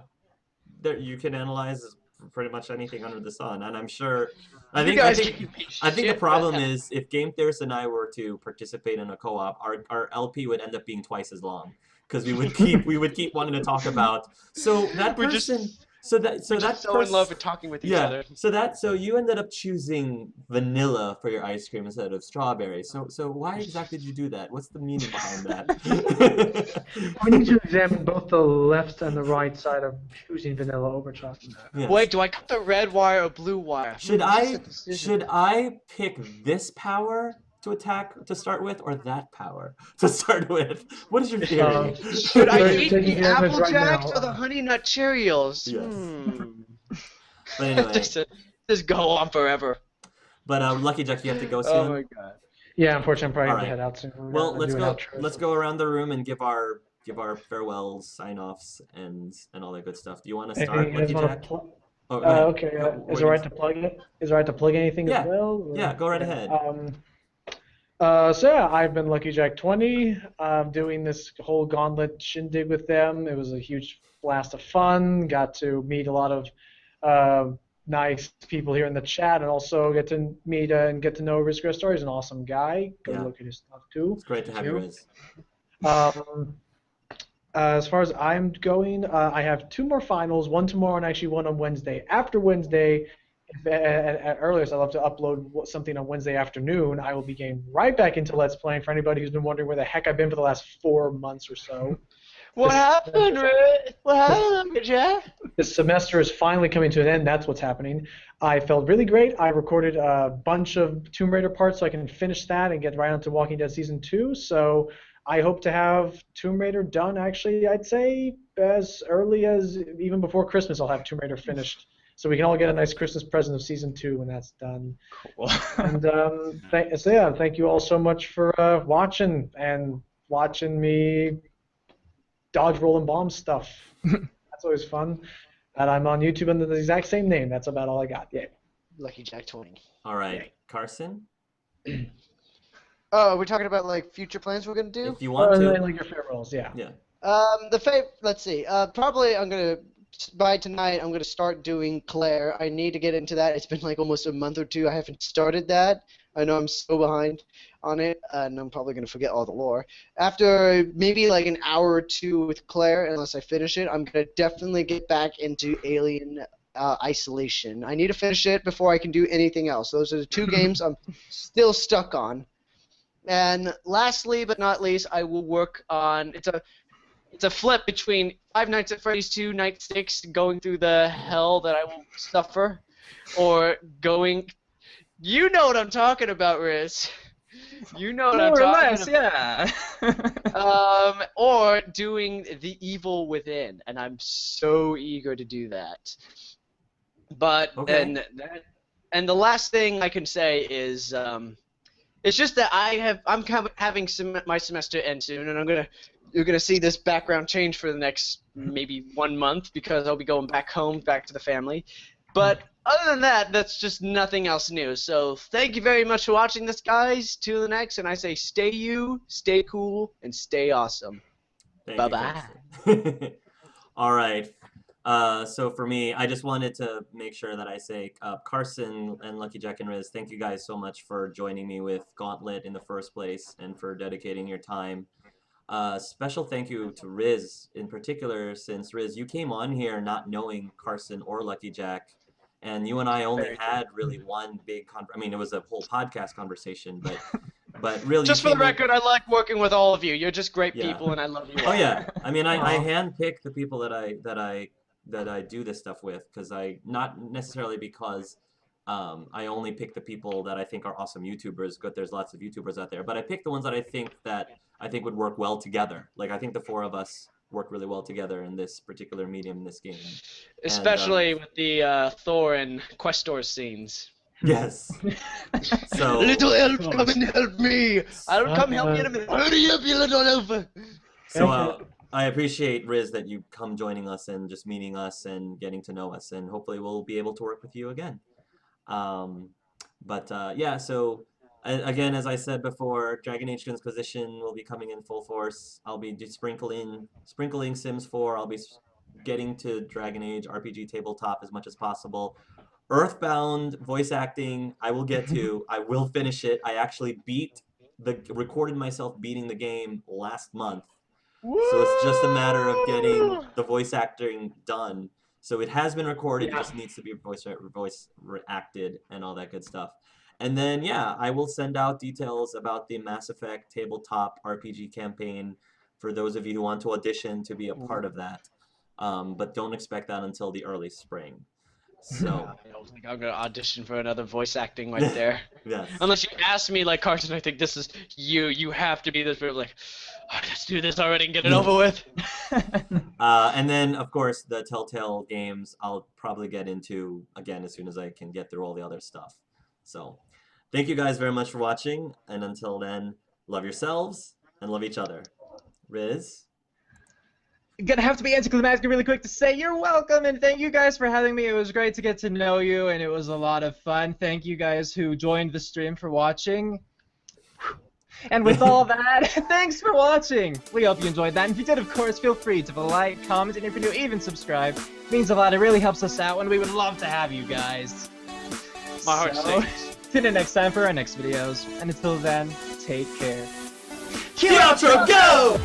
There, you can analyze pretty much anything under the sun, and I'm sure. I think the problem is if Game Theorist and I were to participate in a co-op, our LP would end up being twice as long because we would keep wanting to talk about. So that person. So in love with talking with each other. So you ended up choosing vanilla for your ice cream instead of strawberry. So why exactly did you do that? What's the meaning behind that? We need to examine both the left and the right side of choosing vanilla over chocolate. Yes. Wait, do I cut the red wire or blue wire? Should I pick this power to start with, or that power to start with? What is your theory? Should I eat taking the damage Apple right Jacks now. or the Honey Nut Cheerios? Yes. But anyway, just go on forever. but Lucky Jack, you have to go soon. Oh my god. Yeah, unfortunately, I'm probably All going to right. head out soon. Well, let's go around the room and give our farewells, sign-offs, and all that good stuff. Do you want to start, Lucky Jack? Oh, go ahead. Okay. Is it right to plug it? Is it right to plug anything Yeah. as well? Or- Yeah, go right ahead. I've been Lucky Jack 20. I'm doing this whole Gauntlet shindig with them. It was a huge blast of fun. Got to meet a lot of nice people here in the chat, and also get to meet and get to know Ris Grestar. He's an awesome guy. Go look at his stuff too. It's great to have you, Riz. As far as I'm going, I have 2 more finals, one tomorrow and actually one on Wednesday. After Wednesday, at earliest, I'd love to upload something on Wednesday afternoon. I will be getting right back into Let's Playing for anybody who's been wondering where the heck I've been for the last 4 months or so. What happened, Rick? What happened, Jack? This semester is finally coming to an end. That's what's happening. I felt really great. I recorded a bunch of Tomb Raider parts so I can finish that and get right onto Walking Dead Season 2. So I hope to have Tomb Raider done, actually, I'd say as early as even before Christmas I'll have Tomb Raider finished. So we can all get a nice Christmas present of Season 2 when that's done. Cool. And thank you all so much for watching me dodge, roll, and bomb stuff. That's always fun. And I'm on YouTube under the exact same name. That's about all I got. Yeah. Lucky Jack 20. All right, Carson, Oh, we're talking about future plans we're gonna do. if you want to. Like your farewells, yeah. Yeah. Let's see. Probably by tonight I'm gonna start doing Claire. I need to get into that. It's been almost a month or two. I haven't started that. I know I'm so behind. on it, and I'm probably going to forget all the lore. After maybe like an hour or two with Claire, unless I finish it, I'm going to definitely get back into Alien Isolation. I need to finish it before I can do anything else. Those are the two games I'm still stuck on. And lastly but not least, I will work on it's a flip between Five Nights at Freddy's 2 Night 6, going through the hell that I will suffer, or going. You know what I'm talking about, Riz. You know what I'm More or talking less, about. yeah. Or doing The Evil Within, and I'm so eager to do that. But Okay. and the last thing I can say is it's just that I'm having my semester end soon, and you're gonna see this background change for the next maybe 1 month because I'll be going back home, back to the family. But other than that, that's just nothing else new. So thank you very much for watching this, guys. To the next, and I say stay you, stay cool, and stay awesome. Thank Bye-bye. you. All right. So for me, I just wanted to make sure that I say Carson and Lucky Jack and Riz, thank you guys so much for joining me with Gauntlet in the first place and for dedicating your time. Special thank you to Riz in particular, since Riz, you came on here not knowing Carson or Lucky Jack, and you and I only had really one big I mean, it was a whole podcast conversation, but really. Just for the record, I like working with all of you. You're just great Yeah. people, and I love you all. Oh yeah, I mean, I handpick the people that I do this stuff with, because not necessarily because I only pick the people that I think are awesome YouTubers. Good, there's lots of YouTubers out there, but I pick the ones that I think would work well together. Like I think the four of us work really well together in this particular medium, in this game. Especially with the Thor and Questor scenes. Yes. So Little elf, come and help me! I'll come help you in a minute. Hurry up, you little elf! So I appreciate, Riz, that you come joining us and just meeting us and getting to know us, and hopefully we'll be able to work with you again. Yeah, so again, as I said before, Dragon Age Inquisition will be coming in full force. I'll be just sprinkling Sims 4. I'll be getting to Dragon Age RPG Tabletop as much as possible. Earthbound voice acting, I will get to. I will finish it. I actually recorded myself beating the game last month. So it's just a matter of getting the voice acting done. So it has been recorded, it just needs to be voice acted and all that good stuff. And then, yeah, I will send out details about the Mass Effect tabletop RPG campaign for those of you who want to audition to be a part of that. But don't expect that until the early spring. So I don't think I'm gonna audition for another voice acting right there. yes. Unless you ask me, like, Carson, I think this is you. You have to be this. But like, oh, let's do this already and get it over with. And then, of course, the Telltale games I'll probably get into again as soon as I can get through all the other stuff. So, thank you guys very much for watching, and until then, love yourselves and love each other. Riz? Gonna have to be anticlimactic really quick to say you're welcome, and thank you guys for having me. It was great to get to know you, and it was a lot of fun. Thank you guys who joined the stream for watching. And with all that, thanks for watching. We hope you enjoyed that, and if you did, of course, feel free to like, comment, and if you're new, even subscribe. It means a lot. It really helps us out, and we would love to have you guys. My heart sings. Tune in next time for our next videos, and until then, take care. Cue outro, go!